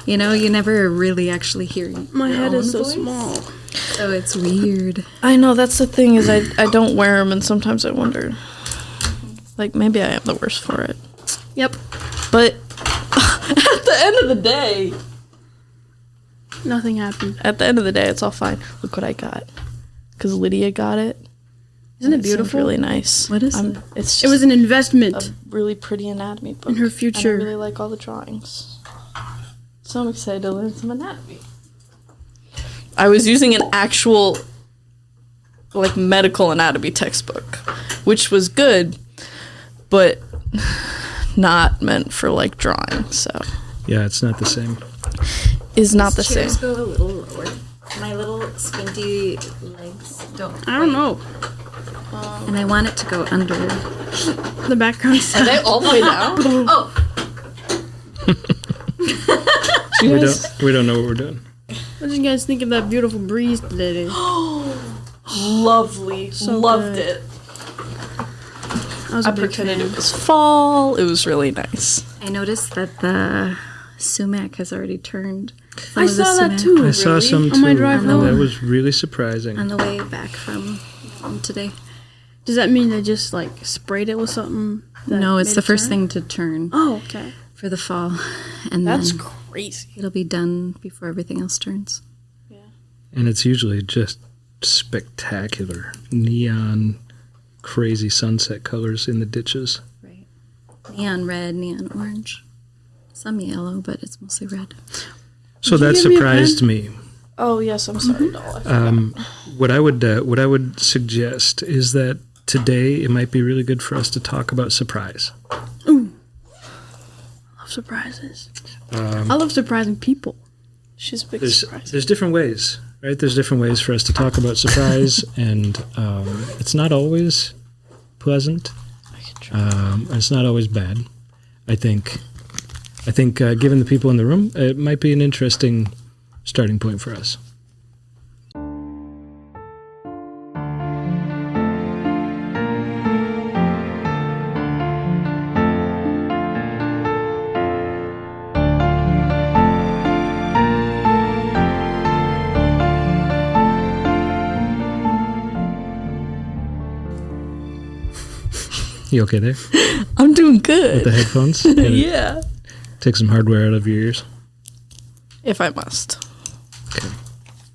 You know, you never really actually hear My your head own is so voice. small. So it's weird. I know, that's the thing, is I don't wear them, and sometimes I wonder, like, maybe I am the worst for it. Yep. But at the end of the day, Nothing happened. It's all fine. Look what I got. Because Lydia got it. Isn't it Sounds beautiful? really nice. What is it? It's It was an investment a really pretty anatomy book. in her And I future. really like all the drawings. So I'm excited to learn some anatomy. I was using an actual, like, medical anatomy textbook, which was good, but not meant for, like, drawing, so. Yeah, it's not the same. Is not the same. Chairs go a little lower. My little squinty legs don't. I don't know. And I want it to go under. The background Are sound. they all the way down? Oh, We don't know what we're doing. What did you guys think of that beautiful breeze today? Lovely. So Loved good. it. I was a I big pretended fan. it was fall. It was really nice. I noticed that the sumac has already turned. I Some of the saw that sumac too. I saw some too. On my drive and home. that was really surprising. on the way back from today. Does that mean they just like sprayed it with something? that No, it's made the it first turn? thing to turn Oh, okay. for the fall, and That's then crazy. it'll be done before everything else turns. And it's usually just spectacular. Neon, crazy sunset colors in the ditches. Right. Neon red, neon orange, some yellow, but it's mostly red. So Did you that give me a surprised me. Oh, yes, I'm sorry, doll. I forgot. What I would suggest is that today it might be really good for us to talk about surprise. Love surprises. I love surprising people. She's a big There's surprise. different ways, right? There's different ways for us to talk about surprise, and it's not always pleasant. And it's not always bad. I think given the people in the room, it might be an interesting starting point for us. You okay there? I'm doing With the good. headphones? Yeah. Take some hardware out of your ears. If I must.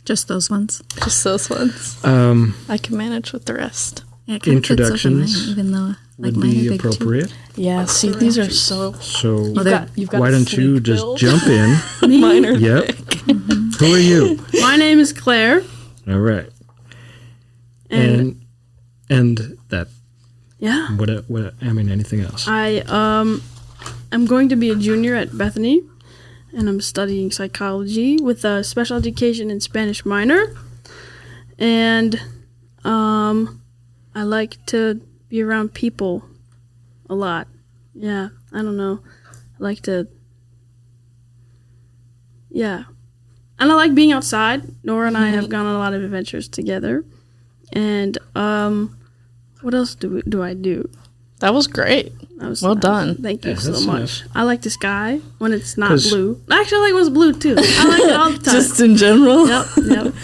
Just those ones. Just those ones. Um, I can manage with the rest. Yeah, it kind of fits over Introductions mine, even though like would mine be are big too. appropriate. Yeah, see, these are so... So You've got why a don't you sleek just build. jump in? Mine are Yep. thick. Who are you? My name is Claire, All right. and And that. yeah, What I mean, anything else? I'm going to be a junior at Bethany, and I'm studying psychology with a special education and Spanish minor. And I like to be around people a lot. Yeah, I don't know. I like to. Yeah, and I like being outside. Norah and I have gone on a lot of adventures together. And what else do I do? That was great. That was Well done. Thank you Yeah, so that's much. I like the sky when it's not 'Cause- blue. Actually, I like when it's blue too. I like it all the time. Just in general. Yep.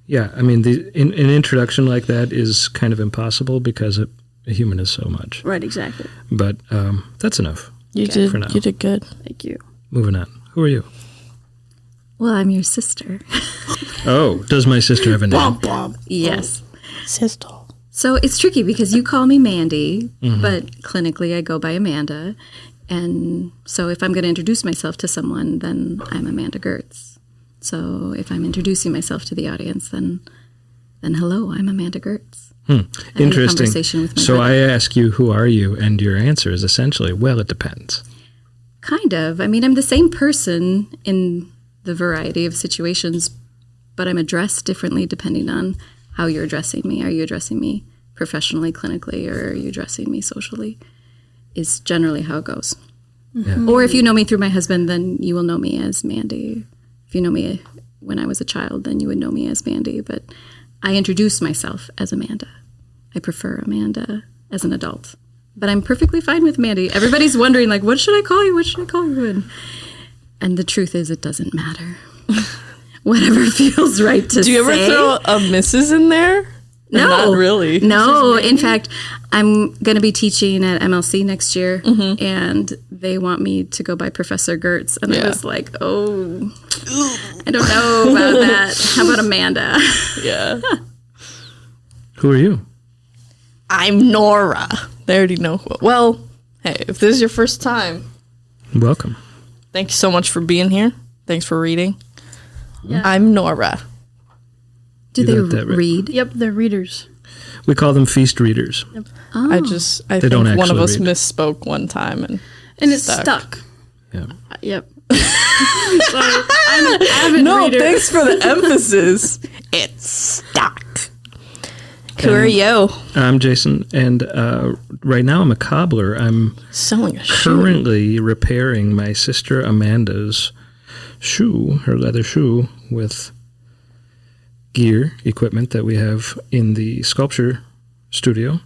Yeah, I mean, an introduction like that is kind of impossible because a human is so much. Right, exactly. But that's enough. You Okay. For now. did. You did good. Thank you. Moving on. Who are you? Well, I'm your sister. Oh, does my sister have a name? Yes. Sister. So it's tricky because you call me Mandy, but clinically I go by Amanda. And so if I'm going to introduce myself to someone, then I'm Amanda Gerdts. So if I'm introducing myself to the audience, then hello, I'm Amanda Gerdts. I had a Interesting. conversation with my So brother. I ask you, who are you? And your answer is essentially, well, it depends. Kind of. I mean, I'm the same person in the variety of situations, but I'm addressed differently depending on how you're addressing me. Are you addressing me professionally, clinically, or are you addressing me socially? Is generally how it goes. Yeah. Or if you know me through my husband, then you will know me as Mandy. If you know me when I was a child, then you would know me as Mandy. But I introduce myself as Amanda. I prefer Amanda as an adult. But I'm perfectly fine with Mandy. Everybody's wondering, like, what should I call you? What should I call you? And the truth is, it doesn't matter. Whatever feels right to say. Do you ever throw a Mrs. in there? No. Not really. No. In fact, I'm going to be teaching at MLC next year, and they want me to go by Professor Gerdts. And I was like, oh, I don't know about that. How about Amanda? Yeah. Who are you? I'm Norah. They already know who. Well, hey, if this is your first time, Welcome. thank you so much for being here. Thanks for reading. Yeah. I'm Norah. Do You they got that right. read? Yep, they're readers. We call them feast readers. Oh. I think don't one of actually us read. misspoke one time and It's stuck. Yeah. Yep. So I'm an avid reader. thanks for the emphasis. It's stuck. Who are you? I'm Jason, and right now I'm a cobbler. I'm Selling a shoe. currently repairing my sister Amanda's shoe, her leather shoe, with gear, equipment that we have in the sculpture studio.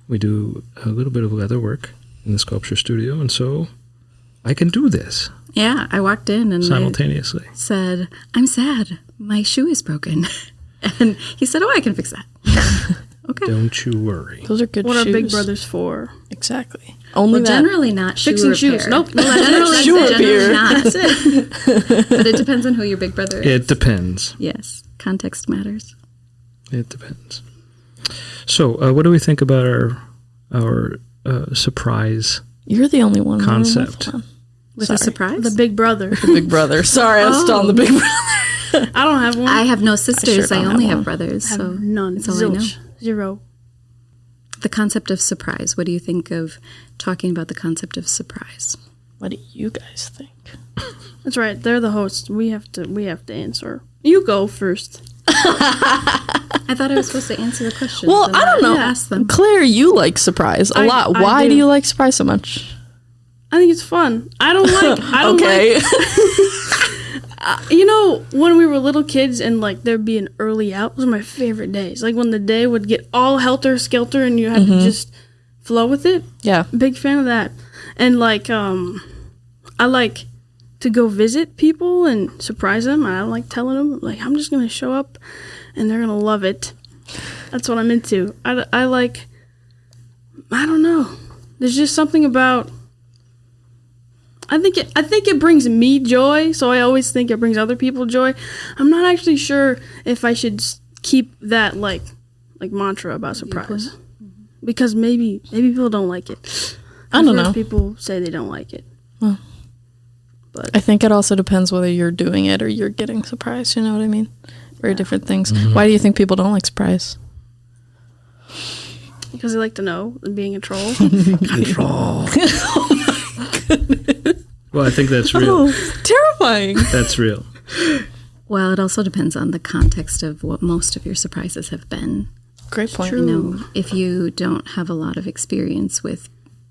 We do a little bit of leather work in the sculpture studio, and so I can do this Yeah, I walked in and simultaneously. I said, I'm sad. My shoe is broken. And he said, oh, I can fix that. Okay. Don't you worry. Those are good What shoes. are Big Brothers for? Exactly. Only Well, that. generally not shoe Fixing repair. shoes. Nope. Generally, Shoe generally repair. not. But it depends on who your big brother is. It depends. Yes, context matters. It depends. So, what do we think about our surprise You're the only one. concept? With a surprise? The Big Brother. The Big Brother. Sorry, I was still on the Big Brother. I don't have one. I have no sisters. don't I have only one. have brothers. have So none. that's all I know. Zilch. Zero. The concept of surprise. What do you think of talking about the concept of surprise? What do you guys think? That's right. They're the hosts. We have to answer. You go first. I thought I was supposed to answer the question. Well, Then I don't know. Ask them. Claire, you like surprise a lot. I Why do do. you like surprise so much? I think it's fun. I don't Okay. You know, when we were little kids and like there'd be an early out, those are my favorite days. Like when the day would get all helter skelter and you had to just flow with it. Yeah. Big fan of that. And like I like to go visit people and surprise them. I don't like telling them like I'm just gonna show up and they're gonna love it. That's what I'm into. I like, I don't know. There's just something about. I think it brings me joy, so I always think it brings other people joy. I'm not actually sure if I should keep that like mantra about surprise, because maybe people don't like it. I don't I've heard know. People say they don't like it. Well, but I think it also depends whether you're doing it or you're getting surprised. You know what I mean? Very different things. Why do you think people don't like surprise? because they like to know and being a troll. Control. Well, I think that's real. Oh, terrifying. That's real. Well, it also depends on the context of what most of your surprises have been. Great point. You know, if you don't have a lot of experience with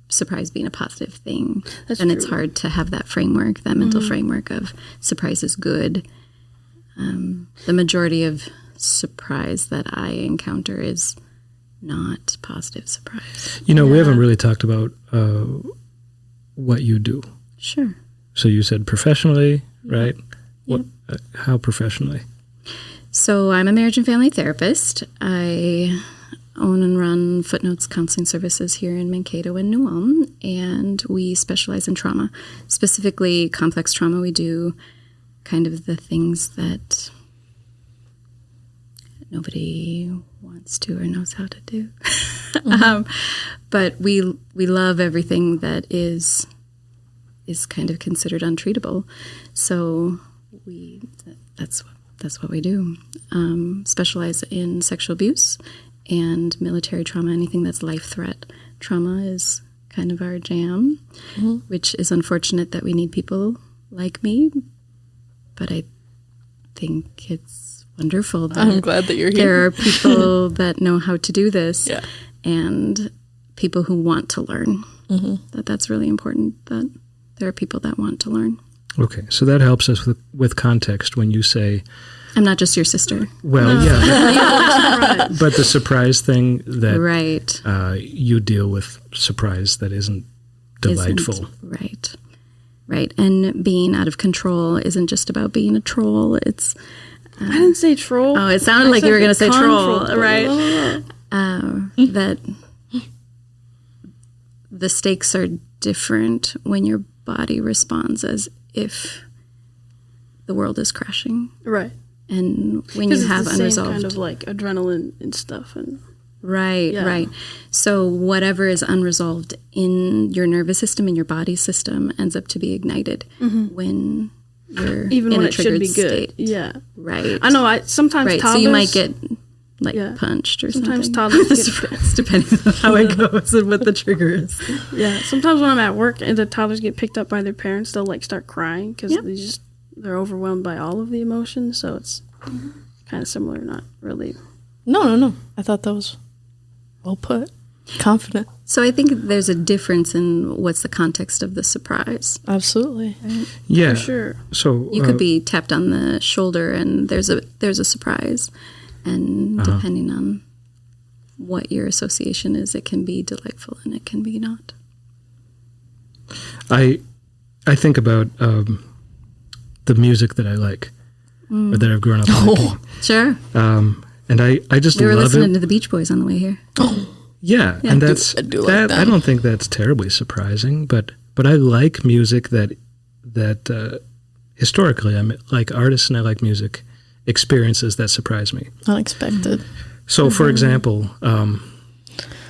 surprise being a positive thing, That's then it's true. hard to have that framework, that mental framework of surprise is good. The majority of surprise that I encounter is not positive surprise. You know, we haven't really talked about what you do. Sure. So you said professionally, right? What? How professionally? So I'm a marriage and family therapist. I own and run Footnotes Counseling Services here in Mankato and New Ulm, and we specialize in trauma, specifically complex trauma. We do kind of the things that nobody wants to or knows how to do. But we love everything that is kind of considered untreatable. So that's what we do. Specialize in sexual abuse and military trauma. Anything that's life threat trauma is kind of our jam, which is unfortunate that we need people like me. But I think it's wonderful that I'm glad that you're here. there are people that know how to do this, Yeah. and people who want to learn. That's really important, that there are people that want to learn. Okay, so that helps us with context when you say, I'm not just your sister. well, yeah, but the surprise thing that Right. you deal with surprise that isn't delightful. Right. Right. And being out of control isn't just about being a troll. It's I didn't say troll. Oh, it sounded like you were going to say troll, right? Mm-hmm. That the stakes are different when your body responds as if the world is crashing. Right. And when you have it's the unresolved same kind of like adrenaline and stuff and Right, Yeah. right. So whatever is unresolved in your nervous system, in your body system, ends up to be ignited when you're even in when a it should triggered be good. state. Yeah. Right. I know I sometimes Right. toddlers So you might get like Yeah. punched or sometimes something. toddlers get It's depending on how it goes and what the trigger is. Yeah, sometimes when I'm at work and the toddlers get picked up by their parents, they'll like start crying because Yep. they're overwhelmed by all of the emotions. So it's kind of similar, not really. No. I thought that was well put. Confident. So I think there's a difference in what's the context of the surprise. Absolutely. Yeah. For sure. So You could be tapped on the shoulder and there's a surprise, and depending on what your association is, it can be delightful and it can be not. I think about the music that I like or that I've grown up liking. Sure. And I just We were love listening it. to the Beach Boys on the way here. Yeah, and that's I do like that. that. I don't think that's terribly surprising, but I like music that historically I like artists and I like music experiences that surprise me. Unexpected. So, for example,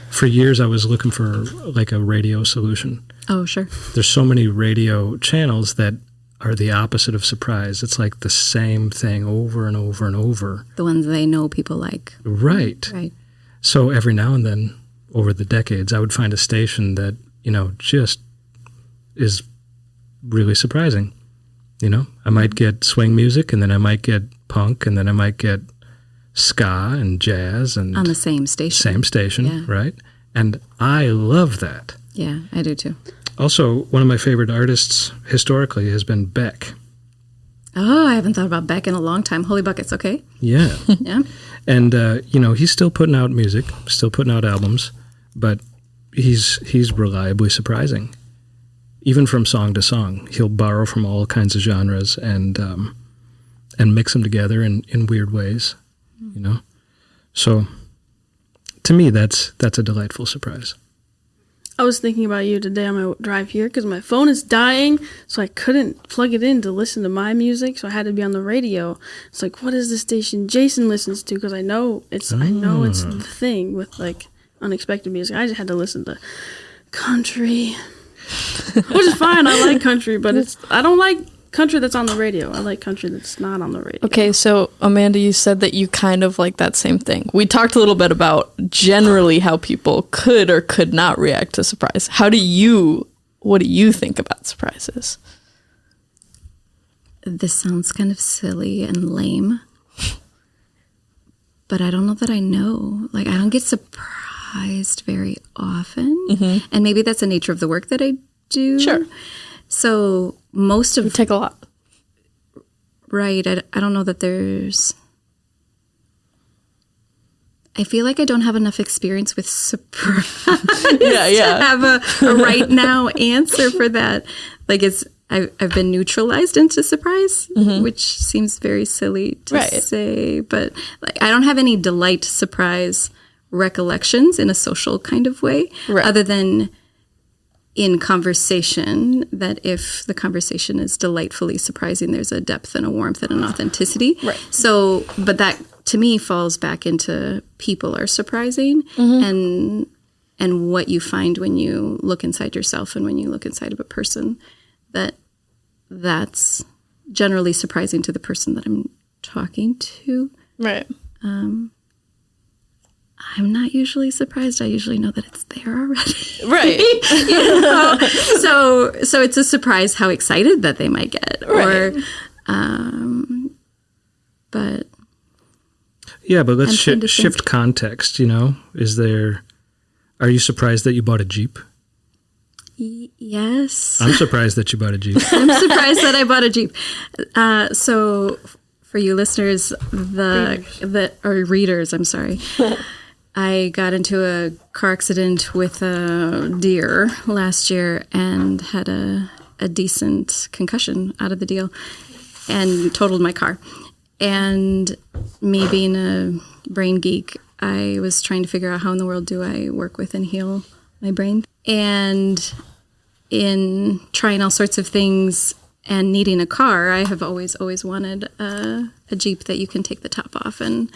for years I was looking for like a radio solution. Oh, sure. There's so many radio channels that are the opposite of surprise. It's like the same thing over and over and over. The ones they know people like. Right. Right. So every now and then, over the decades, I would find a station that, just is really surprising. I might get swing music, and then I might get punk, and then I might get ska and jazz and On the same station. same station, Yeah. right? And I love that. Yeah, I do too. Also, one of my favorite artists historically has been Beck. Oh, I haven't thought about Beck in a long time. Holy buckets, okay. Yeah. Yeah. And, he's still putting out music, still putting out albums, but he's reliably surprising. Even from song to song, he'll borrow from all kinds of genres and mix them together in weird ways, So, to me, that's a delightful surprise. I was thinking about you today on my drive here because my phone is dying, so I couldn't plug it in to listen to my music, so I had to be on the radio. It's like, what is the station Jason listens to? Because I know it's the thing with like unexpected music. I just had to listen to country, which is fine. I like country, but I don't like country that's on the radio. I like country that's not on the radio. Okay, so Amanda, you said that you kind of like that same thing. We talked a little bit about generally how people could or could not react to surprise. What do you think about surprises? This sounds kind of silly and lame, but I don't know that I know. Like, I don't get surprised very often. And maybe that's the nature of the work that I do. Sure. So most of... You take a lot. Right. I don't know that there's... I feel like I don't have enough experience with surprise Yeah. to have a right now answer for that. Like, I've been neutralized into surprise, which seems very silly to say, but like, I don't have any delight surprise recollections in a social kind of way, other than in conversation, that if the conversation is delightfully surprising, there's a depth and a warmth and an authenticity. Right. So, but that to me falls back into people are surprising and what you find when you look inside yourself and when you look inside of a person, that's generally surprising to the person that I'm talking to. Right. I'm not usually surprised. I usually know that it's there already. Right. So it's a surprise how excited that they might get. Right. But Yeah, but let's I'm trying to shift context, are you surprised that you bought a Jeep? yes. I'm surprised that you bought a Jeep. I'm surprised that I bought a Jeep. So for you listeners, readers, I'm sorry. I got into a car accident with a deer last year and had a a decent concussion out of the deal and totaled my car. And me being a brain geek, I was trying to figure out how in the world do I work with and heal my brain. And in trying all sorts of things and needing a car, I have always wanted a Jeep that you can take the top off and,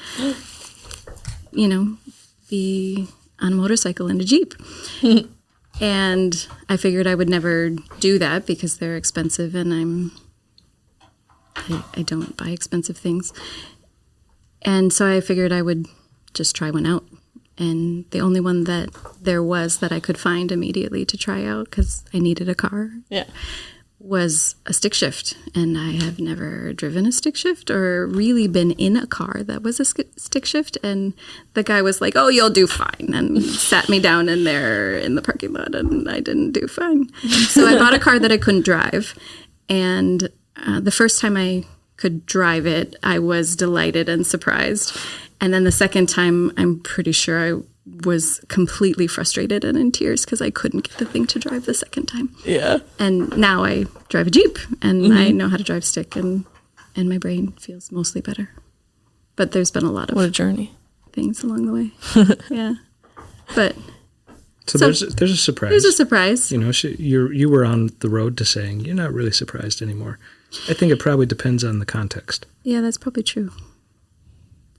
be on a motorcycle in a Jeep. And I figured I would never do that because they're expensive and I don't buy expensive things. And so I figured I would just try one out. And the only one that there was that I could find immediately to try out, because I needed a car, was a stick shift. And I have never driven a stick shift or really been in a car that was a stick shift. And the guy was like, "Oh, you'll do fine," and sat me down in there in the parking lot, and I didn't do fine. So I bought a car that I couldn't drive. And the first time I could drive it, I was delighted and surprised. And then the second time, I'm pretty sure I was completely frustrated and in tears because I couldn't get the thing to drive the second time. Yeah. And now I drive a Jeep, and I know how to drive stick, and my brain feels mostly better. But there's been a lot of What a journey. things along the way. Yeah. But So there's a surprise. there's a surprise. You were on the road to saying you're not really surprised anymore. I think it probably depends on the context. Yeah, that's probably true.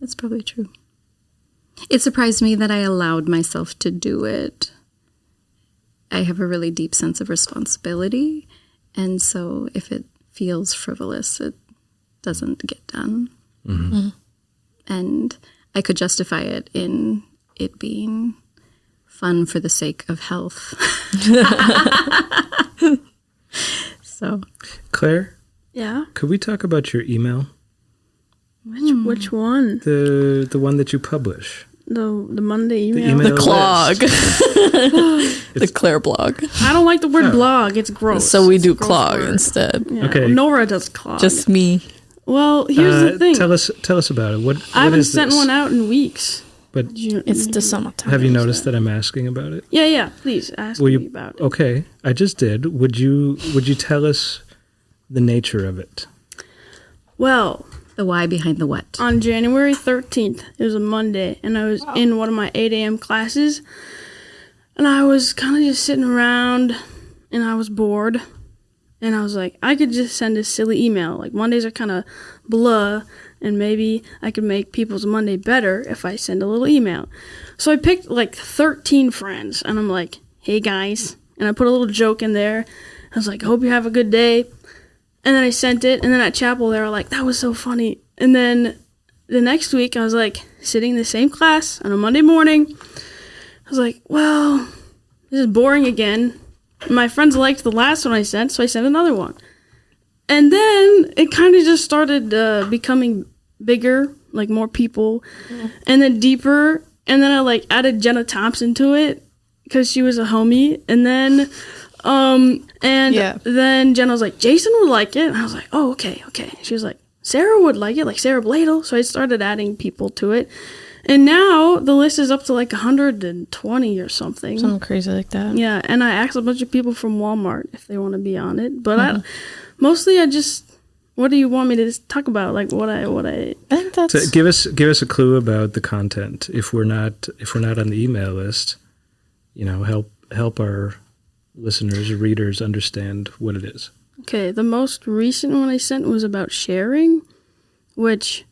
That's probably true. It surprised me that I allowed myself to do it. I have a really deep sense of responsibility, and so if it feels frivolous, it doesn't get done. Mm-hmm. And I could justify it in it being fun for the sake of health. So, Claire, Yeah. could we talk about your email? Which one? The one that you publish. The Monday The email. email The clog. list. The Claire blog. I don't like the word blog. It's gross. So we It's do a gross clog word. instead. Yeah. Okay. Nora does clog. Just me. Well, here's the thing. Tell us about it. What I haven't is sent this? one out in weeks. But It's the summertime. have you noticed that I'm asking about it? Yeah. Please ask Will me you? about it. Okay, I just did. Would you tell us the nature of it? Well, the why behind the what. on January 13th, it was a Monday, and I was in one of my 8 a.m. classes, and I was kind of just sitting around, and I was bored, and I was like, I could just send a silly email. Like, Mondays are kind of blah, and maybe I could make people's Monday better if I send a little email. So I picked like 13 friends, and I'm like, hey guys, and I put a little joke in there. I was like, hope you have a good day. And then I sent it, and then at chapel they were like, that was so funny. And then the next week I was like sitting in the same class on a Monday morning. I was like, well, this is boring again. My friends liked the last one I sent, so I sent another one. And then it kind of just started becoming bigger, like more people, and then deeper. And then I like added Jenna Thompson to it because she was a homie. And then then Jenna was like, Jason would like it. And I was like, oh, okay. She was like, Sarah would like it, like Sarah Bladel. So I started adding people to it. And now the list is up to like 120 or something. Something crazy like that. Yeah, and I asked a bunch of people from Walmart if they want to be on it. But I just, what do you want me to talk about? Like what I I think that's... So give us a clue about the content. If we're not on the email list, help our listeners or readers understand what it is. Okay, the most recent one I sent was about sharing, which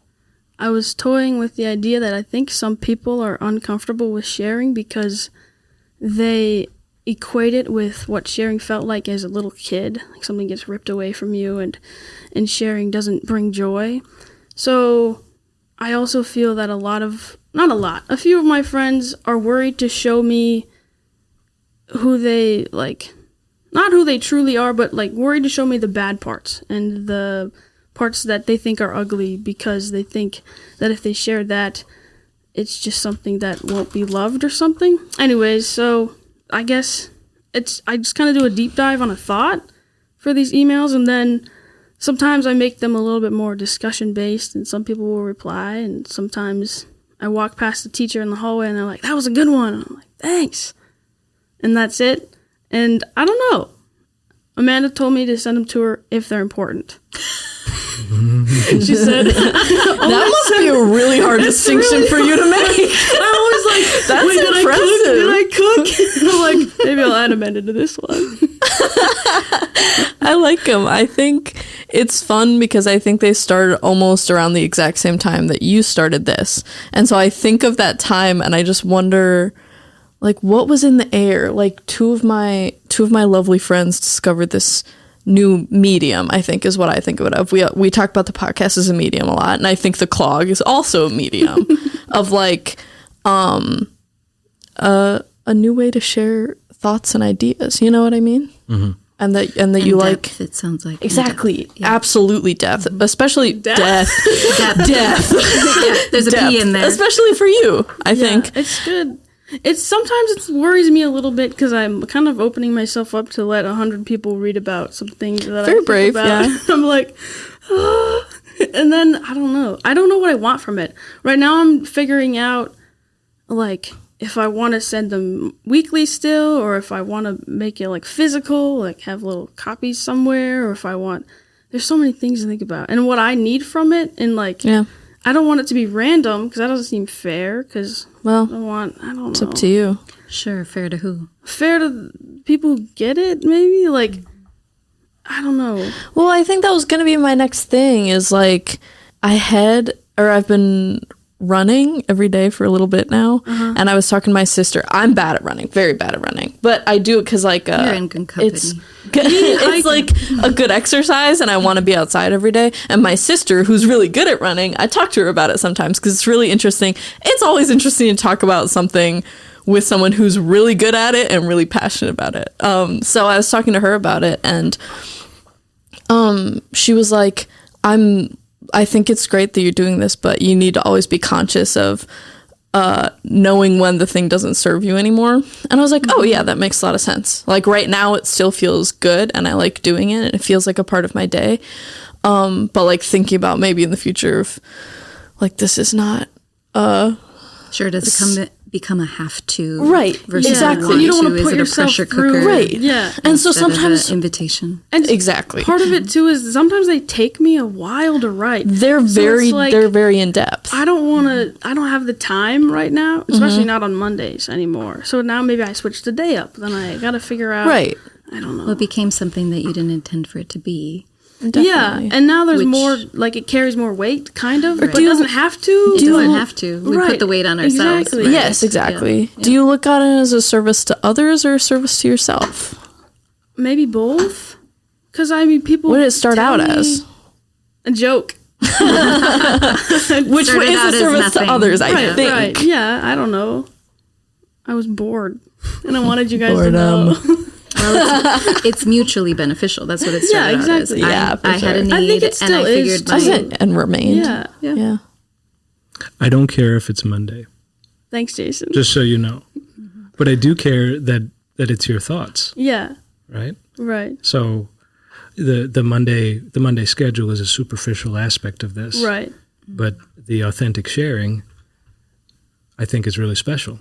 I was toying with the idea that I think some people are uncomfortable with sharing because they equate it with what sharing felt like as a little kid, like something gets ripped away from you and sharing doesn't bring joy. So I also feel that a few of my friends are worried to show me who they not who they truly are, but like worried to show me the bad parts and the parts that they think are ugly because they think that if they share that, it's just something that won't be loved or something. Anyways, so I guess I just kind of do a deep dive on a thought for these emails, and then sometimes I make them a little bit more discussion based, and some people will reply, and sometimes I walk past the teacher in the hallway and they're like, that was a good one. And I'm like, thanks. And that's it. And I don't know. Amanda told me to send them to her if they're important. She said, that must be a really hard distinction for you to make. I'm always like, that's wait, impressive. Did I cook? And I'm like, maybe I'll add Amanda to this one. I like them. I think it's fun because I think they started almost around the exact same time that you started this. And so I think of that time and I just wonder, like, what was in the air? Like, two of my lovely friends discovered this new medium, I think is what I think of it of. We talk about the podcast as a medium a lot, and I think the clog is also a medium of like a new way to share thoughts and ideas. You know what I mean? Mm-hmm. And that you depth, like it sounds like exactly, absolutely depth, especially death. Death. Yeah, there's a P in there, especially for you. I think it's good. It's sometimes it worries me a little bit because I'm kind of opening myself up to let 100 people read about some things that very I think brave. about. Yeah, I'm like, and then I don't know. I don't know what I want from it right now. I'm figuring out like if I want to send them weekly still, or if I want to make it like physical, like have little copies somewhere, or if I want. There's so many things to think about, and what I need from it, and like I don't want it to be random because that doesn't seem fair. Because I don't know. It's up to you. Sure, fair to who? Fair to people who get it, maybe? Like, I don't know. Well, I think that was going to be my next thing is like I've been running every day for a little bit now. And I was talking to my sister. I'm bad at running, very bad at running. But I do it because like you're in good company. It's like a good exercise and I want to be outside every day. And my sister, who's really good at running, I talk to her about it sometimes because it's really interesting. It's always interesting to talk about something with someone who's really good at it and really passionate about it. So I was talking to her about it and she was like, I think it's great that you're doing this, but you need to always be conscious of knowing when the thing doesn't serve you anymore. And I was like, oh yeah, that makes a lot of sense. Like right now it still feels good and I like doing it and it feels like a part of my day. But like thinking about maybe in the future of like, this is not, sure. Does it become a have to? Right. Versus Exactly. You don't want to is put it yourself a pressure through. cooker? Right. Yeah. And so instead of sometimes an invitation. And exactly. Part of it too is sometimes they take me a while to write. They're very in depth. I don't have the time right now, especially not on Mondays anymore. So now maybe I switch the day up. Then I got to figure out. Right. I don't know. Well, it became something that you didn't intend for it to be. Definitely. Yeah, and now there's more, like it carries more weight, kind of, but it doesn't have to. It doesn't have to. We put the weight on ourselves. Exactly. Right? Yes, exactly. Yeah. Do you look at it as a service to others or a service to yourself? Maybe both. Because, I mean, people... What did it start tell out me as? A joke. Which is a service to others, I think. Right, yeah, I don't know. I was bored, and I wanted you guys to know. Well, it's mutually beneficial. That's what it started out as. exactly. I had a need, I think it and I still is, figured And remained. Yeah. I don't care if it's Monday, Thanks, Jason. just so you know. But I do care that it's your thoughts, Yeah, right? right, So the Monday schedule is a superficial aspect of this. right. But the authentic sharing, I think, is really special.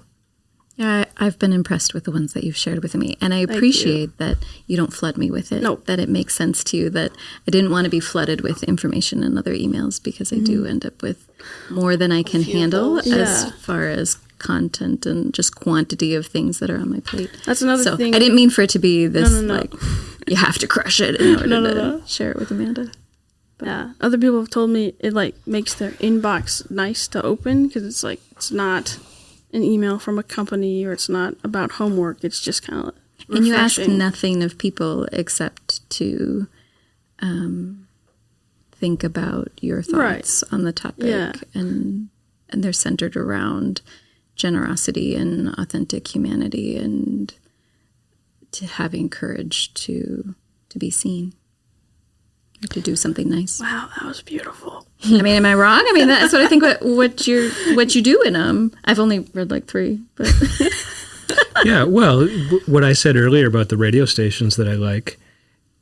Yeah, I've been impressed with the ones that you've shared with me, and I appreciate that you don't flood me with it. Nope. That it makes sense to you. That I didn't want to be flooded with information and other emails because I do end up with more than I can handle as far as content and just quantity of things that are on my plate. That's another thing. I didn't mean for it to be this No. like you have to crush it in order to No. share it with Amanda. Yeah, other people have told me it like makes their inbox nice to open because it's like it's not an email from a company or it's not about homework. It's just kind of refreshing. And you ask nothing of people except to think about your thoughts on the topic, and they're centered around generosity and authentic humanity and to having courage to be seen. To do something nice. Wow, that was beautiful. I mean, am I wrong? I mean, that's what I think. What you do in them. I've only read like 3, but Yeah, well, what I said earlier about the radio stations that I like,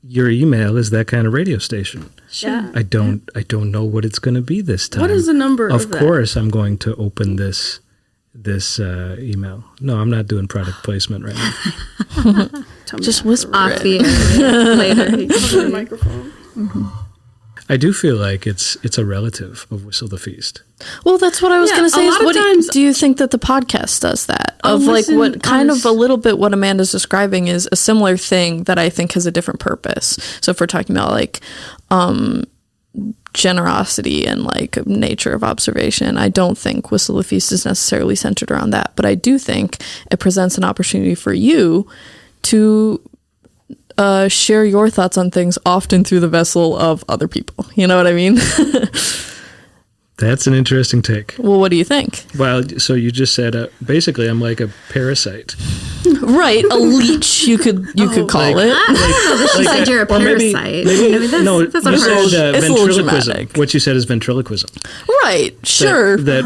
your email is that kind of radio station. Sure. I don't know what it's going to be this time. What is the number of that? Of course, I'm going to open this this email. No, I'm not doing product placement right now. Just whisper Off it. the air later. Cover the microphone. I do feel like it's a relative of Whistle the Feast. Well, that's what I was Yeah, going to say. a Is lot of what times- do you think that the podcast does that? I'll Of like listen what on kind this- of a little bit what Amanda's describing is a similar thing that I think has a different purpose. So if we're talking about like generosity and like nature of observation, I don't think Whistle the Feast is necessarily centered around that. But I do think it presents an opportunity for you to share your thoughts on things, often through the vessel of other people. You know what I mean? That's an interesting take. Well, what do you think? Well, so you just said basically I'm like a parasite. Right, a leech you could call it. I don't know that she said you're a or maybe- parasite. maybe- I mean, that's, no, that's a you harsh. said It's a little ventriloquism. dramatic. What you said is ventriloquism. Right, sure, That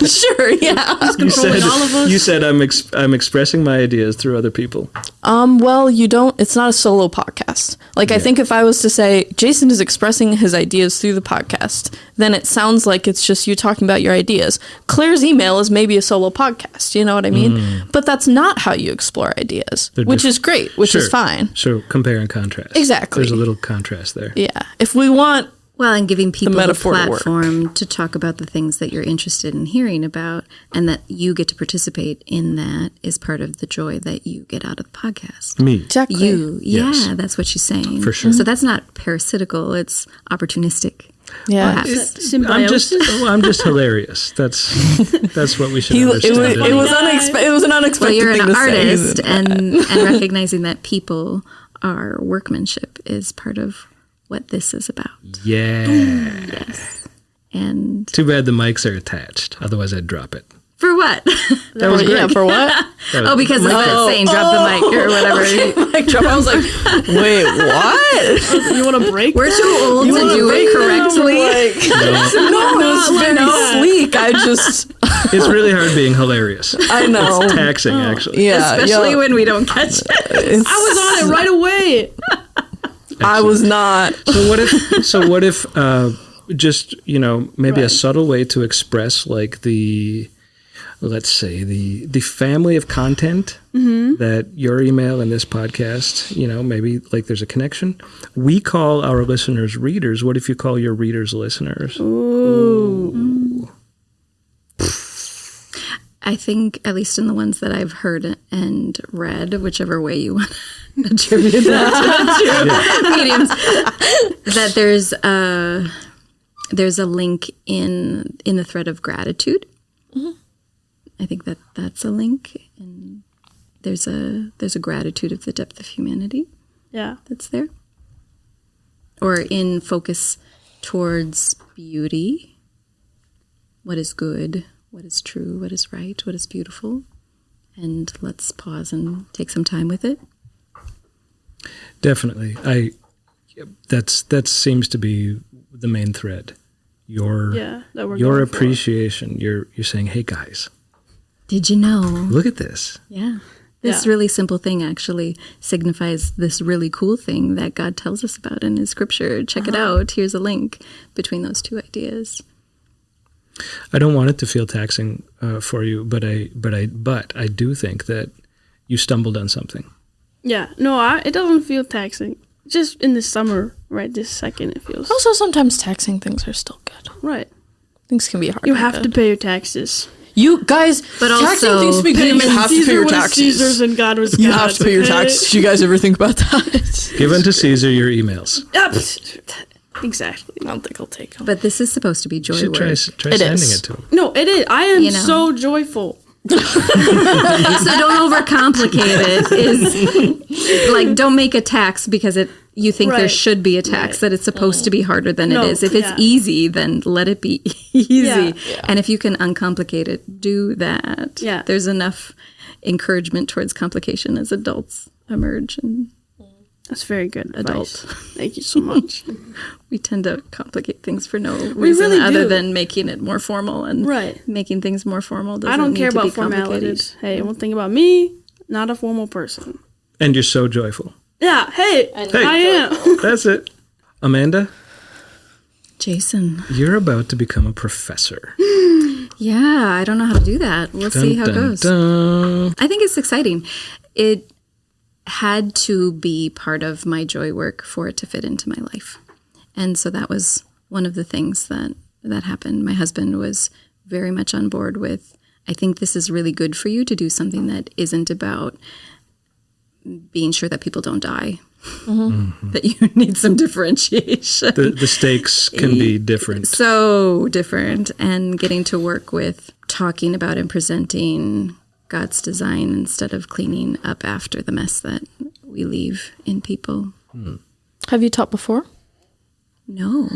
sure, yeah. you said, all of us. you said I'm expressing my ideas through other people. Well, you don't. It's not a solo podcast. Like I think if I was to say Jason is expressing his ideas through the podcast, then it sounds like it's just you talking about your ideas. Claire's email is maybe a solo podcast. You know what I mean? But that's not how you explore ideas, They're which is different. great, which Sure. is fine. So compare and contrast. Exactly. There's a little contrast there. Yeah, if we want. Well, and giving people the metaphor to work. platform to talk about the things that you're interested in hearing about, and that you get to participate in that is part of the joy that you get out of the podcast. Me. Exactly. You, Yes. yeah, that's what she's saying. For sure. So that's not parasitical; it's opportunistic. Yeah. Perhaps. I'm just hilarious. That's what we should It understand. was an unexpected Well, you're thing an to say, artist, isn't it? and recognizing that people are workmanship is part of what this is about. Yeah. Yes. And Too bad the mics are attached. Otherwise, I'd drop it. for what? That was Yeah, great. for what? Oh, because of that saying "drop the mic" or whatever. Mic drop. I was like, wait, what? You want to break? We're too old to do it correctly. No, it's very sleek. I just, It's really hard being hilarious. I know. It's taxing, actually. Yeah, Especially yeah. when we don't catch it. It's- I was on it right away. I was not. So what if just, maybe a Right. subtle way to express like let's say the family of content that your email and this podcast, maybe like there's a connection. We call our listeners readers. What if you call your readers listeners? Ooh. I think, at least in the ones that I've heard and read, whichever way you want to attribute that to mediums, that there's a link in the thread of gratitude. I think that's a link, and there's a gratitude of the depth of humanity Yeah. that's there, or in focus towards beauty, what is good, what is true, what is right, what is beautiful, and let's pause and take some time with it. Definitely. That seems to be the main thread. Yeah. That we're Your going for. appreciation. You're saying, hey guys, Did you know? look at this. Yeah. This Yeah. really simple thing actually signifies this really cool thing that God tells us about in his scripture. Check it out. Here's a link between those two ideas. I don't want it to feel taxing for you, but I do think that you stumbled on something. Yeah. No, it doesn't feel taxing. Just in the summer, right this second, it feels Also, sometimes taxing things are still good. right. Things can be hard. You and have to good. pay your taxes. You guys, But taxing also, things to be good. You have to pay Caesar your was taxes. Caesar's and God was You God's, have to pay your okay? taxes. Do you guys ever think about that? Give unto Caesar your emails. Yep. Exactly. I don't think I'll take them. But this is supposed to be joy You should work. try It sending is. it to him. No, it is. I am You know. so joyful. So don't overcomplicate it. Is like, don't make a tax because you think there Right. should be a tax, that it's supposed to be harder than No, it is. If it's yeah. easy, then let it be easy. Yeah. And if you can uncomplicate it, do that. Yeah. There's enough encouragement towards complication as adults emerge, and That's very good advice. Adult. Thank you so much. we tend to complicate things for no reason really other do. than making it more formal, and Right. making things more formal doesn't I don't need care to be about complicated. formalities. Hey, one thing about me, not a formal person. And you're so joyful. Yeah, hey, I am. That's it. Amanda, Jason. you're about to become a professor. Yeah, I don't know how to do that. We'll see how it goes. Dun. I think it's exciting. It had to be part of my joy work for it to fit into my life. And so that was one of the things that happened. My husband was very much on board with, I think this is really good for you to do something that isn't about being sure that people don't die. That you need some differentiation. The stakes can be different. So different. And getting to work with talking about and presenting God's design instead of cleaning up after the mess that we leave in people. Have you taught before? No.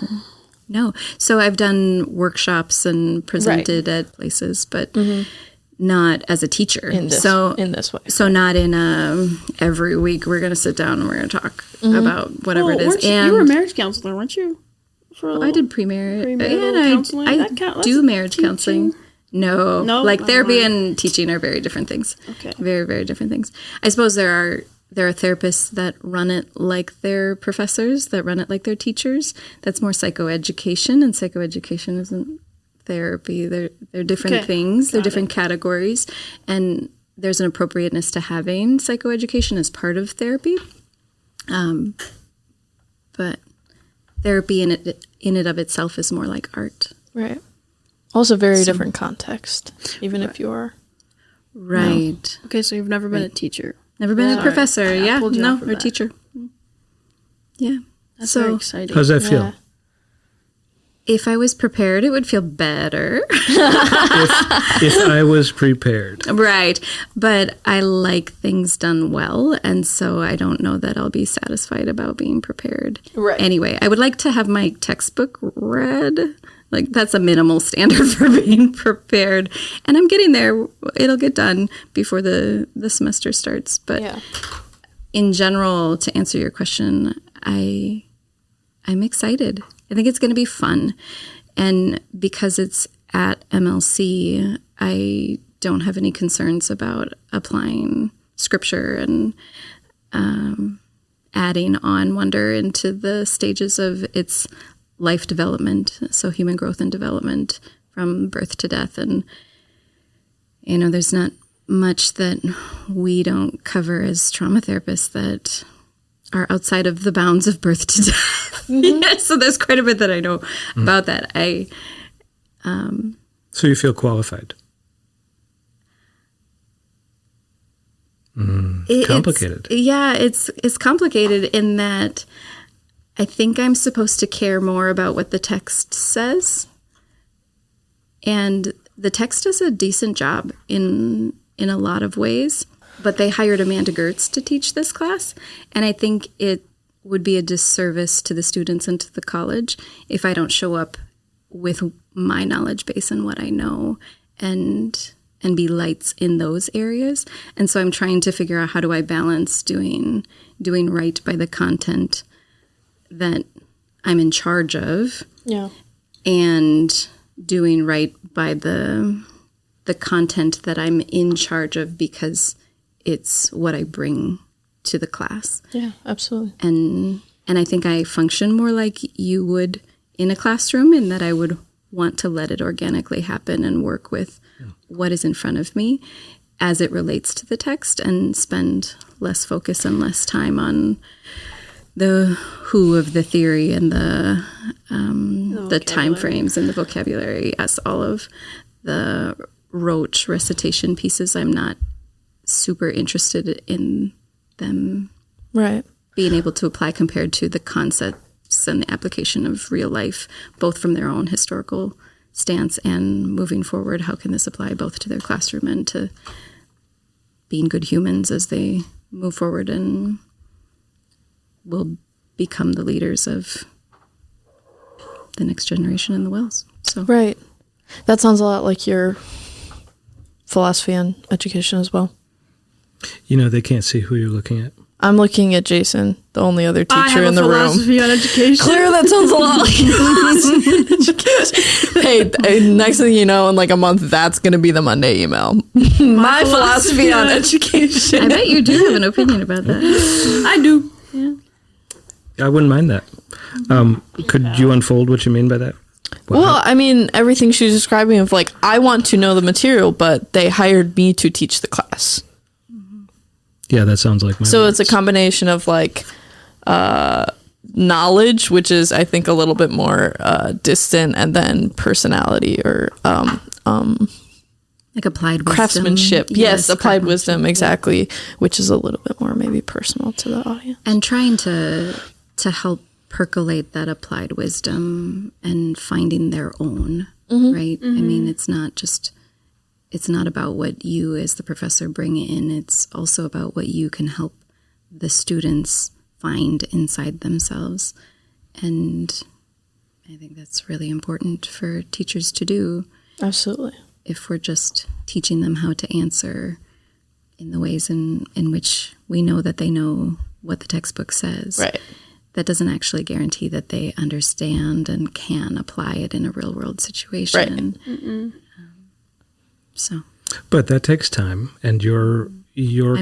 So I've done workshops and presented at places, but not as a teacher. In this way. So not in every week we're going to sit down and we're going to talk about whatever it is. You were a marriage counselor, weren't you? I did pre-marriage. Counseling. I do marriage counseling. No, like therapy mind. and teaching are very different things. Okay. Very, very different things. I suppose there are therapists that run it like they're professors, that run it like they're teachers. That's more psychoeducation, and psychoeducation isn't therapy. They're different things. They're different categories, and there's an appropriateness to having psychoeducation as part of therapy. But therapy in it of itself is more like art. Right. Also very different context, even if you are. Right. Okay, so you've never been a teacher. Never been a professor. I pulled you off of or that. teacher. Yeah. That's very exciting. How's that feel? If I was prepared, it would feel better. If I was prepared. Right. But I like things done well, and so I don't know that I'll be satisfied about being prepared. Right. Anyway, I would like to have my textbook read. Like, that's a minimal standard for being prepared. And I'm getting there. It'll get done before the semester starts. But in general, to answer your question, I'm excited. I think it's going to be fun. And because it's at MLC, I don't have any concerns about applying scripture and adding on wonder into the stages of its life development, so human growth and development from birth to death. And, there's not much that we don't cover as trauma therapists that are outside of the bounds of birth to death. Yeah, so there's quite a bit that I know about that. So you feel qualified? Complicated. It's complicated in that I think I'm supposed to care more about what the text says. And the text does a decent job in a lot of ways. But they hired Amanda Gerdts to teach this class. And I think it would be a disservice to the students and to the college if I don't show up with my knowledge base and what I know and be lights in those areas. And so I'm trying to figure out, how do I balance doing right by the content that I'm in charge of, and doing right by the content that I'm in charge of because it's what I bring to the class. Yeah, absolutely. And I think I function more like you would in a classroom, in that I would want to let it organically happen and work with what is in front of me as it relates to the text, and spend less focus and less time on the who of the theory and the time frames and the vocabulary. Yes, all of the rote recitation pieces, I'm not super interested in them being able to apply compared to the concepts and the application of real life, both from their own historical stance and moving forward. How can this apply both to their classroom and to being good humans as they move forward and will become the leaders of the next generation in the Wells. So Right. That sounds a lot like your philosophy on education as well. They can't see who you're looking at. I'm looking at Jason, the only other teacher in the room. Philosophy on education. Claire, that sounds a lot like philosophy on education. Hey, next thing you know, in like a month, that's going to be the Monday email. My philosophy on education. I bet you do have an opinion about that. I do. Yeah. I wouldn't mind that. Could you unfold what you mean by that? Well, I mean, everything she's describing of like, I want to know the material, but they hired me to teach the class. Yeah, that sounds like my So words. it's a combination of like knowledge, which is I think a little bit more distant, and then personality or Like applied wisdom. craftsmanship. Yes, applied wisdom, craftsmanship, exactly, which is a little bit more maybe personal to the audience. And trying to help percolate that applied wisdom and finding their own, right? I mean, it's not about what you as the professor bring in. It's also about what you can help the students find inside themselves. And I think that's really important for teachers to do. Absolutely. If we're just teaching them how to answer in the ways in which we know that they know what the textbook says. Right. That doesn't actually guarantee that they understand and can apply it in a real world situation. Right. So, But that takes time, and your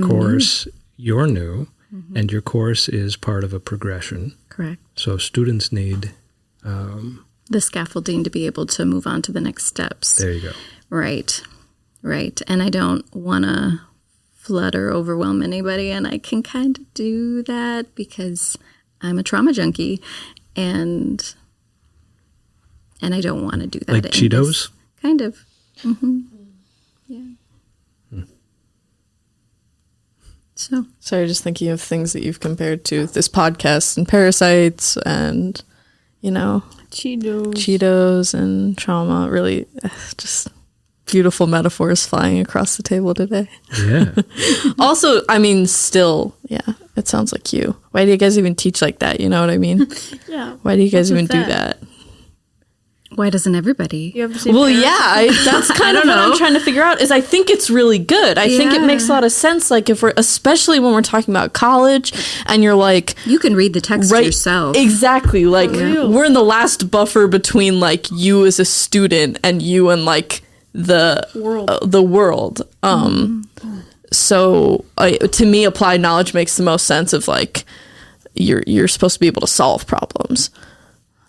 course, you're new, and your course is part of a progression. correct. So students need, The scaffolding to be able to move on to the next steps. there you go. Right. Right. And I don't want to flood or overwhelm anybody, and I can kind of do that because I'm a trauma junkie, and I don't want to do that. Like in Cheetos? this- Kind of. Yeah. So, Sorry, just thinking of things that you've compared to this podcast and parasites and, you know, Cheetos and trauma. Really, just beautiful metaphors flying across the table today. Yeah. Also, I mean, still, yeah, it sounds like you. Why do you guys even teach like that? You know what I mean? Yeah. Why do you guys What's even with do that? that? why doesn't everybody? You have the same Well, parents? yeah, that's kind of what I'm trying to figure out. Is I think it's really good. I think it Yeah. makes a lot of sense. Like if we're, especially when we're talking about college, and you're like, You can read the text yourself. exactly. Like real. we're in the last buffer between like you as a student and you and like the World. The world. So to me, applied knowledge makes the most sense. Of like you're supposed to be able to solve problems.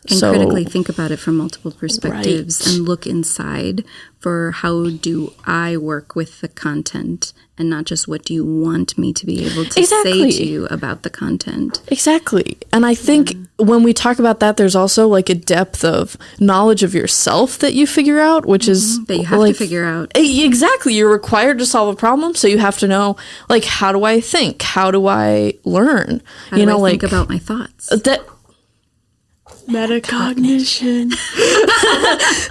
And So- critically think about it from multiple perspectives Right. and look inside for how do I work with the content and not just what do you want me to be able to Exactly. say to you about the content. Exactly. And I think when we talk about that, there's also like a depth of knowledge of yourself that you figure out, which is That you have like, to figure out. Exactly. You're required to solve a problem. So you have to know, like, how do I think? How do I learn? How do I think about my thoughts? that. Metacognition.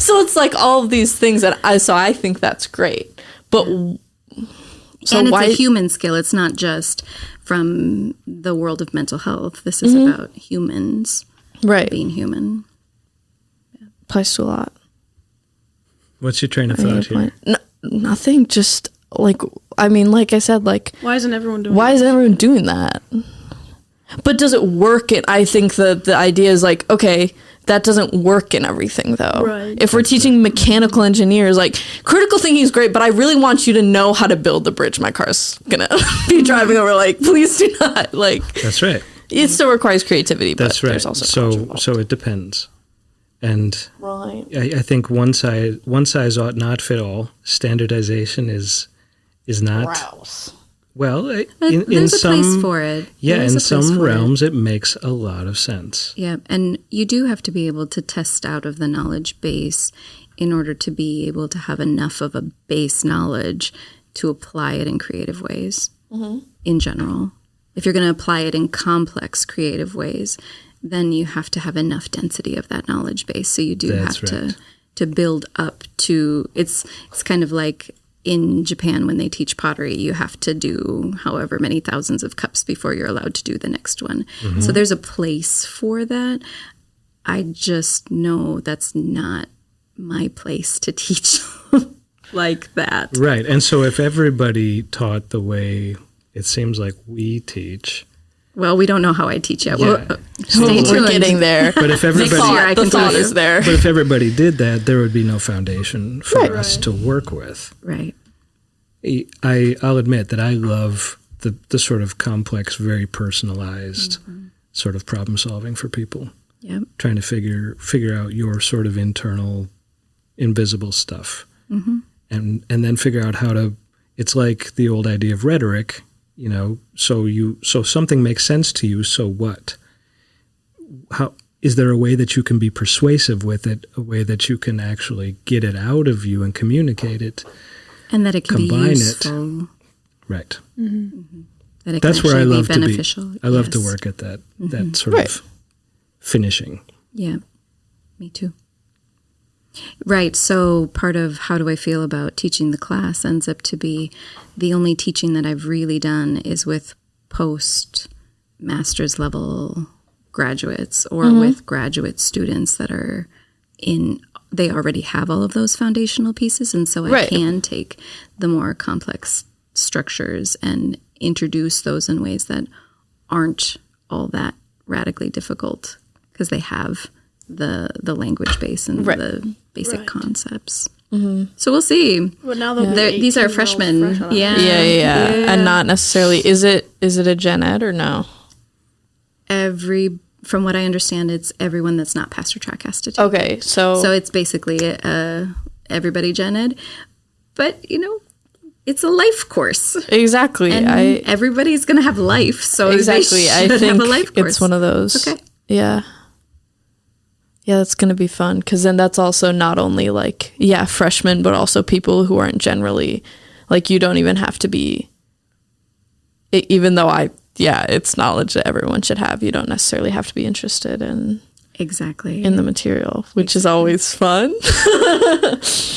So it's like all of these things that I think that's great. But so and it's why a human skill. It's not just from the world of mental health. This is about humans right being human. applies to a lot. What's your train of thought here? Nothing. Just like I mean, like I said, like Why isn't everyone doing why it? isn't everyone doing that? But does it work? I think the idea is like, okay, that doesn't work in everything though. Right. If we're teaching mechanical engineers, like critical thinking is great, but I really want you to know how to build the bridge my car's gonna be driving over. Like, please do not. Like, That's right. it still requires creativity. That's but right. There's also knowledge So involved. it depends. And Right. I think one size ought not fit all. Standardization is not Grouse. well But in there's a some place for it. yeah There's in a place some for it. realms it makes a lot of sense. Yeah, and you do have to be able to test out of the knowledge base in order to be able to have enough of a base knowledge to apply it in creative ways in general. If you're going to apply it in complex creative ways, then you have to have enough density of that knowledge base. So you do That's have right. to build up to it's kind of like in Japan, when they teach pottery, you have to do however many thousands of cups before you're allowed to do the next one. So there's a place for that. I just know that's not my place to teach like that. Right. And so if everybody taught the way it seems like we teach, Well, we don't know how I teach yet. Yeah. Well, stay We're tuned. getting there. but if everybody year I the can thought tell is you. there. but if everybody did that, there would be no foundation for Right. us to work with. Right. I'll admit that I love the sort of complex, very personalized sort of problem solving for people. Yep. trying to figure out your sort of internal invisible stuff. Mm-hmm. And then figure out how to, it's like the old idea of rhetoric, so something makes sense to you, so what? How is there a way that you can be persuasive with it, a way that you can actually get it out of you and communicate it, and that it can combine be useful. it, right? Mm-hmm. That it That's can where I actually love be beneficial. to be. I love to Yes. work at that Mm-hmm. that sort of finishing. Yeah, me too. Right. So part of how do I feel about teaching the class ends up to be the only teaching that I've really done is with post-master's level graduates or with graduate students that are they already have all of those foundational pieces. And so I can take the more complex structures and introduce those in ways that aren't all that radically difficult because they have the language base and the basic concepts. Mm-hmm. So we'll see. But now these are freshmen. Yeah. And not necessarily. Is it a gen ed or no? From what I understand, it's everyone that's not pastor track has to take. Okay, so it's basically everybody gen ed, but it's a life course. Exactly. And everybody's going to have life, so exactly. I think have a life course. It's one of those. Okay. Yeah. Yeah, that's going to be fun because then that's also not only freshmen, but also people who aren't generally you don't even have to be. Even though it's knowledge that everyone should have. You don't necessarily have to be interested in the material, which is always fun.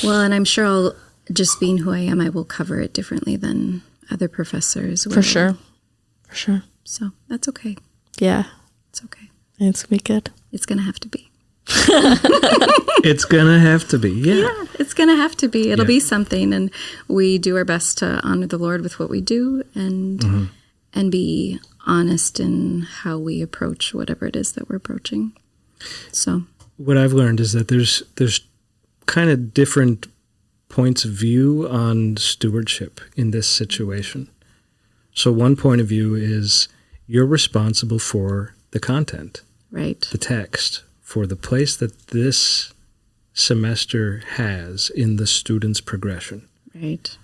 Well, and I'm sure just being who I am, I will cover it differently than other professors will. For sure. So that's okay. Yeah. It's okay. It's going to be good. It's going to have to be. It's going to have to be, yeah. It's going to have to be. It'll be something, and we do our best to honor the Lord with what we do and be honest in how we approach whatever it is that we're approaching. So what I've learned is that there's kind of different points of view on stewardship in this situation. So one point of view is you're responsible for the content, right? The text, for the place that this semester has in the student's progression. Right.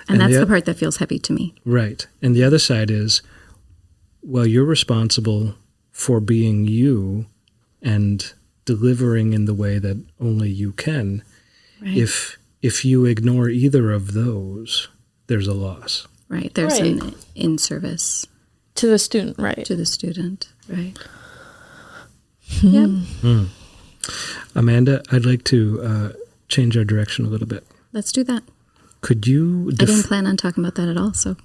And that's the part that feels heavy to me. Right. And the other side is, well, you're responsible for being you and delivering in the way that only you can. Right. If you ignore either of those, there's a loss. Right. There's an in-service. To the student, right. To the student, right. Yep. Amanda, I'd like to change our direction a little bit. Let's do that. Could you... I didn't plan on talking about that at all, so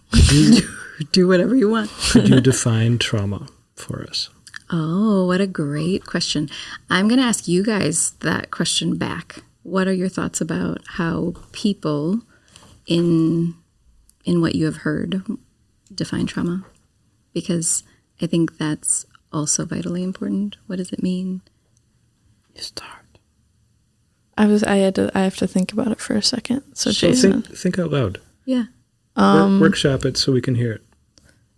do whatever you want. Could you define trauma for us? Oh, what a great question. I'm going to ask you guys that question back. What are your thoughts about how people in what you have heard define trauma? Because I think that's also vitally important. What does it mean? You start. I have to think about it for a second. So Jason, think out loud. Yeah. Workshop it so we can hear it.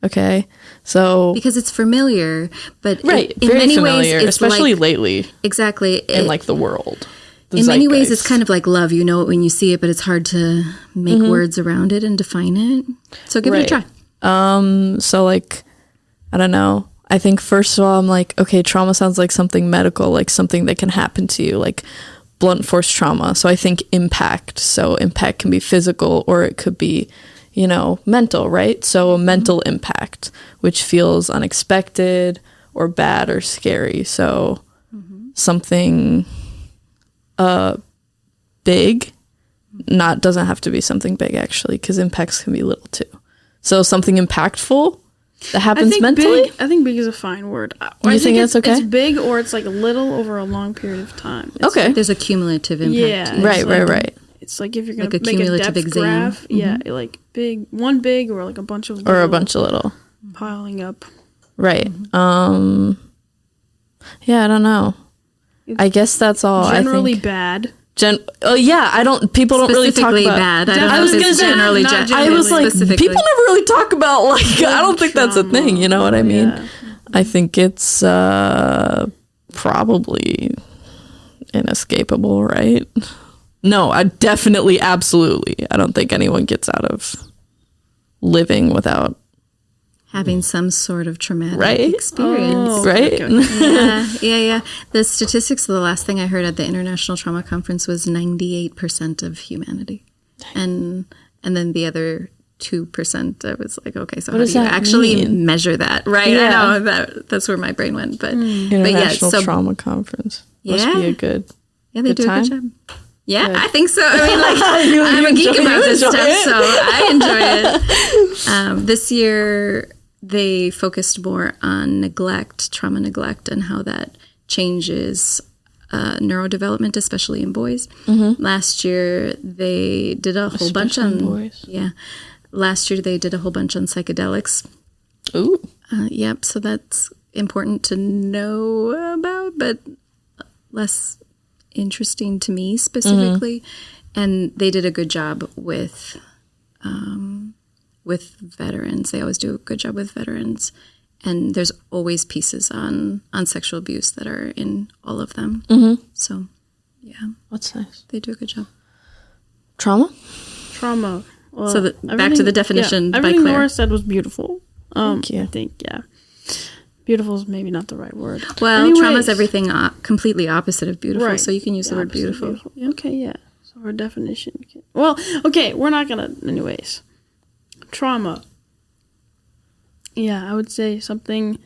Okay. So because it's familiar, but right, in very many familiar, ways, it's especially lately. Exactly. In the world. In many ways, it's kind of like love. You know it when you see it, but it's hard to make words around it and define it. So give it a try. So I don't know. I think first of all, I'm okay, trauma sounds like something medical, like something that can happen to you, like blunt force trauma. So I think impact. So impact can be physical or it could be, mental, right? So a mental impact, which feels unexpected or bad or scary. So something big, doesn't have to be something big actually, because impacts can be little too. So something impactful that happens mentally? I think big is a fine word. You think that's okay? It's big or it's little over a long period of time. Okay. There's a cumulative impact. Yeah. Right. It's if you're going to a make a depth exam. graph. Yeah, big, one big or a bunch of little. Or a bunch of little. Piling up. Right. Yeah, I don't know. I guess that's all. Generally bad. People don't really talk about bad. I was gonna say generally. I was people never really talk about I don't think that's a thing. You know what I mean? Yeah. I think it's probably inescapable, right? No, I definitely, absolutely. I don't think anyone gets out of living without having some sort of traumatic right experience. Right. Yeah. The statistics of the last thing I heard at the International Trauma Conference was 98% of humanity. And then the other 2%, I was like, okay, so how do you actually measure that? Right. Yeah. I know that's where my brain went. But International Trauma Conference. Must be a good Yeah, they do time? a good job. Yeah, good. I think so. I mean, like, I'm a geek about this stuff, so I enjoy it. This year, they focused more on trauma neglect, and how that changes neurodevelopment, especially in boys. Mm-hmm. Last year, they did a whole bunch on boys. Yeah. Last year, they did a whole bunch on psychedelics. Ooh. Yep, so that's important to know about, but less interesting to me specifically. Mm-hmm. And they did a good job with veterans. They always do a good job with veterans. And there's always pieces on sexual abuse that are in all of them. Mm-hmm. So, yeah. That's nice. They do a good job. Trauma. Well, so back to the definition by everything Claire. Norah said was beautiful. Thank you. I think, yeah. Beautiful is maybe not the right word. Well, trauma is everything completely opposite of beautiful, right. So you can use the word beautiful. Okay, yeah. So our definition. Well, okay, we're not going to, anyways. Trauma. Yeah, I would say something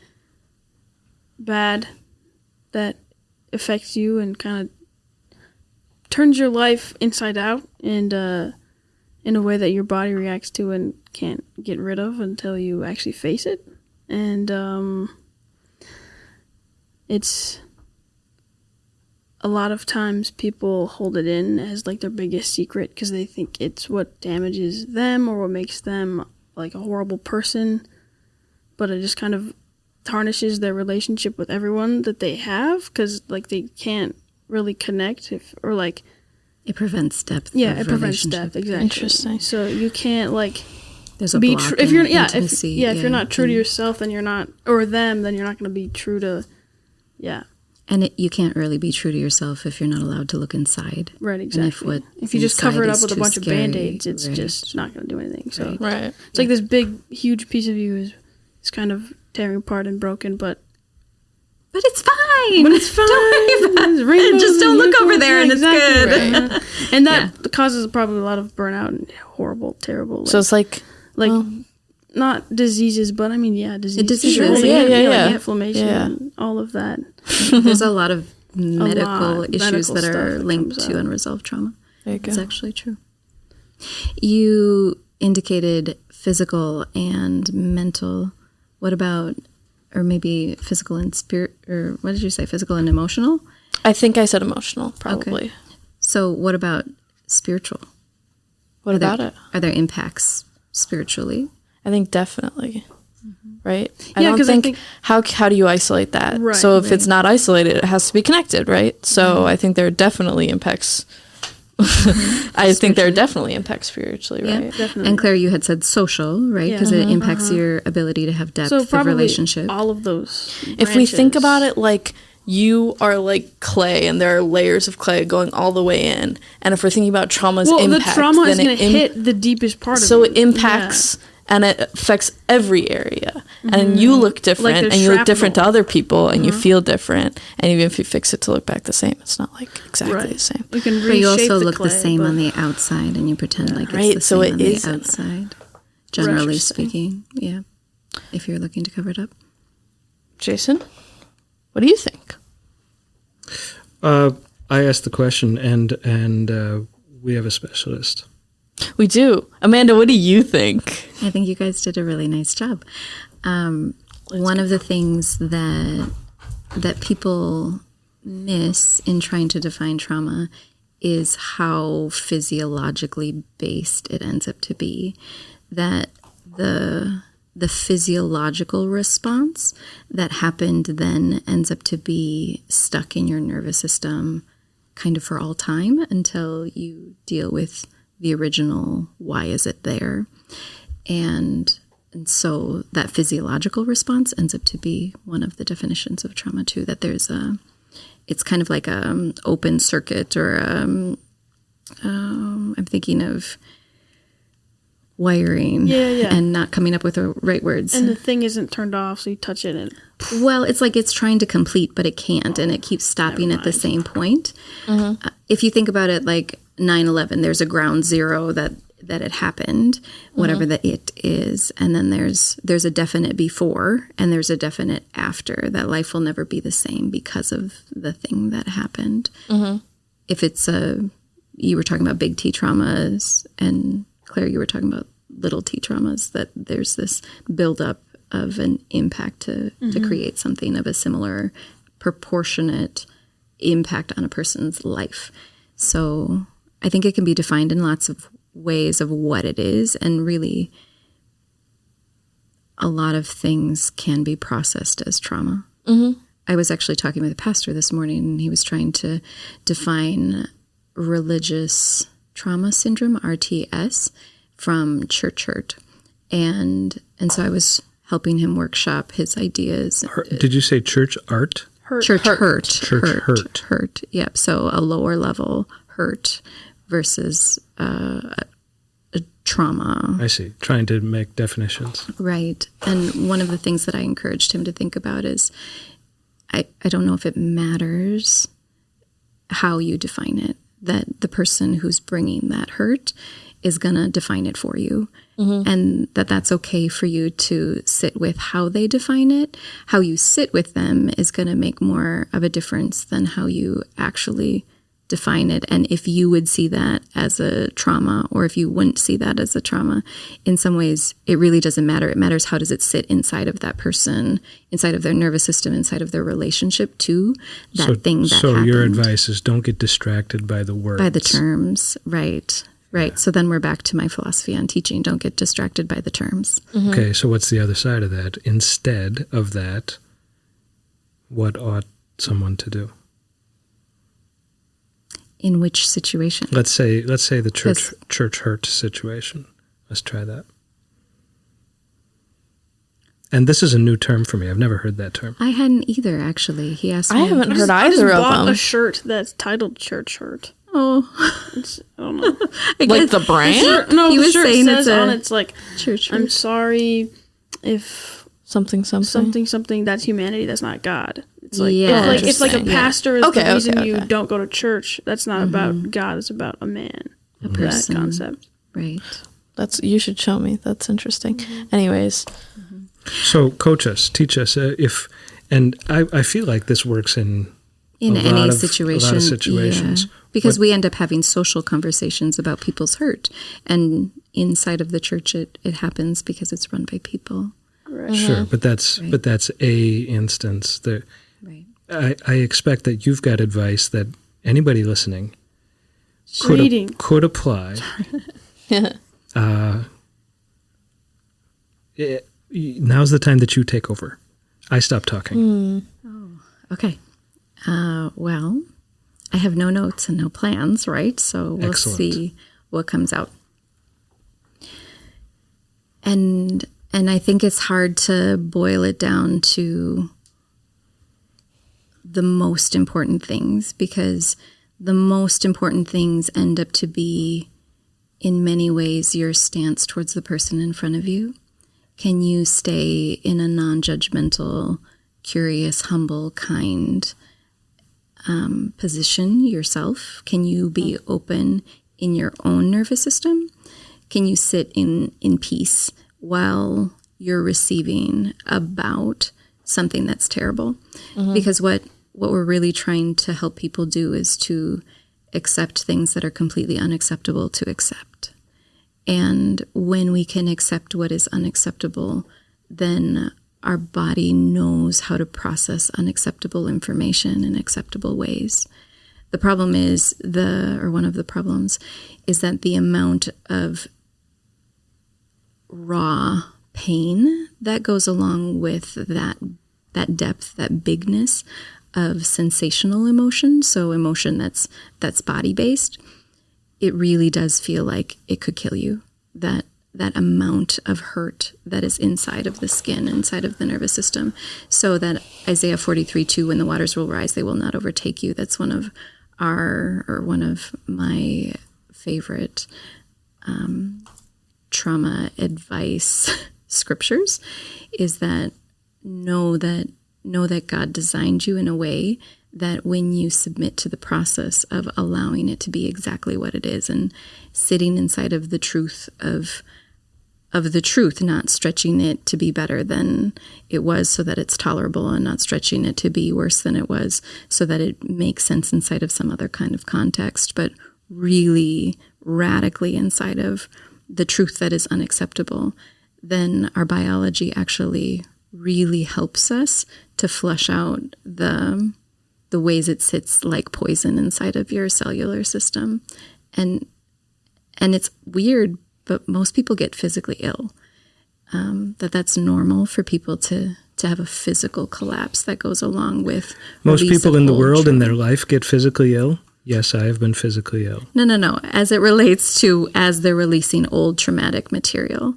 bad that affects you and kind of turns your life inside out, and in a way that your body reacts to and can't get rid of until you actually face it. And it's a lot of times people hold it in as like their biggest secret because they think it's what damages them or what makes them like a horrible person, but it just kind of tarnishes their relationship with everyone that they have because like they can't really connect or like it prevents depth. Yeah, it prevents depth. Exactly. Interesting. So you can't like there's a be block if you're in intimacy, if you're not true to yourself, then you're not, or them, then you're not going to be true to, yeah. And you can't really be true to yourself if you're not allowed to look inside. Right, exactly. And if you just cover it up with a bunch of scary, Band-Aids, it's right. just not going to do anything. So right. It's like this big, huge piece of you is kind of tearing apart and broken, but it's fine. But it's fine. Don't worry about it. Just don't look over there, and exactly. it's good. Right. And that causes probably a lot of burnout and horrible, terrible. So it's like not diseases, but I mean, diseases. Sure. Yeah. Inflammation, and all of that. There's a lot of medical issues that are linked to unresolved trauma. There you go. It's actually true. You indicated physical and mental. What about, or maybe physical and spirit, or what did you say, physical and emotional? I think I said emotional, probably. Okay. So what about spiritual? What about it? Are there impacts spiritually? I think definitely. Right? I Yeah, don't 'cause I think how do you isolate that? Right, so if it's not isolated, it has to be connected, right? So I think there are definitely impacts. I think there are definitely impacts spiritually, right? Yeah, definitely. And Claire, you had said social, right? Because it impacts your ability to have depth So of probably relationship. all of those. If we think branches. about it like you are like clay and there are layers of clay going all the way in, and if we're thinking about trauma's impact, the trauma is then going to hit the deepest part of it. so it impacts and it affects every area. And you look different, Like and you look shrapnel. different to other people, and you feel different. And even if you fix it to look back the same, it's not like exactly the same. You can But you reshape also the look clay, the same but- on the outside, and you pretend like it's Right, the so same it on is the in outside. Generally Interesting. speaking, yeah. If you're looking to cover it up. Jason, what do you think? I asked the question, and we have a specialist. We do. Amanda, what do you think? I think you guys did a really nice job. One of the things that people miss in trying to define trauma is how physiologically based it ends up to be. That the physiological response that happened then ends up to be stuck in your nervous system kind of for all time until you deal with the original why is it there. And so that physiological response ends up to be one of the definitions of trauma too, that there's it's kind of like a open circuit, or I'm thinking of wiring and not coming up with the right words. And the thing isn't turned off, so you touch it and... Well, it's like it's trying to complete, but it can't, and it keeps stopping at the same point. If you think about it like 9/11, there's a ground zero that it happened, whatever the it is, and then there's a definite before, and there's a definite after, that life will never be the same because of the thing that happened. If it's you were talking about big T traumas, and Claire, you were talking about little T traumas, that there's this buildup of an impact to create something of a similar proportionate impact on a person's life. So I think it can be defined in lots of ways of what it is, and really a lot of things can be processed as trauma. I was actually talking with a pastor this morning, and he was trying to define religious trauma syndrome, RTS, from church hurt. And so I was helping him workshop his ideas. Did you say church art? Church hurt. Church hurt. Yep. So a lower level hurt versus a trauma. I see. Trying to make definitions. Right. And one of the things that I encouraged him to think about is, I don't know if it matters how you define it, that the person who's bringing that hurt is going to define it for you. And that's okay for you to sit with how they define it. How you sit with them is going to make more of a difference than how you actually define it. And if you would see that as a trauma, or if you wouldn't see that as a trauma, in some ways, it really doesn't matter. It matters how does it sit inside of that person, inside of their nervous system, inside of their relationship to that thing that happened. So your advice is don't get distracted by the words. By the terms, right. Right. Yeah. So then we're back to my philosophy on teaching. Don't get distracted by the terms. Okay. So what's the other side of that? Instead of that, what ought someone to do? In which situation? Let's say the church hurt situation. Let's try that. And this is a new term for me. I've never heard that term. I hadn't either, actually. He asked me. I haven't heard either of them. I just bought a shirt that's titled Church Hurt. Oh. I don't know. Like the brand? No, he the was shirt saying says it's on it's like, church I'm hurt. sorry if something that's humanity, that's not God. It's like, Yeah. if a pastor is Okay, the reason okay. you don't go to church, that's not about God, it's about a man. A person. That concept. Right. You should show me. That's interesting. Anyways. So coach us, teach us. And I feel like this works in any situation. A lot of situations. Yeah. Because we end up having social conversations about people's hurt. And inside of the church, it happens because it's run by people. Right. Sure, but that's a instance. Right. I expect that you've got advice that anybody listening could apply. Now's the time that you take over. I stop talking. Oh, okay. Well, I have no notes and no plans, right? So we'll see what comes out. And I think it's hard to boil it down to the most important things, because the most important things end up to be, in many ways, your stance towards the person in front of you. Can you stay in a non-judgmental, curious, humble, kind position yourself? Can you be open in your own nervous system? Can you sit in peace while you're receiving about something that's terrible? Because what we're really trying to help people do is to accept things that are completely unacceptable to accept. And when we can accept what is unacceptable, then our body knows how to process unacceptable information in acceptable ways. The problem is, one of the problems is that the amount of raw pain that goes along with that depth, that bigness of sensational emotion, so emotion that's body-based, it really does feel like it could kill you. That amount of hurt that is inside of the skin, inside of the nervous system. So that Isaiah 43:2, when the waters will rise, they will not overtake you. That's one of my favorite trauma advice scriptures, is that know that God designed you in a way that when you submit to the process of allowing it to be exactly what it is and sitting inside of the truth of the truth, not stretching it to be better than it was so that it's tolerable, and not stretching it to be worse than it was so that it makes sense inside of some other kind of context, but really radically inside of the truth that is unacceptable, then our biology actually really helps us to flush out the ways it sits like poison inside of your cellular system. And it's weird, but most people get physically ill. That's normal for people to have a physical collapse that goes along with most people in the world trauma. in their life get physically ill. Yes, I have been physically ill. No. As it relates to as they're releasing old traumatic material.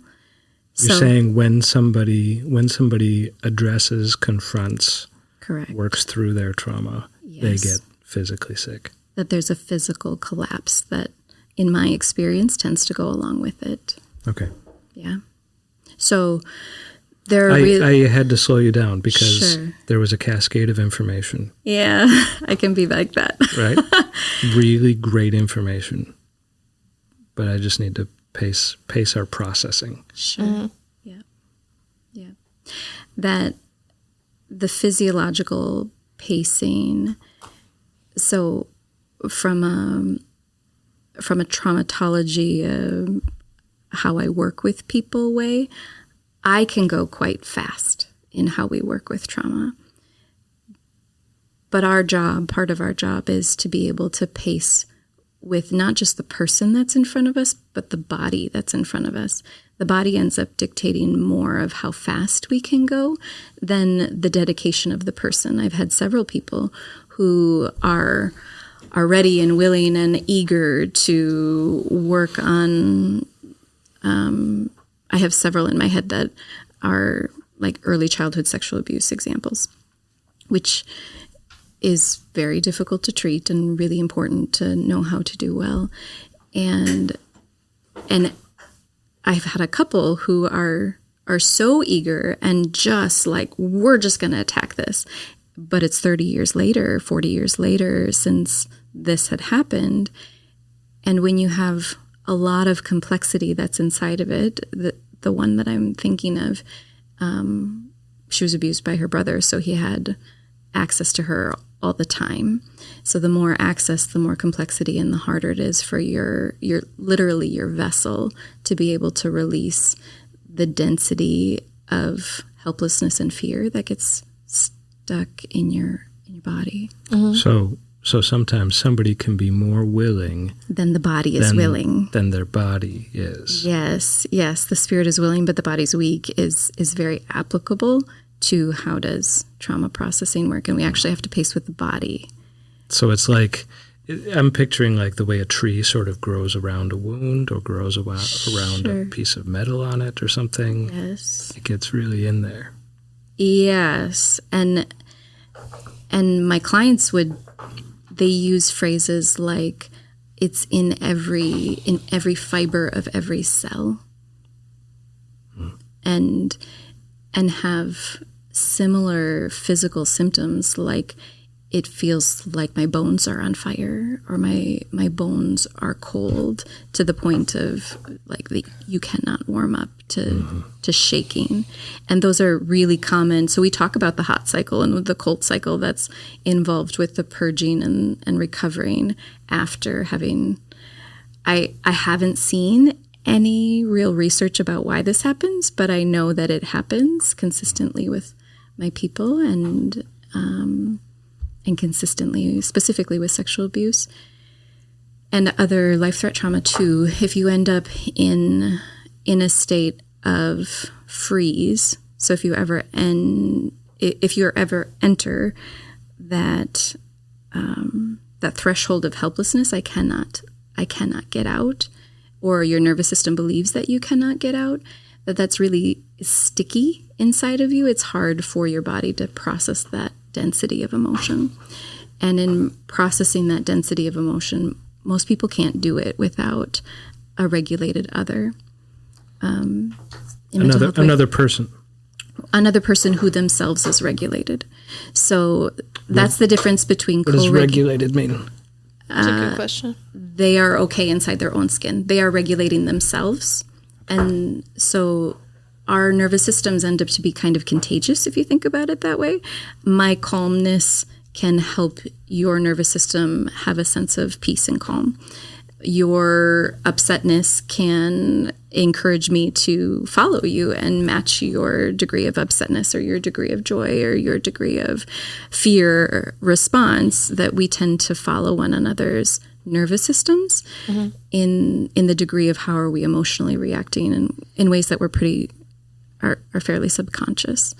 You're saying when somebody addresses, confronts, correct, works through their trauma, yes, they get physically sick. That there's a physical collapse that, in my experience, tends to go along with it. Okay. Yeah. So there are I had to slow you down because Sure. there was a cascade of information. Yeah, I can be like that. Right? Really great information. But I just need to pace our processing. Sure. Mm-hmm. Yeah. That the physiological pacing. So from a traumatology, how I work with people way, I can go quite fast in how we work with trauma. But part of our job is to be able to pace with not just the person that's in front of us, but the body that's in front of us. The body ends up dictating more of how fast we can go than the dedication of the person. I've had several people who are ready and willing and eager to work on, I have several in my head that are like early childhood sexual abuse examples, which is very difficult to treat and really important to know how to do well. And I've had a couple who are so eager and just like, we're just going to attack this. But it's 30 years later, 40 years later since this had happened. And when you have a lot of complexity that's inside of it, the one that I'm thinking of, she was abused by her brother, so he had access to her all the time. So the more access, the more complexity, and the harder it is for your literally your vessel to be able to release the density of helplessness and fear that gets stuck in your body. Mm-hmm. So sometimes somebody can be more willing than the body is willing. Than their body is. Yes. The spirit is willing, but the body's weak is very applicable to how does trauma processing work, and we actually have to pace with the body. So it's like, I'm picturing like the way a tree sort of grows around a wound or grows around a piece of metal on it or something. Yes. It gets really in there. Yes. And my clients they use phrases like it's in every fiber of every cell. And have similar physical symptoms, like it feels like my bones are on fire or my bones are cold to the point of like you cannot warm up to shaking. And those are really common. So we talk about the hot cycle and the cold cycle that's involved with the purging and recovering after having. I haven't seen any real research about why this happens, but I know that it happens consistently with my people and consistently, specifically with sexual abuse and other life threat trauma too. If you end up in a state of freeze, so if you ever enter that threshold of helplessness, I cannot get out. or your nervous system believes that you cannot get out, that's really sticky inside of you. It's hard for your body to process that density of emotion. And in processing that density of emotion, most people can't do it without a regulated other. Another person. Another person who themselves is regulated. So that's the difference between What does regulated mean? That's a good question. They are okay inside their own skin. They are regulating themselves. And so our nervous systems end up to be kind of contagious if you think about it that way. My calmness can help your nervous system have a sense of peace and calm. Your upsetness can encourage me to follow you and match your degree of upsetness or your degree of joy or your degree of fear response, that we tend to follow one another's nervous systems in the degree of how are we emotionally reacting, and in ways that are fairly subconscious.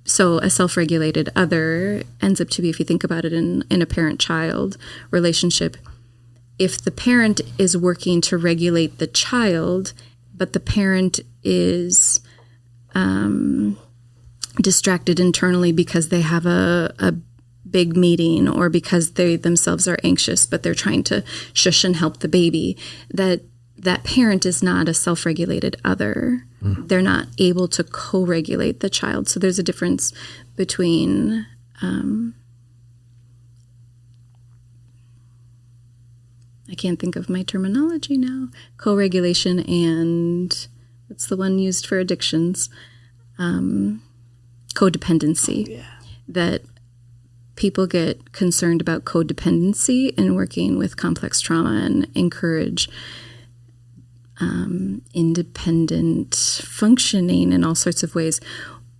So a self-regulated other ends up to be, if you think about it in a parent-child relationship, if the parent is working to regulate the child, but the parent is distracted internally because they have a big meeting or because they themselves are anxious, but they're trying to shush and help the baby, that parent is not a self-regulated other. They're not able to co-regulate the child. So there's a difference between I can't think of my terminology now. Co-regulation and what's the one used for addictions? Codependency. Yeah. That people get concerned about codependency in working with complex trauma and encourage independent functioning in all sorts of ways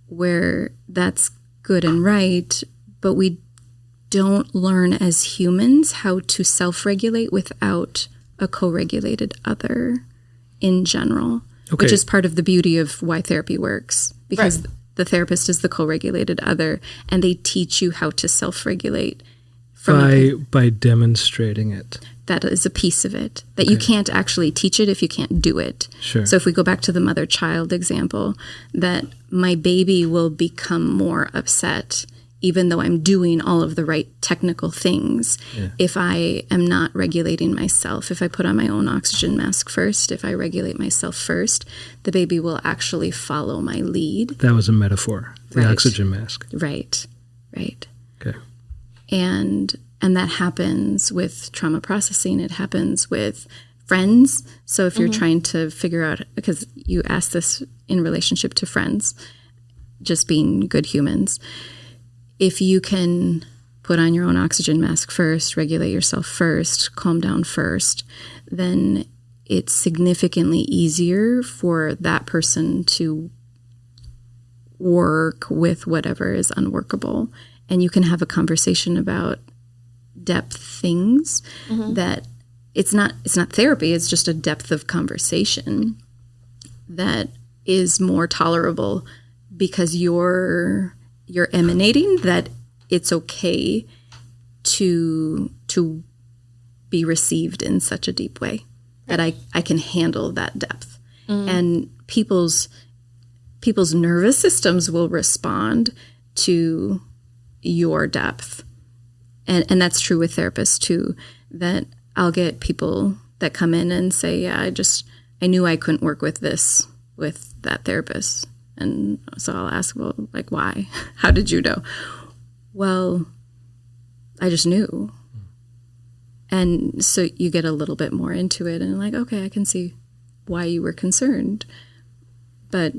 where that's good and right, but we don't learn as humans how to self-regulate without a co-regulated other in general, which is part of the beauty of why therapy works, because the therapist is the co-regulated other, and they teach you how to self-regulate by demonstrating it. That is a piece of it, that you can't actually teach it if you can't do it. Sure. So if we go back to the mother-child example, that my baby will become more upset even though I'm doing all of the right technical things, if I am not regulating myself. If I put on my own oxygen mask first, if I regulate myself first, the baby will actually follow my lead. That was a metaphor, the oxygen mask. Right. Okay. And that happens with trauma processing. It happens with friends. So if you're trying to figure out, because you asked this in relationship to friends, just being good humans, if you can put on your own oxygen mask first, regulate yourself first, calm down first, then it's significantly easier for that person to work with whatever is unworkable. And you can have a conversation about depth things that it's not therapy, it's just a depth of conversation that is more tolerable because you're emanating that it's okay to be received in such a deep way that I can handle that depth. And people's nervous systems will respond to your depth. And that's true with therapists too, that I'll get people that come in and say, yeah, I knew I couldn't work with that therapist. And so I'll ask, well, like, why? How did you know? Well, I just knew. And so you get a little bit more into it and like, okay, I can see why you were concerned. But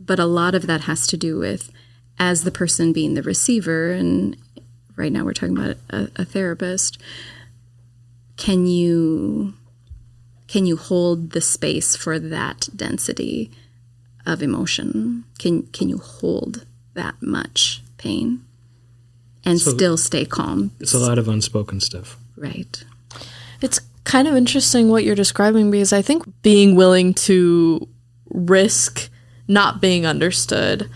a lot of that has to do with, as the person being the receiver, and right now we're talking about a therapist, can you hold the space for that density of emotion? Can you hold that much pain and still stay calm? It's a lot of unspoken stuff. Right. It's kind of interesting what you're describing, because I think being willing to risk not being understood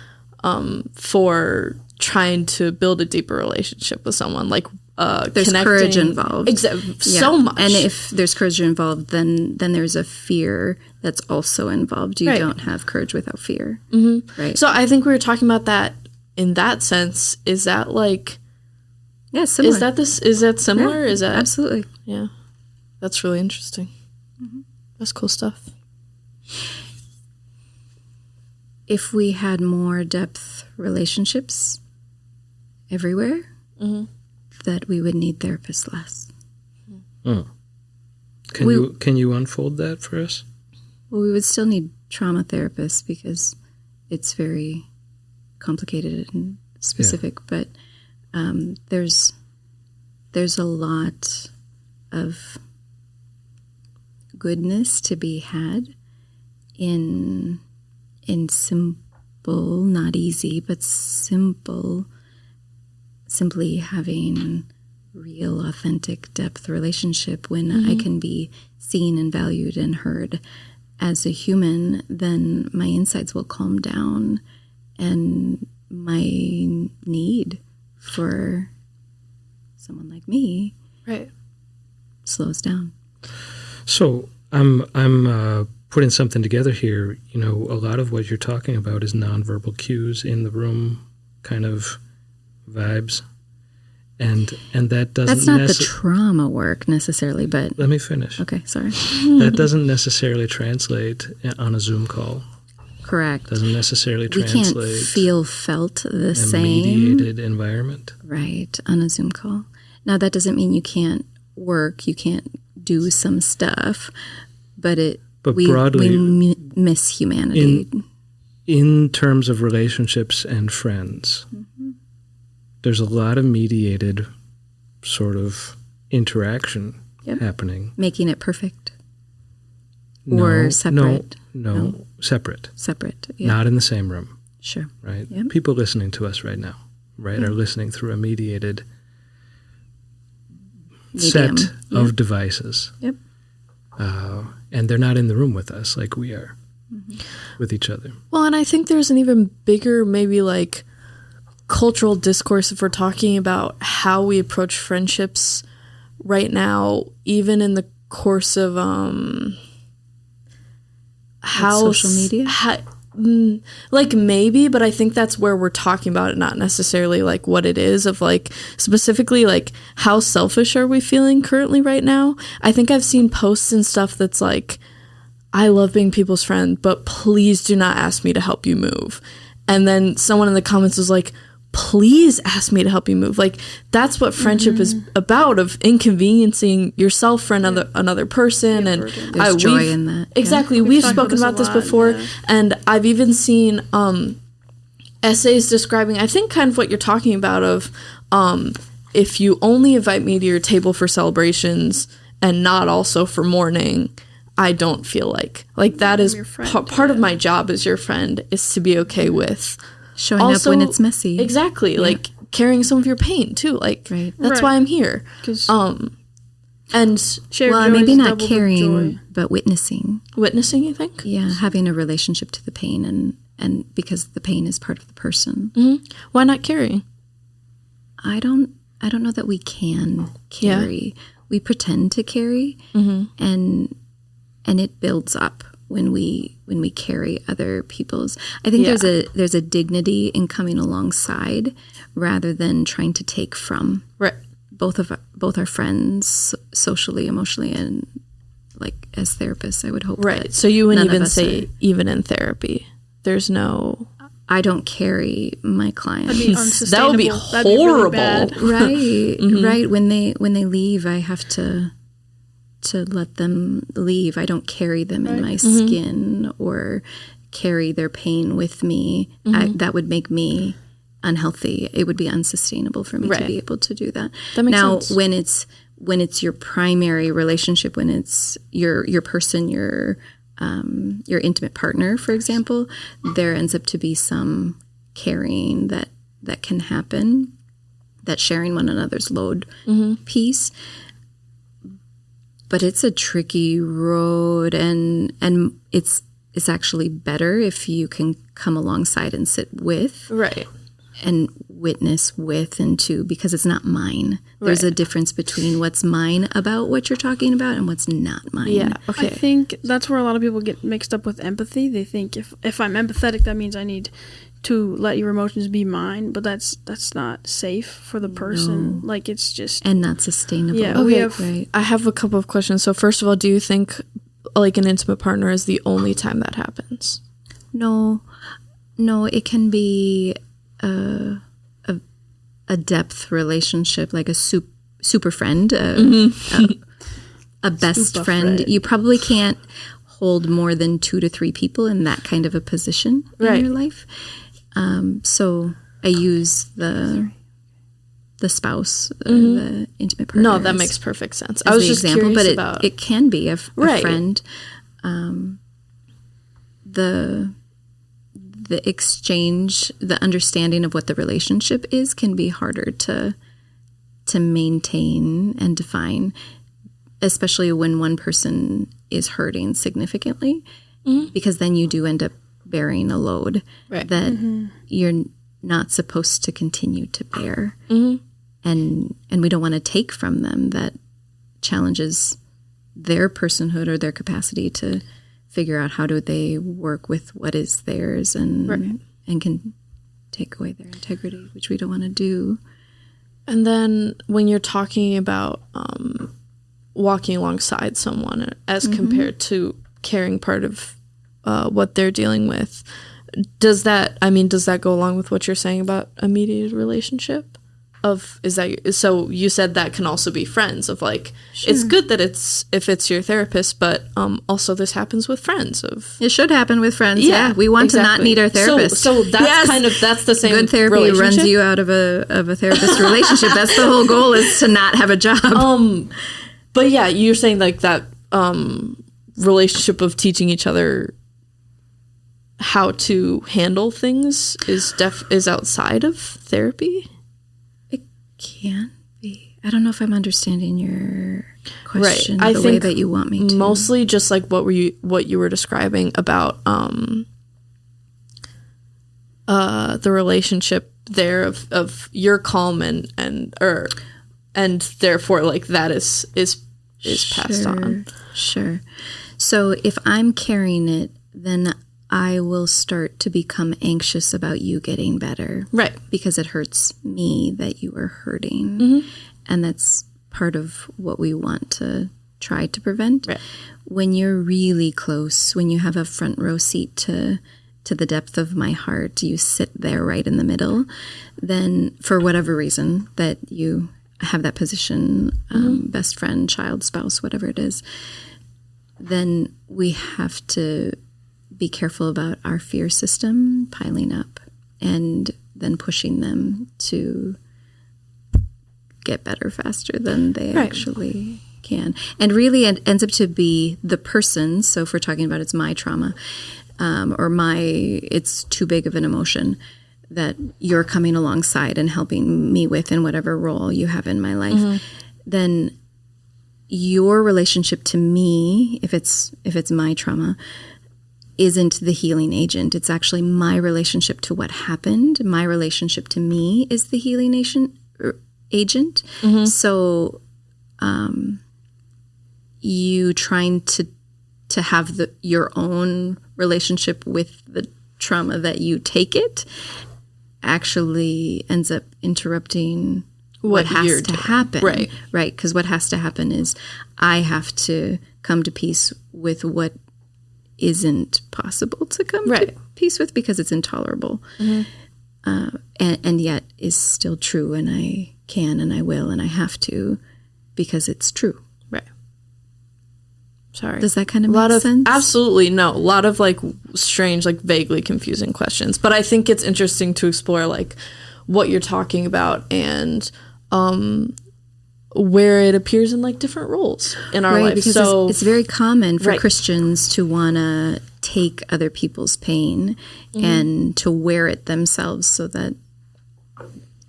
for trying to build a deeper relationship with someone, like there's courage involved. So much. And if there's courage involved, then there's a fear that's also involved. You don't have courage without fear. Mm-hmm. Right. So I think we were talking about that in that sense. Is that like... Yeah, similar. Is that similar? Yeah, is that... Absolutely. Yeah. That's really interesting. Mm-hmm. That's cool stuff. If we had more depth relationships everywhere, that we would need therapists less. Oh. Can you unfold that for us? Well, we would still need trauma therapists because it's very complicated and specific, but there's a lot of goodness to be had in simple, not easy, but simply having real, authentic depth relationship. When I can be seen and valued and heard as a human, then my insides will calm down and my need for someone like me slows down. So I'm putting something together here. You know, a lot of what you're talking about is nonverbal cues in the room, kind of vibes, and that doesn't. That's not the trauma work necessarily, but let me finish. Okay, sorry. That doesn't necessarily translate on a Zoom call. Correct. Doesn't necessarily translate. We can't felt the same. Mediated environment. Right, on a Zoom call. Now, that doesn't mean you can't work, you can't do some stuff, but broadly, we miss humanity. In terms of relationships and friends, there's a lot of mediated sort of interaction happening. Making it perfect. Or separate. No, separate. Separate, yeah. Not in the same room. Sure. Right? Yep. People listening to us right now, right, are listening through a mediated medium. Set of devices. Yep. And they're not in the room with us like we are with each other. Well, and I think there's an even bigger, maybe like cultural discourse if we're talking about how we approach friendships right now, even in the course of how social media. Like maybe, but I think that's where we're talking about it, not necessarily like what it is of like specifically like how selfish are we feeling currently right now. I think I've seen posts and stuff that's like, I love being people's friend, but please do not ask me to help you move. And then someone in the comments was like, please ask me to help you move. Like that's what friendship is about, of inconveniencing yourself for another person. And there's joy in that. Exactly. We've spoken about this before. And I've even seen essays describing, I think, kind of what you're talking about of if you only invite me to your table for celebrations and not also for mourning, I don't feel like that is part of my job as your friend is to be okay with showing also, up when it's messy. Exactly. Yeah. Like carrying some of your pain too. Like that's why I'm here. And well, maybe not carrying, but witnessing. Witnessing, you think? Yeah, having a relationship to the pain and because the pain is part of the person. Mm-hmm. Why not carrying? I don't know that we can carry. Yeah. We pretend to carry and it builds up when we carry other people's. I think there's a dignity in coming alongside rather than trying to take from. Right. Both our friends socially, emotionally, and like as therapists, I would hope. Right. So you wouldn't even say even in therapy, there's no. I don't carry my clients. That would be horrible. Right. Right. When they leave, I have to let them leave. I don't carry them in my skin or carry their pain with me. That would make me unhealthy. It would be unsustainable for me to be able to do that. That makes sense. When it's your primary relationship, when it's your person, your intimate partner, for example, there ends up to be some carrying that can happen, that sharing one another's load piece. But it's a tricky road, and it's actually better if you can come alongside and sit with, right, and witness with and to, because it's not mine. There's a difference between what's mine about what you're talking about and what's not mine. Yeah. Okay. I think that's where a lot of people get mixed up with empathy. They think if I'm empathetic, that means I need to let your emotions be mine, but that's not safe for the person. No. Like, it's just... And not sustainable. Yeah, Okay. I have a couple of questions. So first of all, do you think like an intimate partner is the only time that happens? No, it can be a depth relationship, like a super friend, a best Super friend. friend. You probably can't hold more than 2 to 3 people in that kind of a position in your life. So I use the spouse, the intimate partner. No, that makes perfect sense. I was the just example, curious but about it can be a friend. The exchange, the understanding of what the relationship is, can be harder to maintain and define, especially when one person is hurting significantly, because then you do end up bearing a load that you're not supposed to continue to bear, and we don't want to take from them that challenges their personhood or their capacity to figure out how do they work with what is theirs and can take away their integrity, which we don't want to do. And then when you're talking about walking alongside someone as compared to carrying part of what they're dealing with, does that go along with what you're saying about a mediated relationship? So you said that can also be friends of like, it's good that if it's your therapist, but also this happens with friends it should happen with friends. Yeah, we want to not need our therapist. So that's that's the same. Good therapy runs you out of a therapist relationship. That's the whole goal, is to not have a job. But yeah, you're saying like that relationship of teaching each other how to handle things is outside of therapy. Can be. I don't know if I'm understanding your question I the think way that you want me to. Mostly just like what you were describing about the relationship there of you're calm and therefore like that is passed on. Sure. So if I'm carrying it, then I will start to become anxious about you getting better. Right. Because it hurts me that you are hurting. And that's part of what we want to try to prevent. Right. When you're really close, when you have a front row seat to the depth of my heart, you sit there right in the middle, then for whatever reason that you have that position, best friend, child, spouse, whatever it is, then we have to be careful about our fear system piling up and then pushing them to get better faster than they actually can. And really it ends up to be the person. So if we're talking about it's my trauma or it's too big of an emotion that you're coming alongside and helping me with in whatever role you have in my life, then your relationship to me, if it's my trauma, isn't the healing agent. It's actually my relationship to what happened. My relationship to me is the healing agent. So you trying to have your own relationship with the trauma that you take it actually ends up interrupting what has to happen. Right. Because what has to happen is I have to come to peace with what isn't possible to come to peace with because it's intolerable, and yet is still true, and I can and I will and I have to because it's true. Right. Sorry. Does that kind of make sense? Absolutely. No. A lot of like strange, like vaguely confusing questions, but I think it's interesting to explore like what you're talking about and where it appears in like different roles in our life. Because so it's very common for Christians to want to take other people's pain and to wear it themselves so that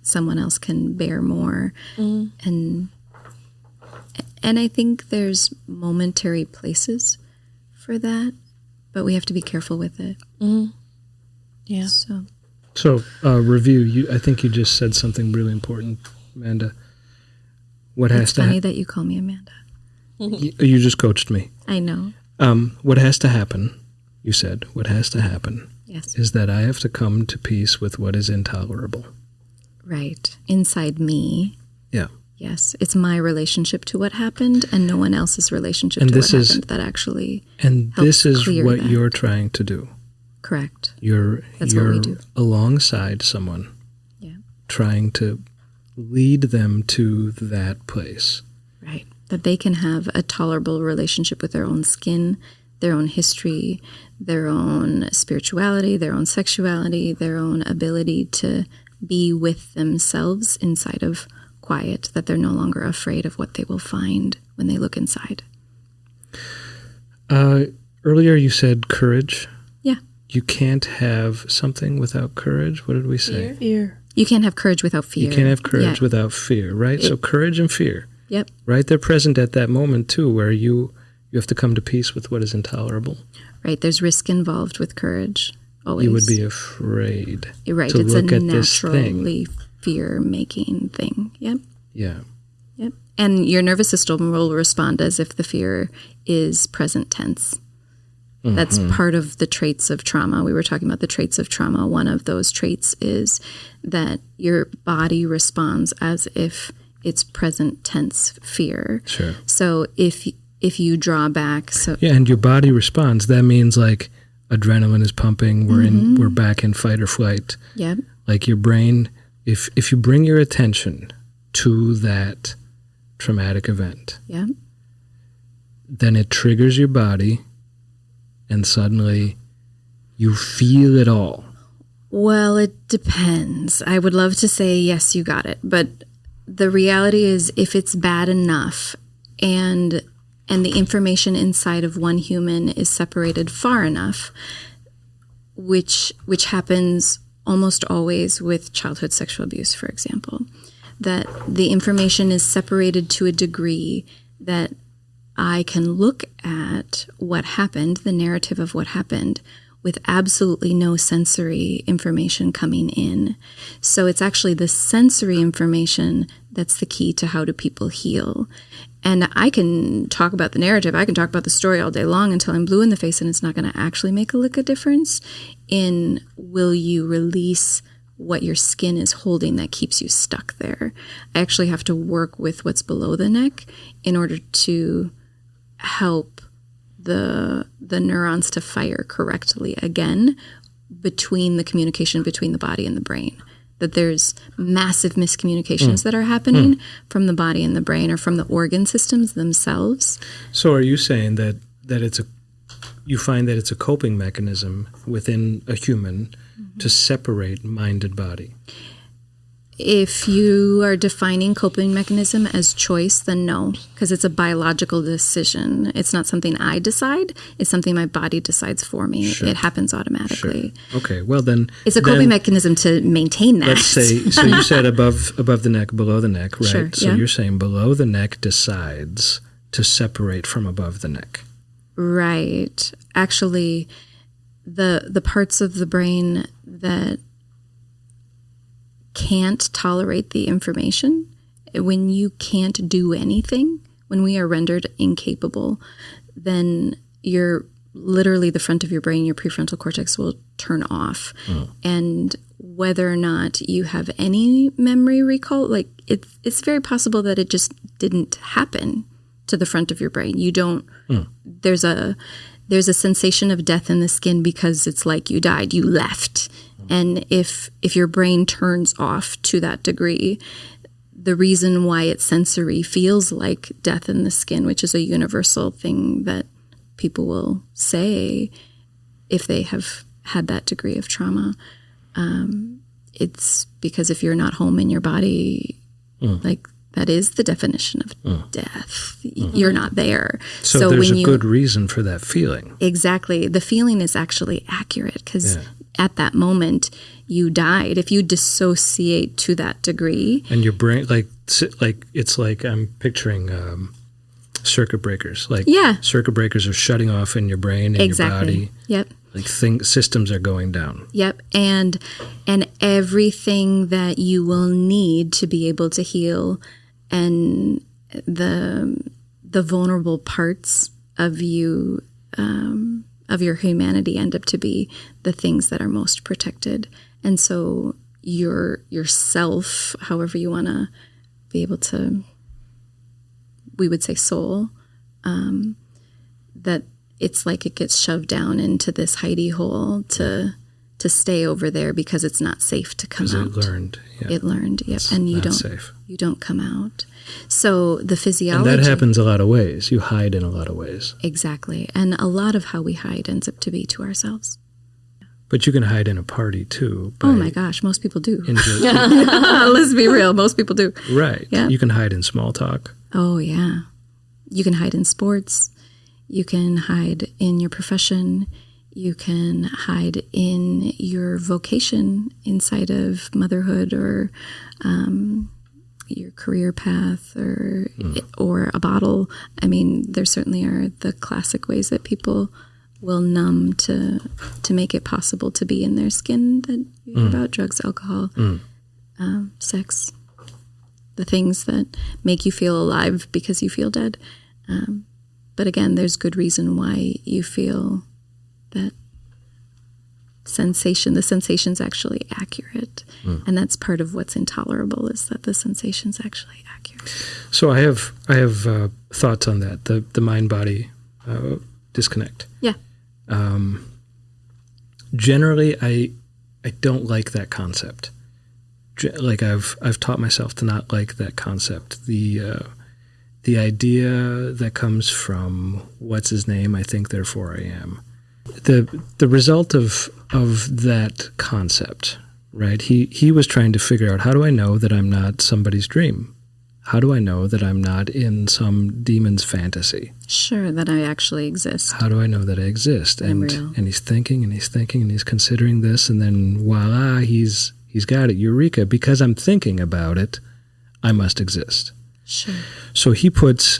someone else can bear more. And I think there's momentary places for that, but we have to be careful with it. Yeah. So, review. I think you just said something really important, Amanda. What has It's to funny that you call me Amanda. You just coached me. I know. What has to happen, you said, what has to happen Yes. is that I have to come to peace with what is intolerable. Right. Inside me. Yeah. Yes. It's my relationship to what happened and no one else's relationship And to what this is- happened that actually And this helps is clear what that. you're trying to do. Correct. You're That's what we do. alongside someone, Yeah. trying to lead them to that place. Right. That they can have a tolerable relationship with their own skin, their own history, their own spirituality, their own sexuality, their own ability to be with themselves inside of quiet, that they're no longer afraid of what they will find when they look inside. Earlier you said courage. Yeah. You can't have something without courage. What did we say? Fear. You can't have courage without fear. You can't have courage Yeah. without fear, right? So courage and fear, Yep. right? They're present at that moment too, where you have to come to peace with what is intolerable. Right. There's risk involved with courage. Always. You would be afraid You're right. to It's look a at this thing. naturally fear-making thing. Yep. Yeah. Yep. And your nervous system will respond as if the fear is present tense. That's part of the traits of trauma. We were talking about the traits of trauma. One of those traits is that your body responds as if it's present tense fear. Sure. So if you draw back, Yeah, and your body responds. That means like adrenaline is pumping. We're back in fight or flight. yeah, Like your brain, if you bring your attention to that traumatic event, yeah, then it triggers your body, and suddenly you feel it all. well, it depends. I would love to say yes, you got it, but the reality is, if it's bad enough, and the information inside of one human is separated far enough, which happens almost always with childhood sexual abuse, for example, that the information is separated to a degree that I can look at what happened, the narrative of what happened, with absolutely no sensory information coming in. So it's actually the sensory information that's the key to how do people heal. And I can talk about the narrative, I can talk about the story all day long until I'm blue in the face, and it's not going to actually make a lick of difference in will you release what your skin is holding that keeps you stuck there. I actually have to work with what's below the neck in order to help the neurons to fire correctly again between the communication between the body and the brain. That there's massive miscommunications that are happening from the body and the brain, or from the organ systems themselves. So are you saying that you find that it's a coping mechanism within a human to separate mind and body? If you are defining coping mechanism as choice, then no, because it's a biological decision. It's not something I decide. It's something my body decides for me. Sure. It happens automatically. Sure. Okay, well then... It's a coping mechanism to maintain that. Let's say, so you said above the neck, below the neck, right? Sure, So yeah. you're saying below the neck decides to separate from above the neck. Right. Actually, the parts of the brain that can't tolerate the information, when you can't do anything, when we are rendered incapable, then you're literally the front of your brain, your prefrontal cortex will turn off. And whether or not you have any memory recall, like it's very possible that it just didn't happen to the front of your brain. You don't, there's a sensation of death in the skin because it's like you died, you left. And if your brain turns off to that degree, the reason why it's sensory feels like death in the skin, which is a universal thing that people will say if they have had that degree of trauma, it's because if you're not home in your body, like that is the definition of death. You're not there. So there's a good reason for that feeling. Exactly. The feeling is actually accurate because at that moment you died. If you dissociate to that degree. And your brain, like it's like I'm picturing circuit breakers. Like Yeah. circuit breakers are shutting off in your brain and your body. Yep. Like systems are going down. Yep. And everything that you will need to be able to heal, and the vulnerable parts of you, of your humanity, end up to be the things that are most protected. And so yourself, however you want to be able to, we would say soul, that it's like it gets shoved down into this hidey hole to stay over there because it's not safe to come out. It learned. Yeah. It learned, yep. It's And you not don't safe. You don't come out. So the physiology. And that happens a lot of ways. You hide in a lot of ways. Exactly. And a lot of how we hide ends up to be to ourselves. But you can hide in a party too. Oh my gosh, most people do. Enjoy- Let's be real, most people do. Right. Yeah. You can hide in small talk. Oh yeah. You can hide in sports. You can hide in your profession. You can hide in your vocation inside of motherhood, or your career path, or a bottle. I mean, there certainly are the classic ways that people will numb to make it possible to be in their skin that you hear about: drugs, alcohol, sex, the things that make you feel alive because you feel dead. But again, there's good reason why you feel that sensation. The sensation's actually accurate. And that's part of what's intolerable, is that the sensation's actually accurate. So I have thoughts on that, the mind-body disconnect. Yeah. Generally, I don't like that concept. Like I've taught myself to not like that concept. The idea that comes from what's his name, I think therefore I am. The result of that concept, right? He was trying to figure out, how do I know that I'm not somebody's dream? How do I know that I'm not in some demon's fantasy? Sure, that I actually exist. How do I know that I exist? I'm And real. and he's thinking and he's thinking and he's considering this, and then voila, he's got it. Eureka! Because I'm thinking about it, I must exist. Sure. So he puts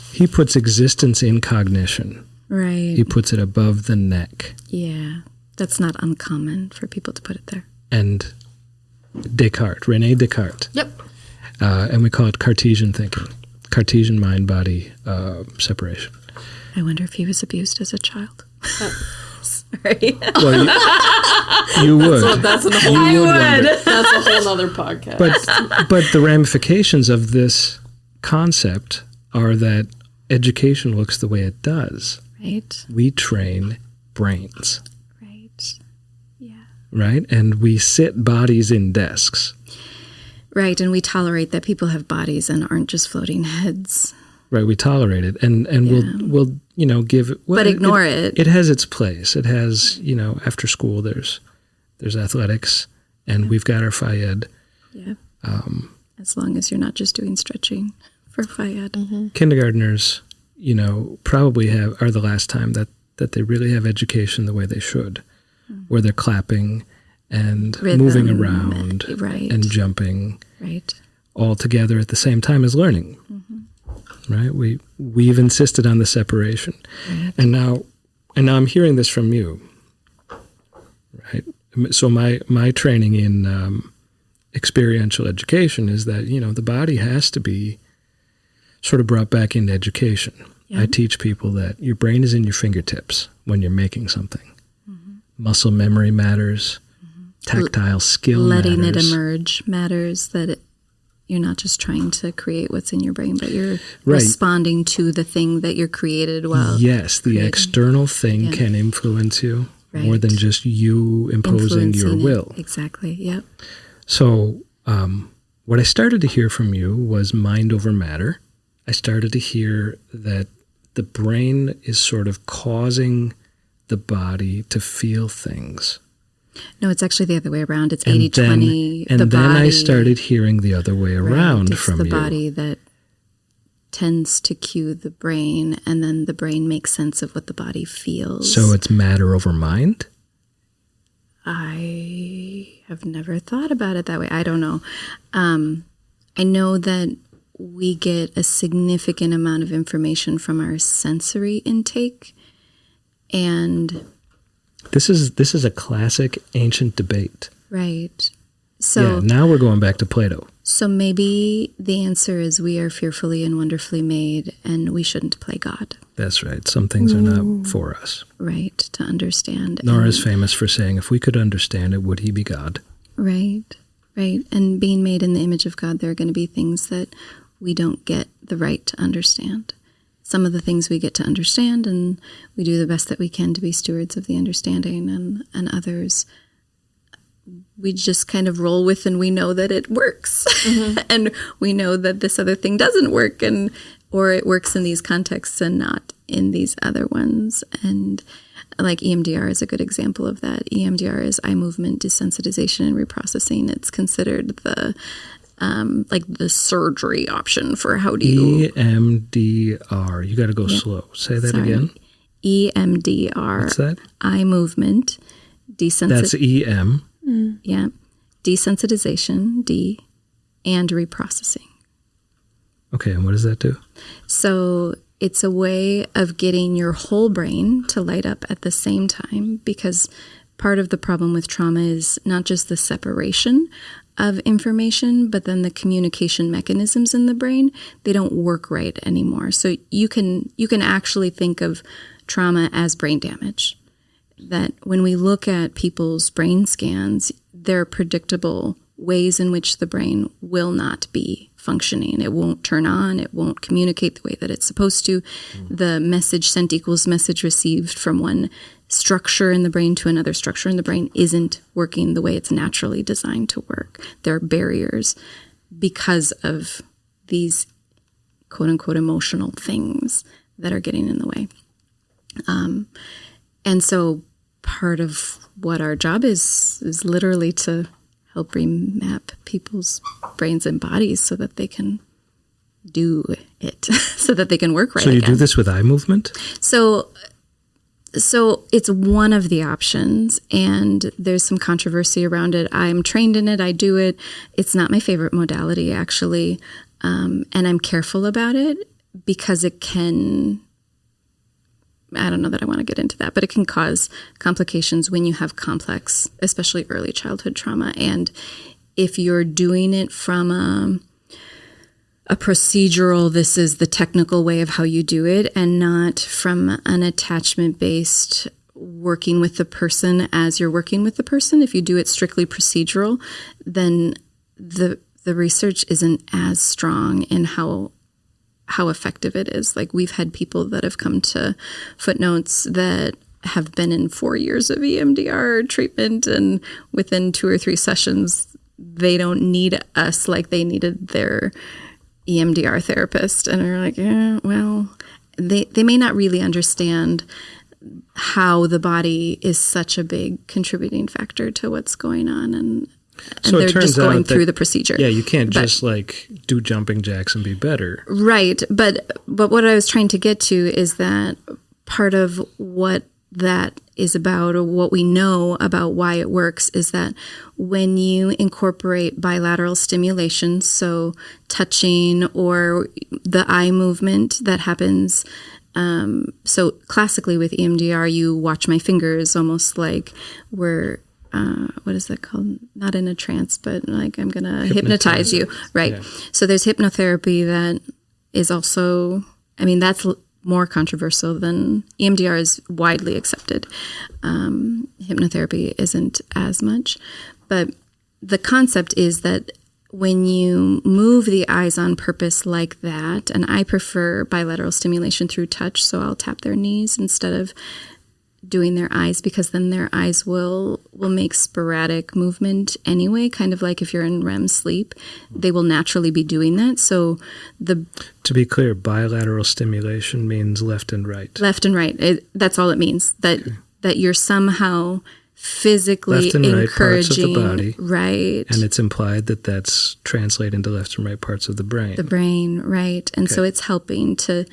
existence in cognition. Right. He puts it above the neck. Yeah. That's not uncommon for people to put it there. And Renee Descartes. Yep. And we call it Cartesian thinking, Cartesian mind-body separation. I wonder if he was abused as a child. Sorry. Well, you would. That's a whole. You would wonder. That's a whole other podcast. But the ramifications of this concept are that education looks the way it does. Right. We train brains, Right. Yeah. right? And we sit bodies in desks. Right. And we tolerate that people have bodies and aren't just floating heads. Right, we tolerate it, and we'll give it, But ignore it. It has its place. It has, after school there's athletics, and we've got our Phi-Ed. Yeah. As long as you're not just doing stretching for Phi-Ed. Mm-hmm. Kindergartners, probably are the last time that they really have education the way they should, where they're clapping and Rhythm, moving around right. and jumping Right. all together at the same time as learning. Right? We've insisted on the separation. Right. And now I'm hearing this from you. Right? So my training in experiential education is that, the body has to be sort of brought back into education. Yeah. I teach people that your brain is in your fingertips when you're making something. Muscle memory matters. Tactile skill Letting matters. it emerge matters, that you're not just trying to create what's in your brain, but you're Right. responding to the thing that you're created while Yes, the creating. external thing Yeah. can influence you more Right. than just you imposing your influencing it. will. Exactly. Yep. So what I started to hear from you was mind over matter. I started to hear that the brain is sort of causing the body to feel things. No, it's actually the other way around. It's And 80-20. then, the and then body, I started hearing the other way around it's from the you. body that tends to cue the brain, and then the brain makes sense of what the body feels. So it's matter over mind? I have never thought about it that way. I don't know. I know that we get a significant amount of information from our sensory intake. And this is a classic ancient debate. right. So Yeah, now we're going back to Plato. so maybe the answer is we are fearfully and wonderfully made, and we shouldn't play God, That's right. Some things are not for us. right? To understand. Norah And- is famous for saying, if we could understand it, would he be God? Right, right. And being made in the image of God, there are going to be things that we don't get the right to understand. Some of the things we get to understand, and we do the best that we can to be stewards of the understanding, and others we just kind of roll with, and we know that it works. And we know that this other thing doesn't work, or it works in these contexts and not in these other ones. And like EMDR is a good example of that. EMDR is eye movement desensitization and reprocessing. It's considered the like the surgery option for how do you EMDR. You got to go slow. Say that again. EMDR. What's that? Eye movement That's desensitization. EM. Yeah. Desensitization, D, and reprocessing. Okay, and what does that do? So it's a way of getting your whole brain to light up at the same time, because part of the problem with trauma is not just the separation of information, but then the communication mechanisms in the brain, they don't work right anymore. So you can actually think of trauma as brain damage. That when we look at people's brain scans, there are predictable ways in which the brain will not be functioning. It won't turn on. It won't communicate the way that it's supposed to. The message sent equals message received from one structure in the brain to another structure in the brain isn't working the way it's naturally designed to work. There are barriers because of these quote-unquote emotional things that are getting in the way. And so part of what our job is literally to help remap people's brains and bodies so that they can do it, so that they can work right So you again. do this with eye movement? So it's one of the options, and there's some controversy around it. I'm trained in it. I do it. It's not my favorite modality, actually, and I'm careful about it because it can... I don't know that I want to get into that, but it can cause complications when you have complex, especially early childhood trauma. And if you're doing it from a procedural, this is the technical way of how you do it, and not from an attachment-based working with the person as you're working with the person, if you do it strictly procedural, then the research isn't as strong in how effective it is. Like, we've had people that have come to Footnotes that have been in 4 years of EMDR treatment, and within 2 or 3 sessions, they don't need us like they needed their EMDR therapist. And we're like, yeah, well, they may not really understand how the body is such a big contributing factor to what's going on, and So it they're turns just going out that- through the procedure. Yeah, you can't just like do jumping jacks and be better. Right. But what I was trying to get to is that part of what that is about, or what we know about why it works, is that when you incorporate bilateral stimulation, so touching or the eye movement that happens. So classically with EMDR, you watch my fingers almost like we're what is that called? Not in a trance, but like I'm going to hypnotize you. Right. Yeah. So there's hypnotherapy that is also, I mean, that's more controversial than EMDR is widely accepted. Hypnotherapy isn't as much. But the concept is that when you move the eyes on purpose like that, and I prefer bilateral stimulation through touch, so I'll tap their knees instead of doing their eyes, because then their eyes will make sporadic movement anyway, kind of like if you're in REM sleep, they will naturally be doing that. So to be clear, bilateral stimulation means left and right. Left and right. That's all it means. That you're somehow physically left and encouraging right parts of the body, right, and it's implied that that's translated into left and right parts of the brain. The brain, right, and so it's helping to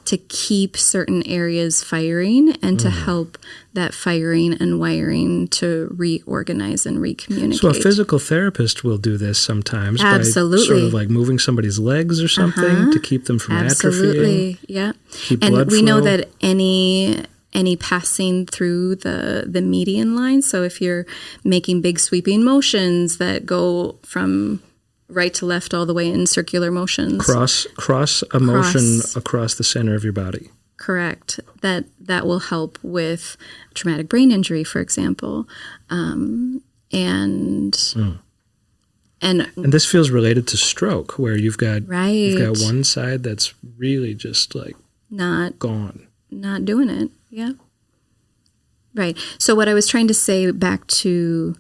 to keep certain areas firing and to help that firing and wiring to reorganize and recommunicate. So a physical therapist will do this sometimes Absolutely. by sort of like moving somebody's legs or something to keep them from atrophying. Absolutely, yeah. Keep And blood we know flow. that any passing through the median line, so if you're making big sweeping motions that go from right to left all the way in circular motions. Cross a motion across the center of your body. Correct. That will help with traumatic brain injury, for example. And this feels related to stroke, where you've got Right. one side that's really just like not gone. doing it. Yeah. Right. So what I was trying to say back to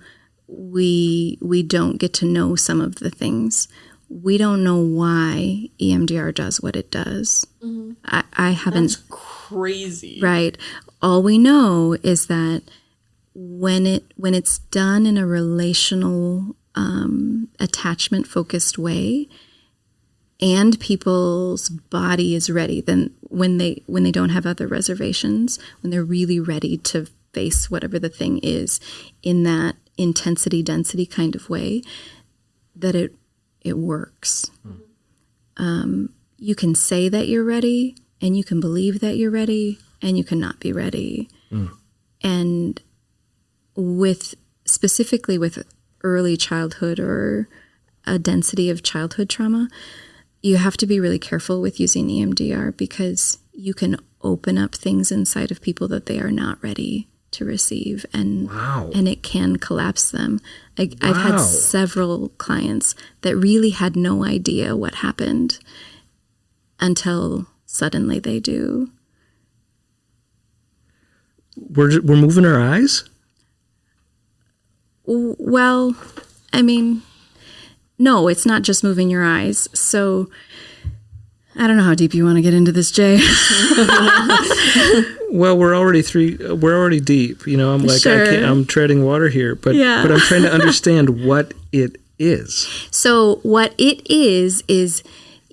we don't get to know some of the things. We don't know why EMDR does what it does. I haven't. That's crazy. Right. All we know is that when it's done in a relational, attachment focused way, and people's body is ready, then when they don't have other reservations, when they're really ready to face whatever the thing is in that intensity density kind of way, that it works. You can say that you're ready, and you can believe that you're ready, and you cannot be ready. And specifically with early childhood or a density of childhood trauma, you have to be really careful with using EMDR, because you can open up things inside of people that they are not ready to receive, and it can collapse them. I've had several clients that really had no idea what happened until suddenly they do. We're moving our eyes? Well, I mean, no, it's not just moving your eyes. So I don't know how deep you want to get into this, Jay. Well, we're already deep. You know, I'm like, Sure. I'm treading water here, but I'm trying to understand what it is. So what it is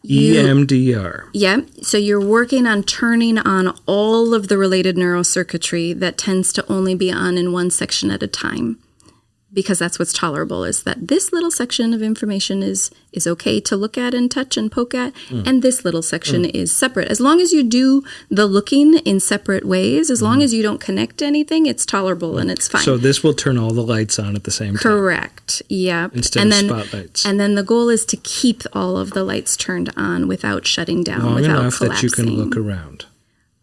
EMDR. Yeah. So you're working on turning on all of the related neural circuitry that tends to only be on in one section at a time, because that's what's tolerable, is that this little section of information is okay to look at and touch and poke at, and this little section is separate. As long as you do the looking in separate ways, as long as you don't connect to anything, it's tolerable and it's fine. So this will turn all the lights on at the same time. Correct. Yeah. Instead of spotlights. And then the goal is to keep all of the lights turned on without shutting down, Long without enough collapsing. that you can look around.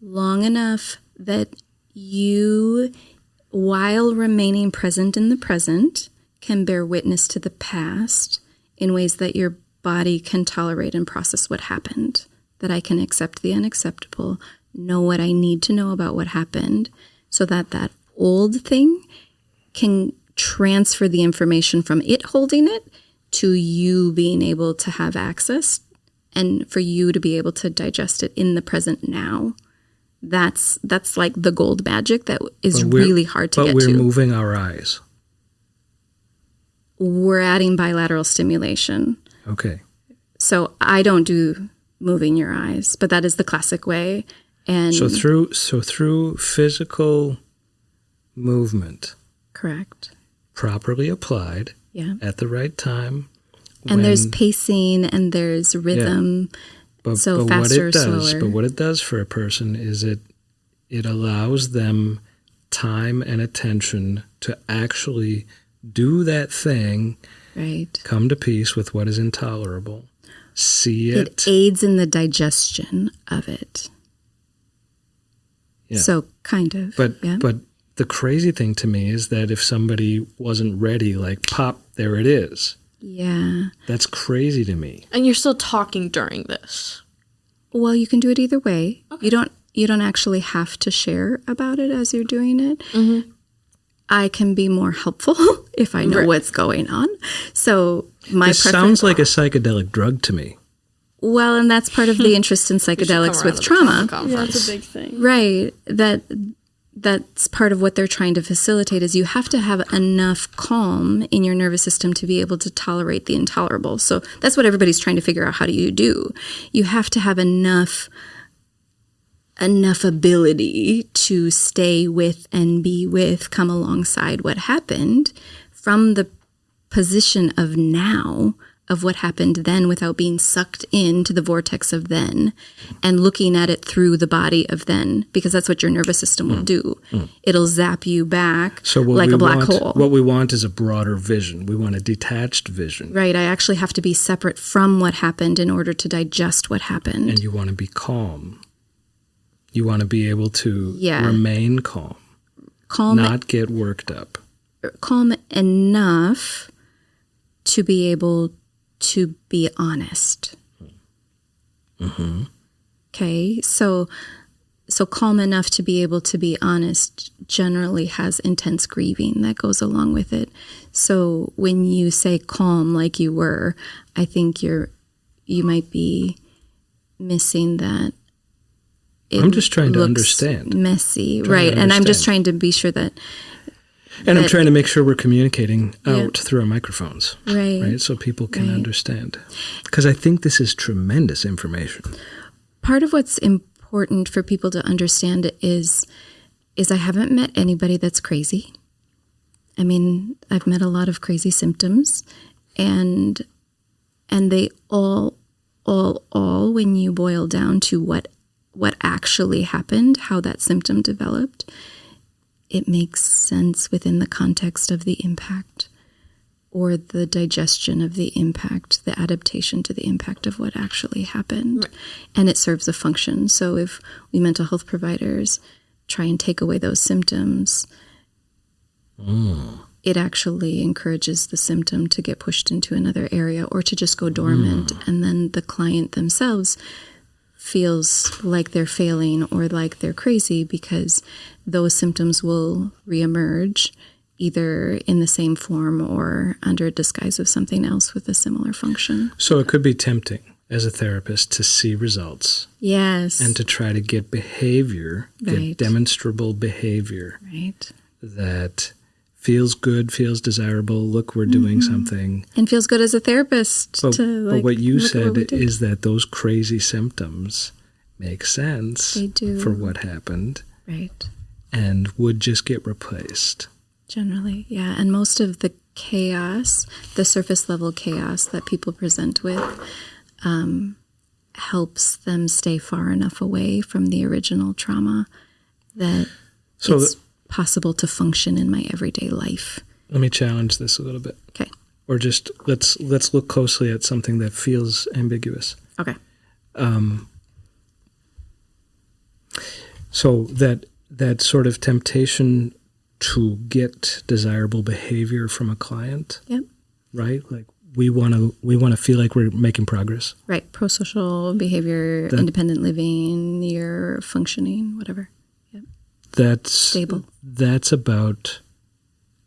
Long enough that you, while remaining present in the present, can bear witness to the past in ways that your body can tolerate and process what happened, that I can accept the unacceptable, know what I need to know about what happened, so that that old thing can transfer the information from it holding it to you being able to have access, and for you to be able to digest it in the present now. That's like the gold magic that is really hard to get to. But we're moving our eyes. We're adding bilateral stimulation. Okay. So I don't do moving your eyes, but that is the classic way. And So through physical movement, correct. properly applied, Yeah. at the right time. And there's pacing and there's rhythm. But faster or slower. But what it does for a person is it allows them time and attention to actually do that thing, Right. come to peace with what is intolerable, see it. It aids in the digestion of it. Yeah. So kind of. But yeah. the crazy thing to me is that if somebody wasn't ready, like pop, there it is. Yeah. That's crazy to me. And you're still talking during this. Well, you can do it either way. Okay. You don't actually have to share about it as you're doing it. I can be more helpful if I know Right. what's going on. So my This sounds like a psychedelic drug to me. Well, and that's part of the interest in psychedelics with trauma. Yeah, it's a big thing. Right. That's part of what they're trying to facilitate, is you have to have enough calm in your nervous system to be able to tolerate the intolerable. So that's what everybody's trying to figure out. How do you do? You have to have enough enough ability to stay with and be with, come alongside what happened from the position of now, of what happened then, without being sucked into the vortex of then and looking at it through the body of then, because that's what your nervous system will do. It'll zap you back like a black hole. What we want is a broader vision. We want a detached vision. Right. I actually have to be separate from what happened in order to digest what happened. And you want to be calm. You want to be able to remain calm. Not get worked up. Calm enough to be able to be honest. Okay, so calm enough to be able to be honest generally has intense grieving that goes along with it. So when you say calm like you were, I think you might be missing that. I'm just trying to understand. Messy, right? And I'm just trying to be sure that. And I'm trying to make sure we're communicating out through our microphones, right? So people can understand. Because I think this is tremendous information. Part of what's important for people to understand is I haven't met anybody that's crazy. I mean, I've met a lot of crazy symptoms, and they all, when you boil down to what actually happened, how that symptom developed, it makes sense within the context of the impact or the digestion of the impact, the adaptation to the impact of what actually happened. Right. And it serves a function. So if we mental health providers try and take away those symptoms, it actually encourages the symptom to get pushed into another area or to just go dormant. And then the client themselves feels like they're failing or like they're crazy because those symptoms will reemerge either in the same form or under a disguise of something else with a similar function. So it could be tempting as a therapist to see results. Yes. And to try to get behavior, get demonstrable behavior. Right. That feels good, feels desirable, look, we're doing something. And feels good as a therapist. But what you said is that those crazy symptoms make sense for what happened. Right. And would just get replaced. Generally, yeah. And most of the chaos, the surface level chaos that people present with, helps them stay far enough away from the original trauma that it's possible to function in my everyday life. Let me challenge this a little bit. Okay. Or just let's look closely at something that feels ambiguous. Okay. So that sort of temptation to get desirable behavior from a client. Yep. Right? Like we want to feel like we're making progress. Right. Prosocial behavior, independent living, you're functioning, whatever. Yep. That's stable. That's about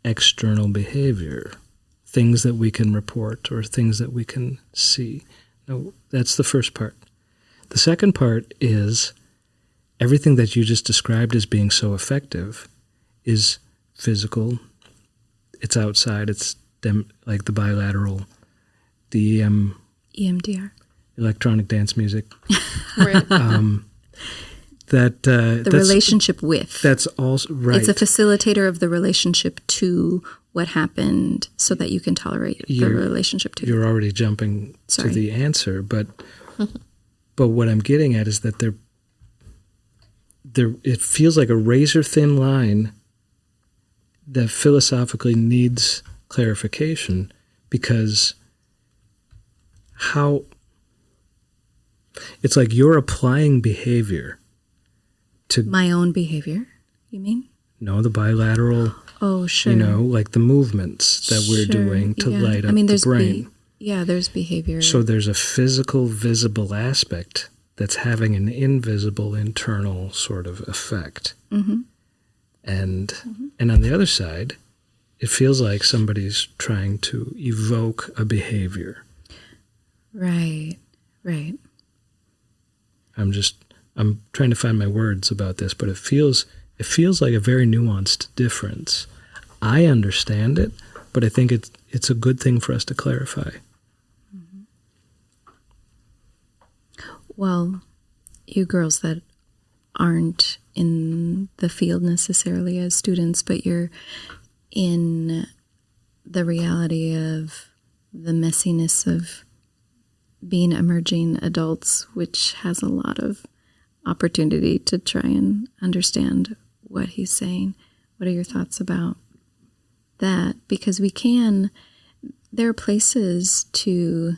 external behavior, things that we can report or things that we can see. No, that's the first part. The second part is everything that you just described as being so effective is physical. It's outside. It's like the bilateral, the EMDR, electronic dance music. Right. The relationship with. That's also right. It's a facilitator of the relationship to what happened so that you can tolerate the relationship to. You're already jumping to the answer, but what I'm getting at is that there it feels like a razor thin line that philosophically needs clarification, because it's like you're applying behavior to my own behavior, you mean? No, the bilateral. Oh, sure. Like the movements that we're doing to light up the brain. There's behavior. So there's a physical, visible aspect that's having an invisible internal sort of effect. Mm-hmm. And on the other side, it feels like somebody's trying to evoke a behavior. Right. I'm trying to find my words about this, but it feels like a very nuanced difference. I understand it, but I think it's a good thing for us to clarify. Well, you girls that aren't in the field necessarily as students, but you're in the reality of the messiness of being emerging adults, which has a lot of opportunity to try and understand what he's saying. What are your thoughts about that? Because there are places to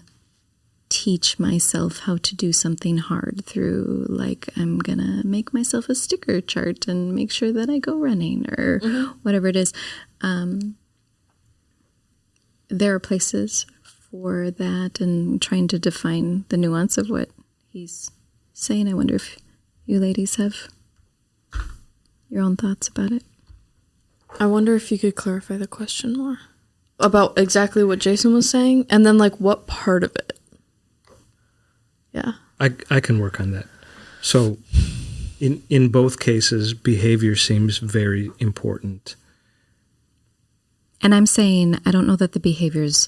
teach myself how to do something hard through, like, I'm going to make myself a sticker chart and make sure that I go running or whatever it is. There are places for that, and trying to define the nuance of what he's saying. I wonder if you ladies have your own thoughts about it. I wonder if you could clarify the question more about exactly what Jason was saying, and then, like, what part of it. Yeah. I can work on that. So in both cases, behavior seems very important. And I'm saying I don't know that the behavior's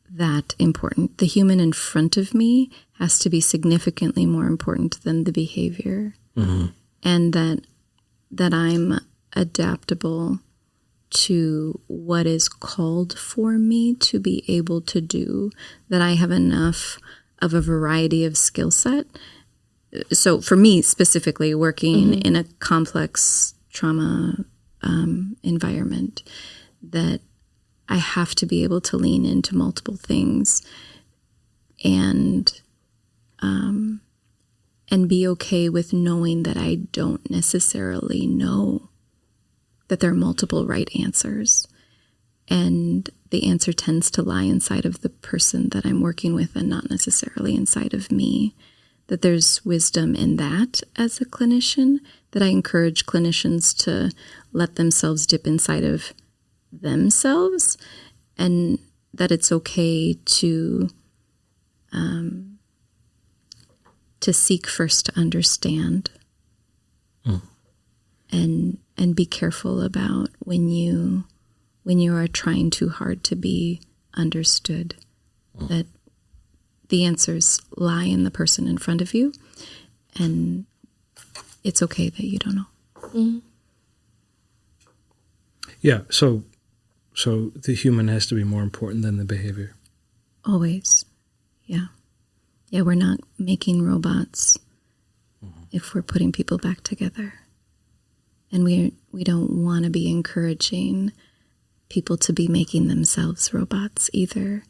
that important. The human in front of me has to be significantly more important than the behavior. Mm-hmm. And that I'm adaptable to what is called for me to be able to do, that I have enough of a variety of skill set. So for me specifically, working in a complex trauma environment, that I have to be able to lean into multiple things and be okay with knowing that I don't necessarily know that there are multiple right answers. And the answer tends to lie inside of the person that I'm working with and not necessarily inside of me. That there's wisdom in that as a clinician, that I encourage clinicians to let themselves dip inside of themselves, and that it's okay to seek first to understand, and be careful about when you are trying too hard to be understood, that the answers lie in the person in front of you, and it's okay that you don't know. Mm-hmm. Yeah, so the human has to be more important than the behavior. Always. Yeah. Yeah, we're not making robots if we're putting people back together. And we don't want to be encouraging people to be making themselves robots either.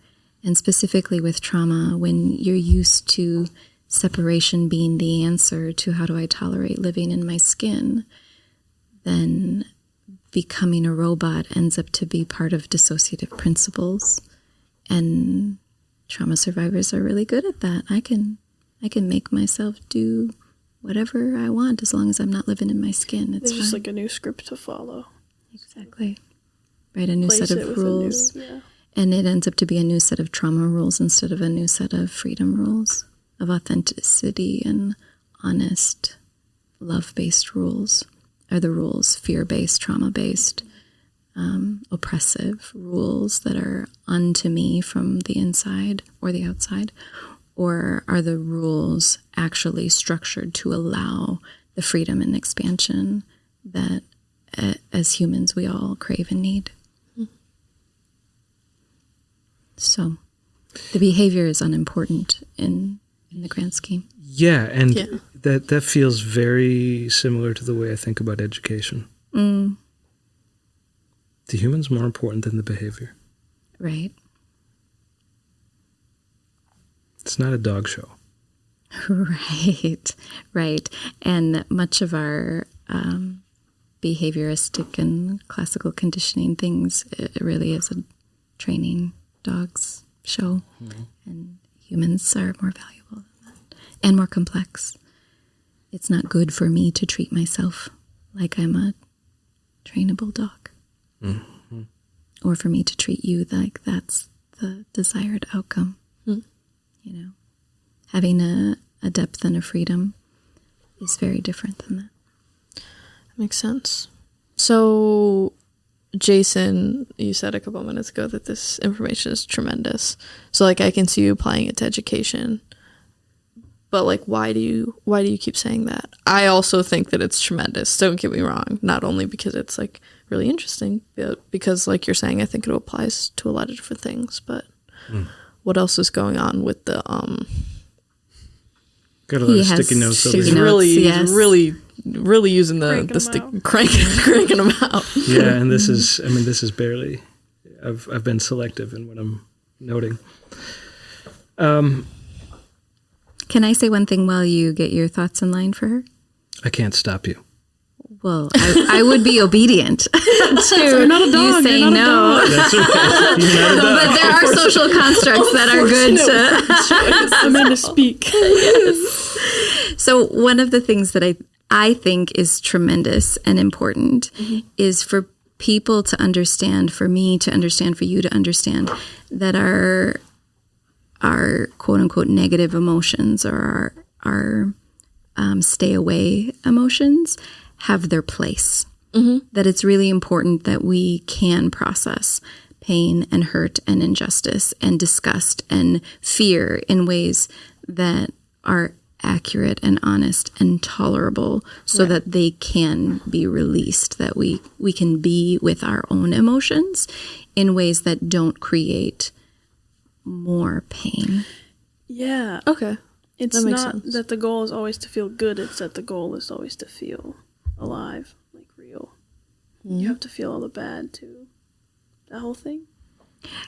And specifically with trauma, when you're used to separation being the answer to how do I tolerate living in my skin, then becoming a robot ends up to be part of dissociative principles. And trauma survivors are really good at that. I can make myself do whatever I want as long as I'm not living in my skin. It's just like a new script to follow. Exactly. Right, a new set of rules. And it ends up to be a new set of trauma rules instead of a new set of freedom rules, of authenticity and honest, love-based rules. Are the rules fear-based, trauma-based, oppressive rules that are unto me from the inside or the outside? Or are the rules actually structured to allow the freedom and expansion that as humans we all crave and need? So the behavior is unimportant in the grand scheme. Yeah, and that feels very similar to the way I think about education. The human's more important than the behavior. Right. It's not a dog show. Right. And much of our behavioristic and classical conditioning things, it really is a training dogs show. And humans are more valuable than that and more complex. It's not good for me to treat myself like I'm a trainable dog. Mm-hmm. Or for me to treat you like that's the desired outcome. You know, having a depth and a freedom is very different than that. Makes sense. So, Jason, you said a couple minutes ago that this information is tremendous. So, like, I can see you applying it to education. but like, why do you keep saying that? I also think that it's tremendous. Don't get me wrong. Not only because it's like really interesting, but because like you're saying, I think it applies to a lot of different things. But what else is going on with the Got a lot of sticky notes over He's here. really using the stick, cranking them out. Yeah, and this is barely. I've been selective in what I'm noting. Can I say one thing while you get your thoughts in line for her? I can't stop you. Well, I would be obedient to You're not a dog. you saying You're not a no. dog. That's okay. You're not a dog. But there are social constructs that are good to. Amanda, speak. So one of the things that I think is tremendous and important is for people to understand, for me to understand, for you to understand that our quote unquote negative emotions or our stay away emotions have their place. That it's really important that we can process pain and hurt and injustice and disgust and fear in ways that are accurate and honest and tolerable so that they can be released, that we can be with our own emotions in ways that don't create more pain. Yeah. Okay. It's That makes not sense. that the goal is always to feel good. It's that the goal is always to feel alive, like real. You have to feel all the bad too. That whole thing.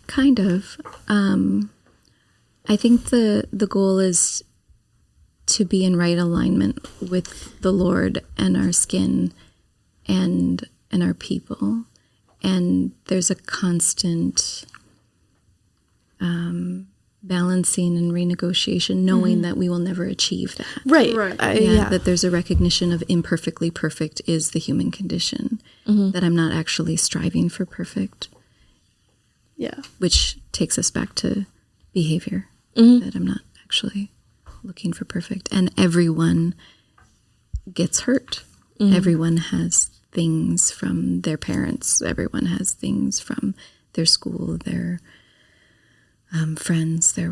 Kind of. I think the goal is to be in right alignment with the Lord and our skin and our people. And there's a constant balancing and renegotiation, knowing that we will never achieve that. Right. Right. That there's a recognition of imperfectly perfect is the human condition, that I'm not actually striving for perfect, Yeah. which takes us back to behavior, that I'm not actually looking for perfect. And everyone gets hurt. Everyone has things from their parents. Everyone has things from their school, their friends, their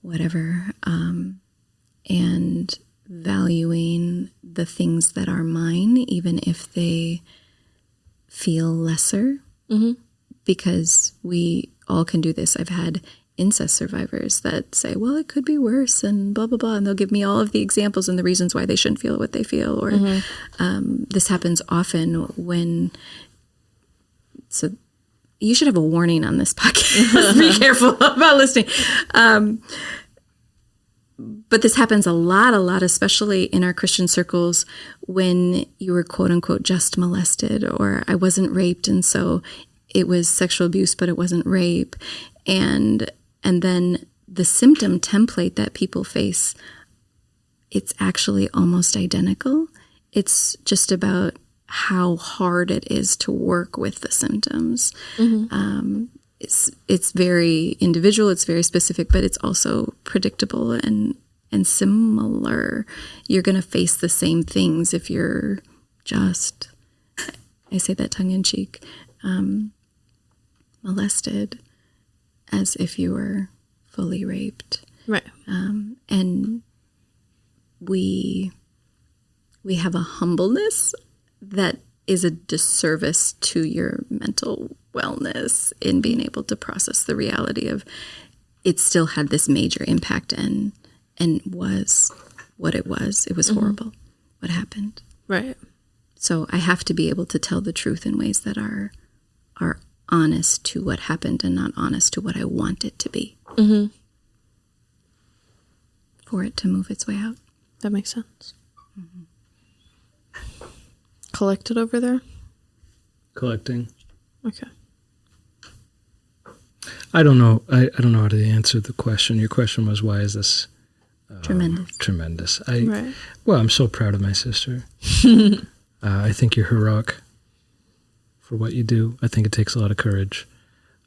whatever. And valuing the things that are mine, even if they feel lesser, because we all can do this. I've had incest survivors that say, well, it could be worse and blah, blah, blah. And they'll give me all of the examples and the reasons why they shouldn't feel what they feel. Or this happens often when, so you should have a warning on this podcast. Be careful about listening. But this happens a lot, especially in our Christian circles when you were quote unquote just molested, or I wasn't raped. And so it was sexual abuse, but it wasn't rape. And then the symptom template that people face, it's actually almost identical. It's just about how hard it is to work with the symptoms. It's very individual, it's very specific, but it's also predictable and similar. You're going to face the same things if you're just, I say that tongue in cheek, molested, as if you were fully raped. Right. And we have a humbleness that is a disservice to your mental wellness in being able to process the reality of it still had this major impact and was what it was. It was horrible what happened. Right. So I have to be able to tell the truth in ways that are honest to what happened and not honest to what I want it to be. For it to move its way out. That makes sense. Collected over there? Collecting. Okay. I don't know. I don't know how to answer the question. Your question was, why is this tremendous? Right. Well, I'm so proud of my sister. I think you're heroic for what you do. I think it takes a lot of courage.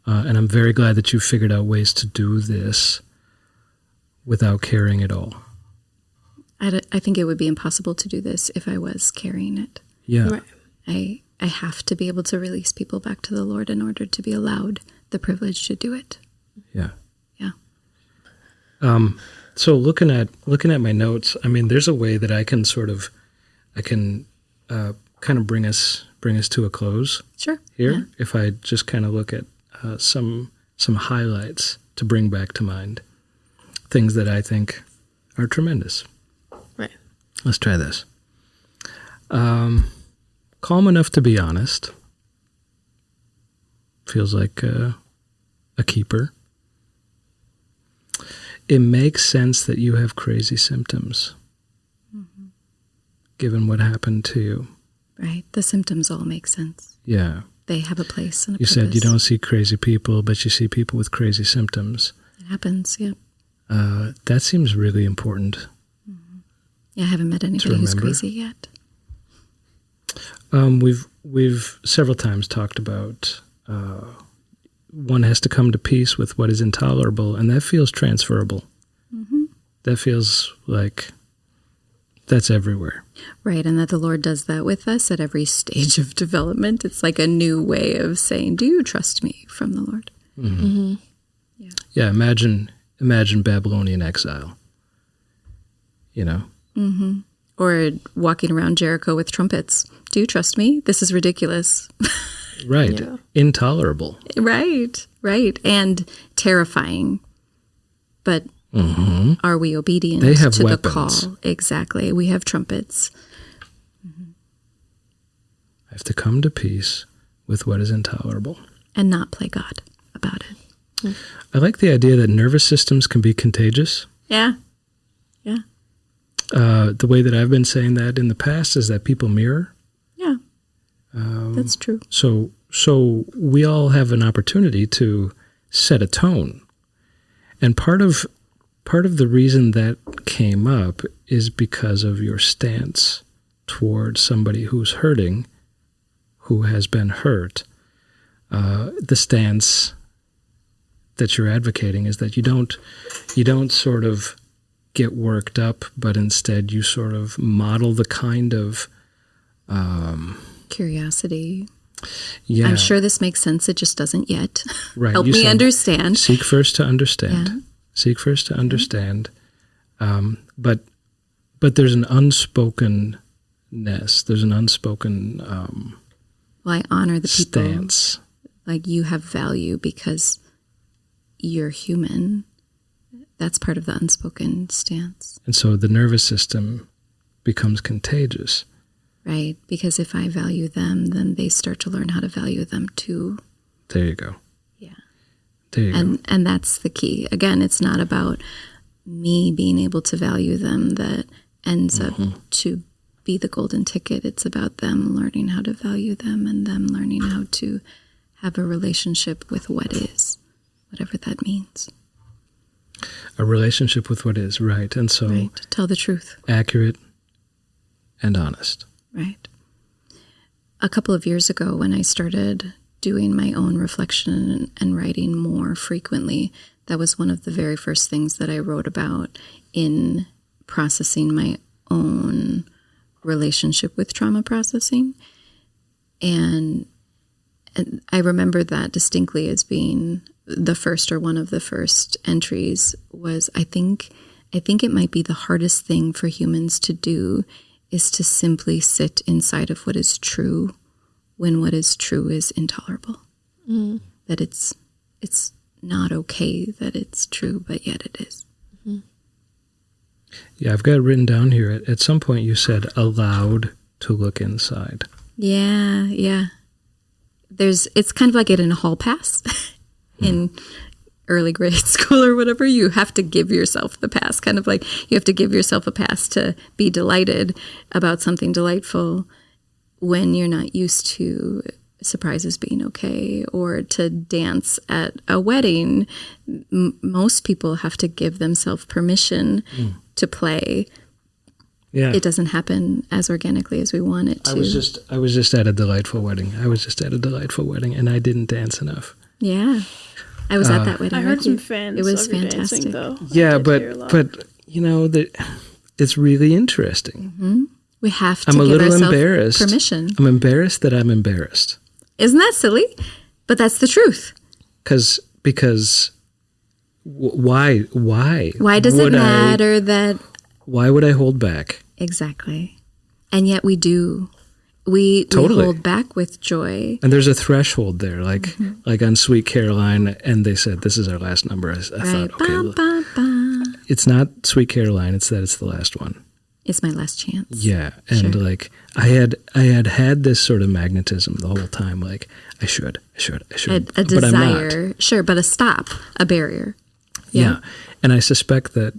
And I'm very glad that you figured out ways to do this without carrying it all. I think it would be impossible to do this if I was carrying it. Yeah. Right. I have to be able to release people back to the Lord in order to be allowed the privilege to do it. Yeah. Yeah. So looking at my notes, I mean, there's a way that I can kind of bring us to a close. Sure. Here, Yeah. if I just kind of look at some highlights to bring back to mind, things that I think are tremendous. Right. Let's try this. Calm enough to be honest. Feels like a keeper. It makes sense that you have crazy symptoms, given what happened to you. Right. The symptoms all make sense. Yeah. They have a place and a You purpose. said you don't see crazy people, but you see people with crazy symptoms. It happens, yeah. That seems really important. Yeah, I haven't met anybody who's remember. crazy yet. We've several times talked about one has to come to peace with what is intolerable, and that feels transferable. That feels like that's everywhere. Right, and that the Lord does that with us at every stage of development. It's like a new way of saying, do you trust me from the Lord? Yeah, imagine Babylonian exile. You know? Or walking around Jericho with trumpets. Do you trust me? This is ridiculous. Right. Yeah. Intolerable. Right. And terrifying. But are we obedient They have to weapons. the call? Exactly. We have trumpets. I have to come to peace with what is intolerable. And not play God about it. I like the idea that nervous systems can be contagious. Yeah. The way that I've been saying that in the past is that people mirror. Yeah. That's true. So we all have an opportunity to set a tone. And part of the reason that came up is because of your stance towards somebody who's hurting, who has been hurt. The stance that you're advocating is that you don't sort of get worked up, but instead you sort of model the kind of Curiosity. yeah. I'm sure this makes sense. It just doesn't yet. Right. Help You me said, understand. Seek first to understand. Yeah. Seek first to understand. But there's an unspokenness. There's an unspoken Well, I honor the people. stance. Like you have value because you're human. That's part of the unspoken stance. And so the nervous system becomes contagious. Right? Because if I value them, then they start to learn how to value them too. There you go. Yeah. There you go. And that's the key. Again, it's not about me being able to value them that ends up to be the golden ticket. It's about them learning how to value them and them learning how to have a relationship with what is, whatever that means. A relationship with what is, right. And so Right? Tell the truth. accurate and honest. Right. A couple of years ago when I started doing my own reflection and writing more frequently, that was one of the very first things that I wrote about in processing my own relationship with trauma processing. And I remember that distinctly as being the first or one of the first entries was I think it might be the hardest thing for humans to do is to simply sit inside of what is true when what is true is intolerable. That it's not okay that it's true, but yet it is. Yeah, I've got it written down here. At some point you said allowed to look inside. Yeah. It's kind of like getting a hall pass in early grade school or whatever. You have to give yourself the pass, kind of like you have to give yourself a pass to be delighted about something delightful when you're not used to surprises being okay, or to dance at a wedding. Most people have to give themselves permission to play. Yeah. It doesn't happen as organically as we want it to. I was just at a delightful wedding. And I didn't dance enough. Yeah. I was at that wedding. I heard with some you. fans. It was of your fantastic. dancing, though. Yeah, I did hear a lot. but you know that it's really interesting. We have to I'm a give little ourselves embarrassed. permission. I'm embarrassed that I'm embarrassed. Isn't that silly? But that's the truth. Because Why? Why does it matter that? Why would I hold back? Exactly. And yet we do. We hold back with joy. And there's a threshold there, like on Sweet Caroline, and they said, this is our last number. I thought, okay, it's not Sweet Caroline, it's that it's the last one. It's my last chance. Yeah, and like I had this sort of magnetism the whole time, like I should. A desire, but I'm not. Sure, but a stop, a barrier. Yeah. And I suspect that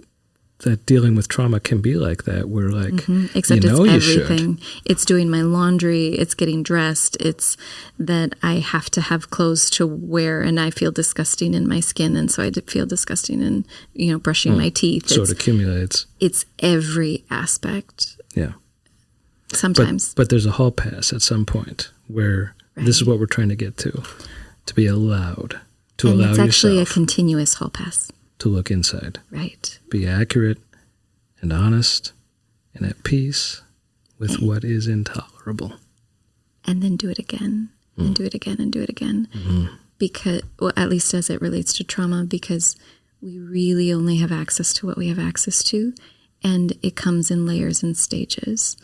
dealing with trauma can be like that, where like, except you know, it's you everything. should. It's doing my laundry. It's getting dressed. It's that I have to have clothes to wear, and I feel disgusting in my skin, and so I feel disgusting in brushing my teeth. So it accumulates. It's every aspect. Yeah. Sometimes, but there's a hall pass at some point where this is what we're trying to get to be allowed to and allow it's actually yourself a continuous hall pass. to look inside. Right. Be accurate and honest and at peace with what is intolerable. And then do it again, and do it again, and do it again. Because, well, at least as it relates to trauma, because we really only have access to what we have access to, and it comes in layers and stages.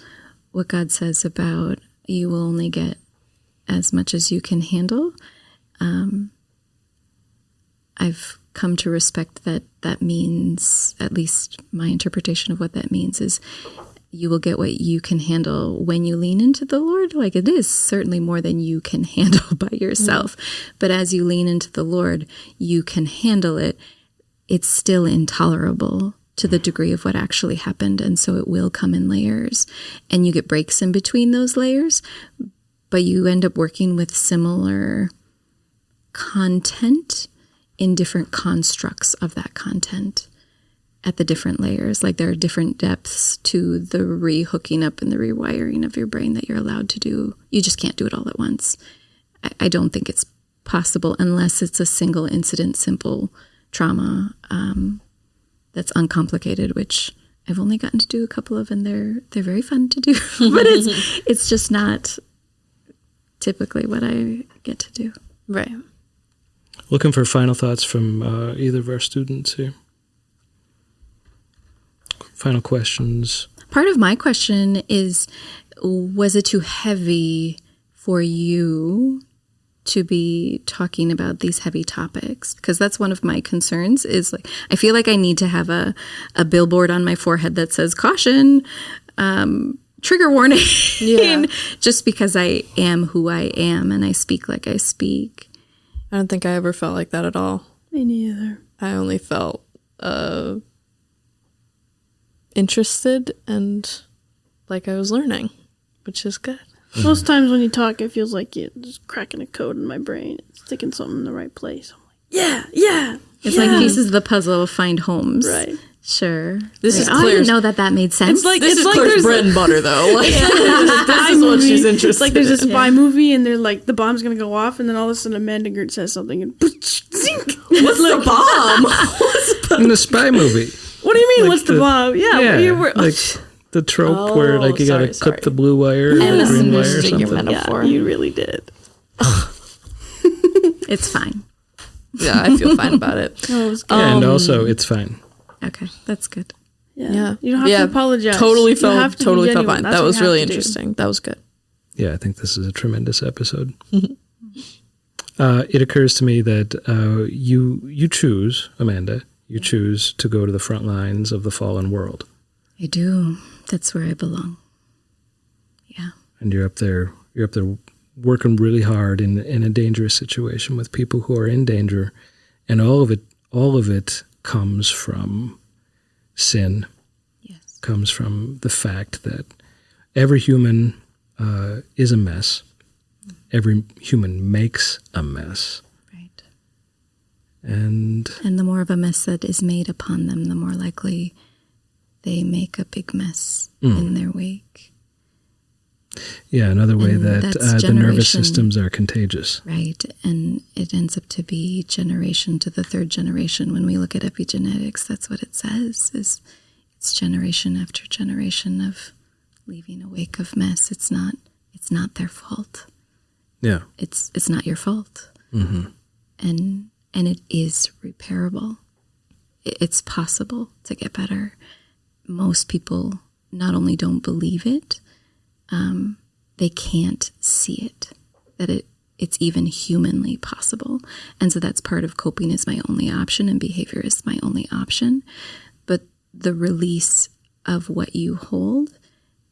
What God says about you will only get as much as you can handle. I've come to respect that means, at least my interpretation of what that means is you will get what you can handle when you lean into the Lord. Like, it is certainly more than you can handle by yourself. But as you lean into the Lord, you can handle it. It's still intolerable to the degree of what actually happened. And so it will come in layers, and you get breaks in between those layers, but you end up working with similar content in different constructs of that content at the different layers. Like, there are different depths to the re-hooking up and the rewiring of your brain that you're allowed to do. You just can't do it all at once. I don't think it's possible unless it's a single incident, simple trauma that's uncomplicated, which I've only gotten to do a couple of, and they're very fun to do. But it's just not typically what I get to do. Right. Looking for final thoughts from either of our students here. Final questions. Part of my question is, was it too heavy for you to be talking about these heavy topics? Because that's one of my concerns, is like, I feel like I need to have a billboard on my forehead that says, caution, trigger warning, just because I am who I am and I speak like I speak. I don't think I ever felt like that at all. Me neither. I only felt interested and like I was learning, which is good. Most times when you talk, it feels like you're just cracking a code in my brain. It's sticking something in the right place. I'm like, yeah. It's like pieces of the puzzle find homes. Right. Sure. This is I Claire's. didn't know that made sense. This is Claire's bread and butter, though. Like, this is what she's interested It's like there's a in. spy movie, and they're like, the bomb's going to go off, and then all of a sudden Amanda Gerdts says something, and zink! What's the bomb? In the spy movie. What do you mean, Like what's the bomb? Yeah. like the trope where like you gotta clip the blue wire or I the green wire or misunderstood your something. metaphor. You really did. It's fine. Yeah, I feel fine about it. Oh, it was good. And also, it's fine. Okay, that's good. Yeah. You don't have to apologize. Totally You have felt to be fine. genuine. That's That what was you have really to do. interesting. That was good. Yeah, I think this is a tremendous episode. It occurs to me that you choose, Amanda, you choose to go to the front lines of the fallen world. I do. That's where I belong. Yeah. And you're up there working really hard in a dangerous situation with people who are in danger, and all of it comes from sin. Yes. Comes from the fact that every human is a mess. Every human makes a mess. Right. And the more of a mess that is made upon them, the more likely they make a big mess in their wake. yeah, another way And that that's the nervous generation. systems are contagious. Right. And it ends up to be generation to the third generation. When we look at epigenetics, that's what it says, is it's generation after generation of leaving a wake of mess. It's not their fault. Yeah. It's not your fault. Mm-hmm. And it is repairable. it's possible to get better. Most people not only don't believe it, they can't see it, that it's even humanly possible. And so that's part of coping is my only option and behavior is my only option. But the release of what you hold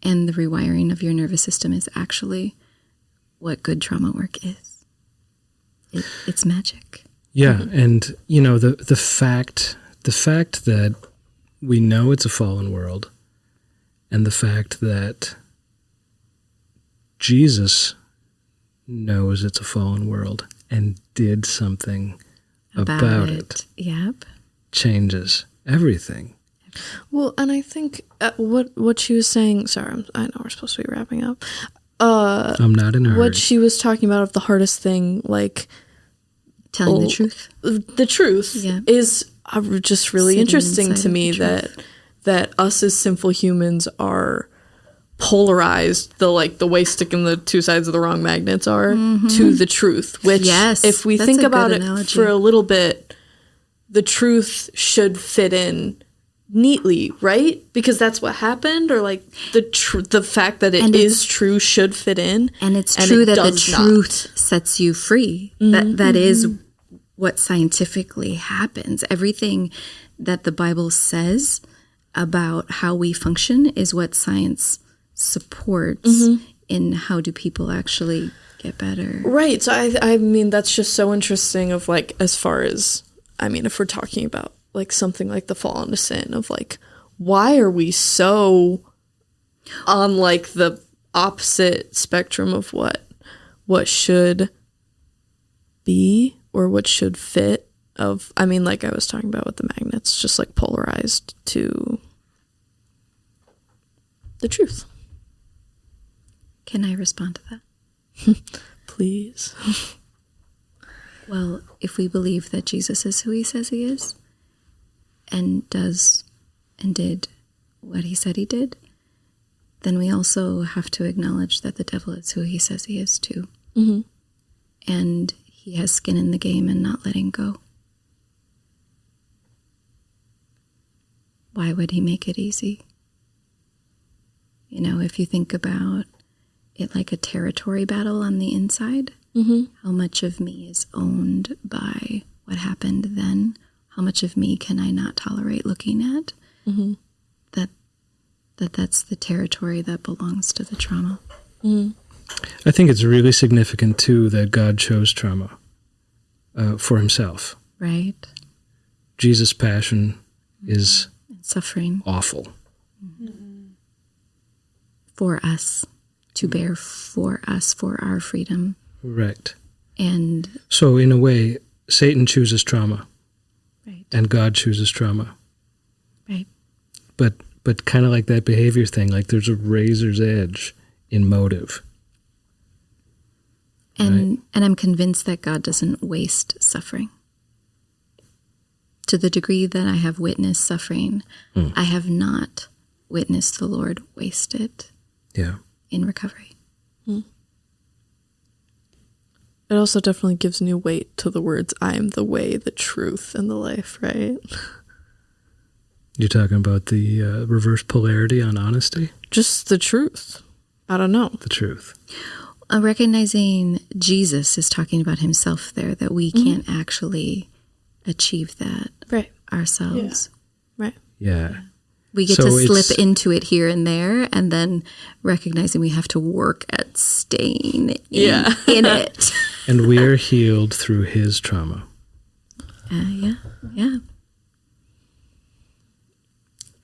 and the rewiring of your nervous system is actually what good trauma work is. It's magic. Yeah, and you know the fact that we know it's a fallen world, and the fact that Jesus knows it's a fallen world and did something about it. Yep. Changes everything. Well, and I think what she was saying. Sorry, I know we're supposed to be wrapping up. I'm not in a hurry. What she was talking about of the hardest thing, like telling the truth. The truth is just really interesting to me that us as sinful humans are polarized, the way sticking the two sides of the wrong magnets are to the truth. Which, if we think about it for a little bit, the truth should fit in neatly, right? Because that's what happened, or like the fact that it is true should fit in, and it's true that the truth sets you free. That is what scientifically happens. Everything that the Bible says about how we function is what science supports in how do people actually get better. Right. So I mean, that's just so interesting of like, as far as, I mean, if we're talking about like something like the fall into sin of like, why are we so on like the opposite spectrum of what should be or what should fit of, I mean, like I was talking about with the magnets, just like polarized to the truth. Can I respond to that? Please. Well, if we believe that Jesus is who he says he is and does and did what he said he did, then we also have to acknowledge that the devil is who he says he is too. And he has skin in the game and not letting go. Why would he make it easy? You know, if you think about it like a territory battle on the inside, how much of me is owned by what happened then? How much of me can I not tolerate looking at? That's the territory that belongs to the trauma. I think it's really significant, too, that God chose trauma for himself. Right. Jesus' passion is suffering. Awful. For us, to bear for us, for our freedom. Right. And so, in a way, Satan chooses trauma. Right. And God chooses trauma. Right. But kind of like that behavior thing, like there's a razor's edge in motive. And I'm convinced that God doesn't waste suffering. To the degree that I have witnessed suffering, I have not witnessed the Lord waste it in recovery. It also definitely gives new weight to the words, I am the way, the truth, and the life, right? You're talking about the reverse polarity on honesty? Just the truth. I don't know. The truth. Recognizing Jesus is talking about himself there, that we can't actually achieve that ourselves. Yeah. Right. Yeah. We get to slip into it here and there, and then recognizing we have to work at staying in it. And we are healed through his trauma. Yeah.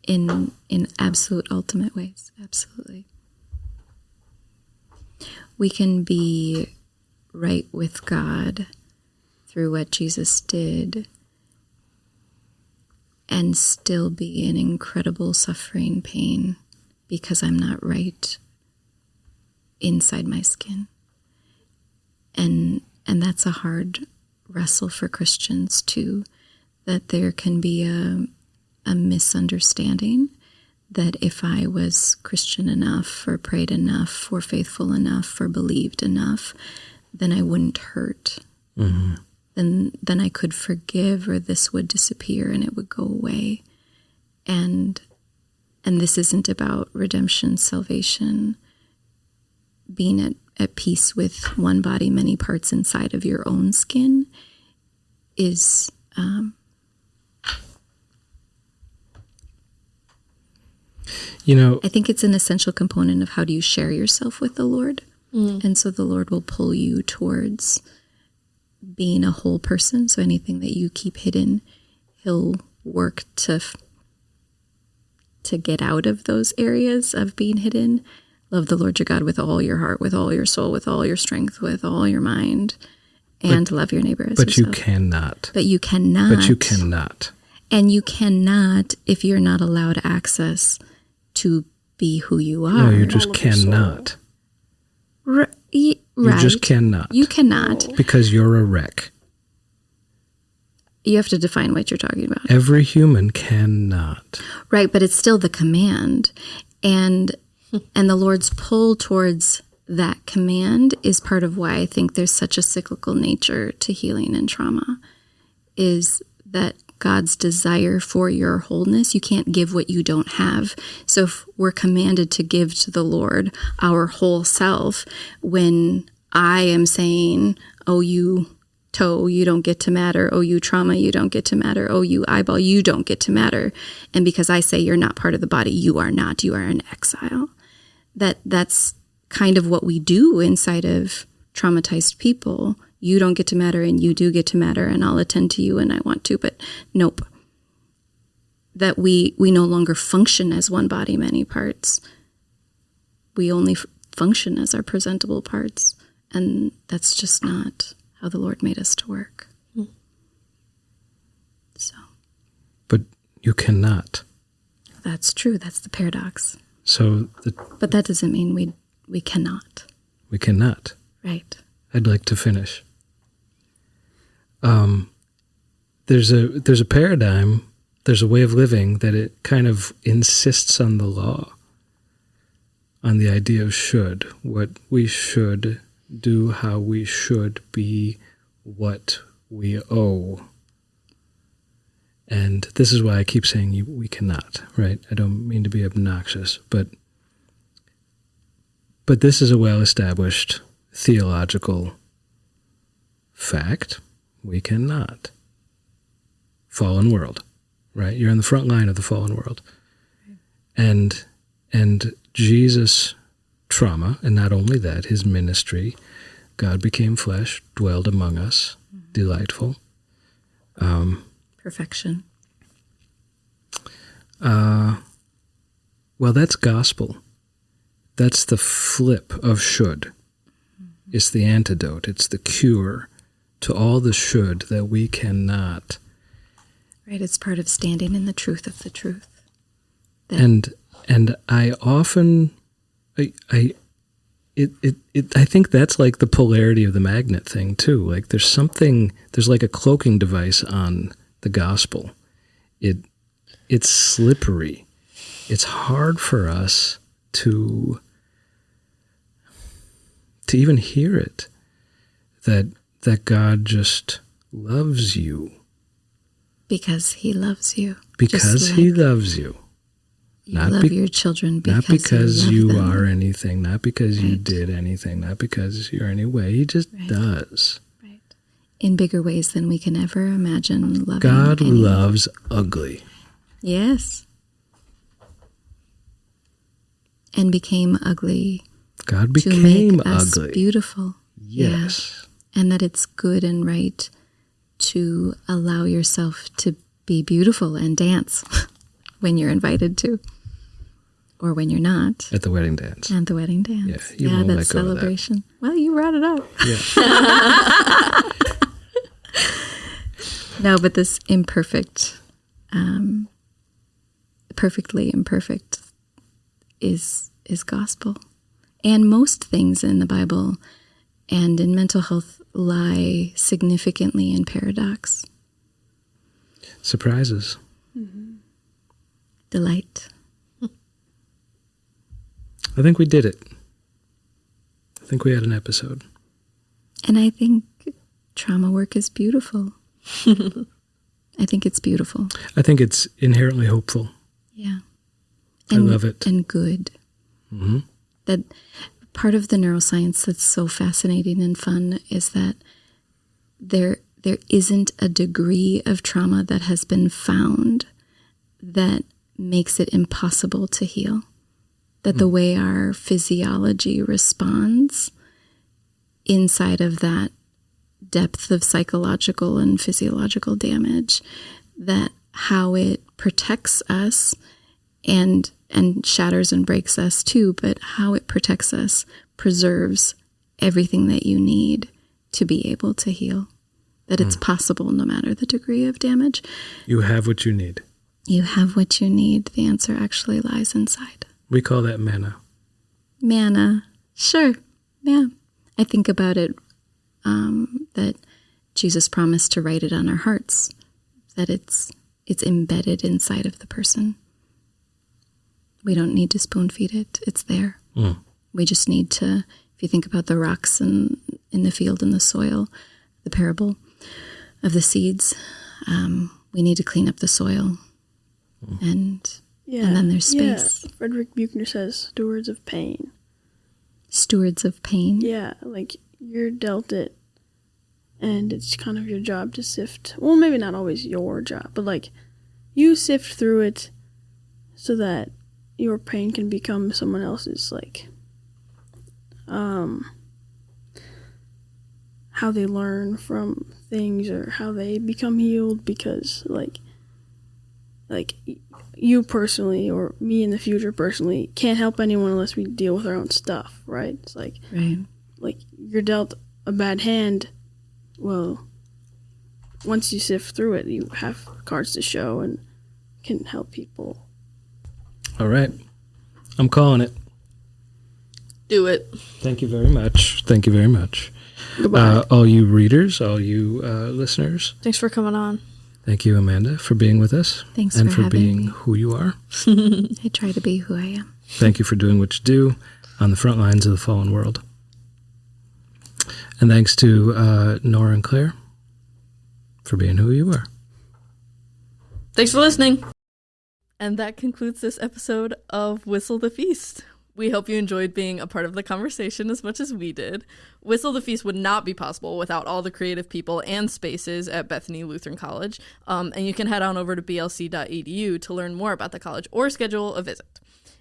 In absolute ultimate ways, absolutely. We can be right with God through what Jesus did and still be in incredible suffering, pain, because I'm not right inside my skin. And that's a hard wrestle for Christians too, that there can be a misunderstanding that if I was Christian enough or prayed enough or faithful enough or believed enough, then I wouldn't hurt. Then then I could forgive, or this would disappear and it would go away. And this isn't about redemption, salvation, being at peace with one body, many parts inside of your own skin is I think it's an essential component of how do you share yourself with the Lord. And so the Lord will pull you towards being a whole person. So anything that you keep hidden, he'll work to get out of those areas of being hidden. Love the Lord your God with all your heart, with all your soul, with all your strength, with all your mind, and love your neighbor as yourself. But you cannot. But you cannot. But you cannot. And you cannot if you're not allowed access to be who you are. No, you just cannot. Right. You just cannot. You cannot. Because you're a wreck. You have to define what you're talking about. Every human cannot. Right, but it's still the command. And the Lord's pull towards that command is part of why I think there's such a cyclical nature to healing and trauma, is that God's desire for your wholeness. You can't give what you don't have. So if we're commanded to give to the Lord our whole self, when I am saying, oh, you toe, you don't get to matter. Oh, you trauma, you don't get to matter. Oh, you eyeball, you don't get to matter. And because I say you're not part of the body, you are not. You are in exile. That's kind of what we do inside of traumatized people. You don't get to matter and you do get to matter, and I'll attend to you and I want to, but nope. That we no longer function as one body, many parts. We only function as our presentable parts, and that's just not how the Lord made us to work. So. But you cannot. That's true. That's the paradox. But that doesn't mean we cannot. We cannot. Right. I'd like to finish. There's a paradigm, there's a way of living that it kind of insists on the law, on the idea of should, what we should do, how we should be, what we owe. And this is why I keep saying we cannot, right? I don't mean to be obnoxious, but this is a well-established theological fact. We cannot. Fallen world, right? You're on the front line of the fallen world. And Jesus' trauma, and not only that, his ministry, God became flesh, dwelled among us, delightful. Perfection. Well, that's gospel. That's the flip of should. It's the antidote. It's the cure to all the should that we cannot. Right, it's part of standing in the truth of the truth. And I often, I think that's like the polarity of the magnet thing too. Like there's like a cloaking device on the gospel. It's slippery. It's hard for us to even hear it. That God just loves you. Because he loves you. Because he loves you. You love your children because not because you them. are anything, not because you did anything, not because you're any way. He just does. Right. In bigger ways than we can ever imagine loving God anyone. loves ugly. Yes. And became ugly. God became to make us ugly. Beautiful. Yes. Yeah. And that it's good and right to allow yourself to be beautiful and dance when you're invited to, or when you're not. At the wedding dance. At the wedding dance. Yeah, you won't let go celebration. Of that. Well, you brought it up. Yeah. No, but this imperfect, perfectly imperfect is gospel. And most things in the Bible and in mental health lie significantly in paradox. Surprises. Mm-hmm. Delight. I think we did it. I think we had an episode. And I think trauma work is beautiful. I think it's beautiful. I think it's inherently hopeful. Yeah. I love it. And good. Mm-hmm. That part of the neuroscience that's so fascinating and fun is that there isn't a degree of trauma that has been found that makes it impossible to heal. That the way our physiology responds inside of that depth of psychological and physiological damage, that how it protects us and shatters and breaks us too, but how it protects us preserves everything that you need to be able to heal. That it's possible no matter the degree of damage. You have what you need. You have what you need. The answer actually lies inside. We call that manna. Manna. Sure. Yeah. I think about it that Jesus promised to write it on our hearts, that it's embedded inside of the person. We don't need to spoon feed it. It's there. We just need to, if you think about the rocks in the field and the soil, the parable of the seeds, we need to clean up the soil. And then there's space. Yeah. Frederick Buechner says stewards of pain. Stewards of pain? Yeah, like you're dealt it, and it's kind of your job to sift. Well, maybe not always your job, but like you sift through it so that your pain can become someone else's, like, how they learn from things or how they become healed, because like you personally or me in the future personally can't help anyone unless we deal with our own stuff, right? It's like, right. Like you're dealt a bad hand. Well, once you sift through it, you have cards to show and can help people. All right. I'm calling it. Do it. Thank you very much. Thank you very much. Goodbye. All you readers, all you listeners. Thanks for coming on. Thank you, Amanda, for being with us. Thanks and for for being having me. who you are. I try to be who I am. Thank you for doing what you do on the front lines of the fallen world. And thanks to Norah and Claire for being who you are. Thanks for listening. And that concludes this episode of Whistle the Feast. We hope you enjoyed being a part of the conversation as much as we did. Whistle the Feast would not be possible without all the creative people and spaces at Bethany Lutheran College. And you can head on over to blc.edu to learn more about the college or schedule a visit.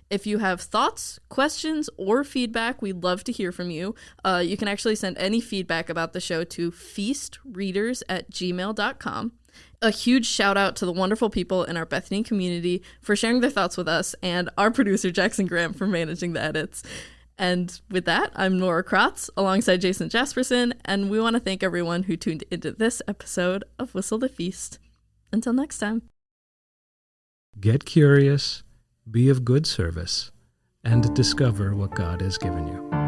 If you have thoughts, questions, or feedback, we'd love to hear from you. You can actually send any feedback about the show to feastreaders@gmail.com. A huge shout out to the wonderful people in our Bethany community for sharing their thoughts with us, and our producer Jaksyn Graham for managing the edits. And with that, I'm Norah Kratz alongside Jaspersen, and we want to thank everyone who tuned into this episode of Whistle the Feast. Until next time. Get curious, be of good service, and discover what God has given you.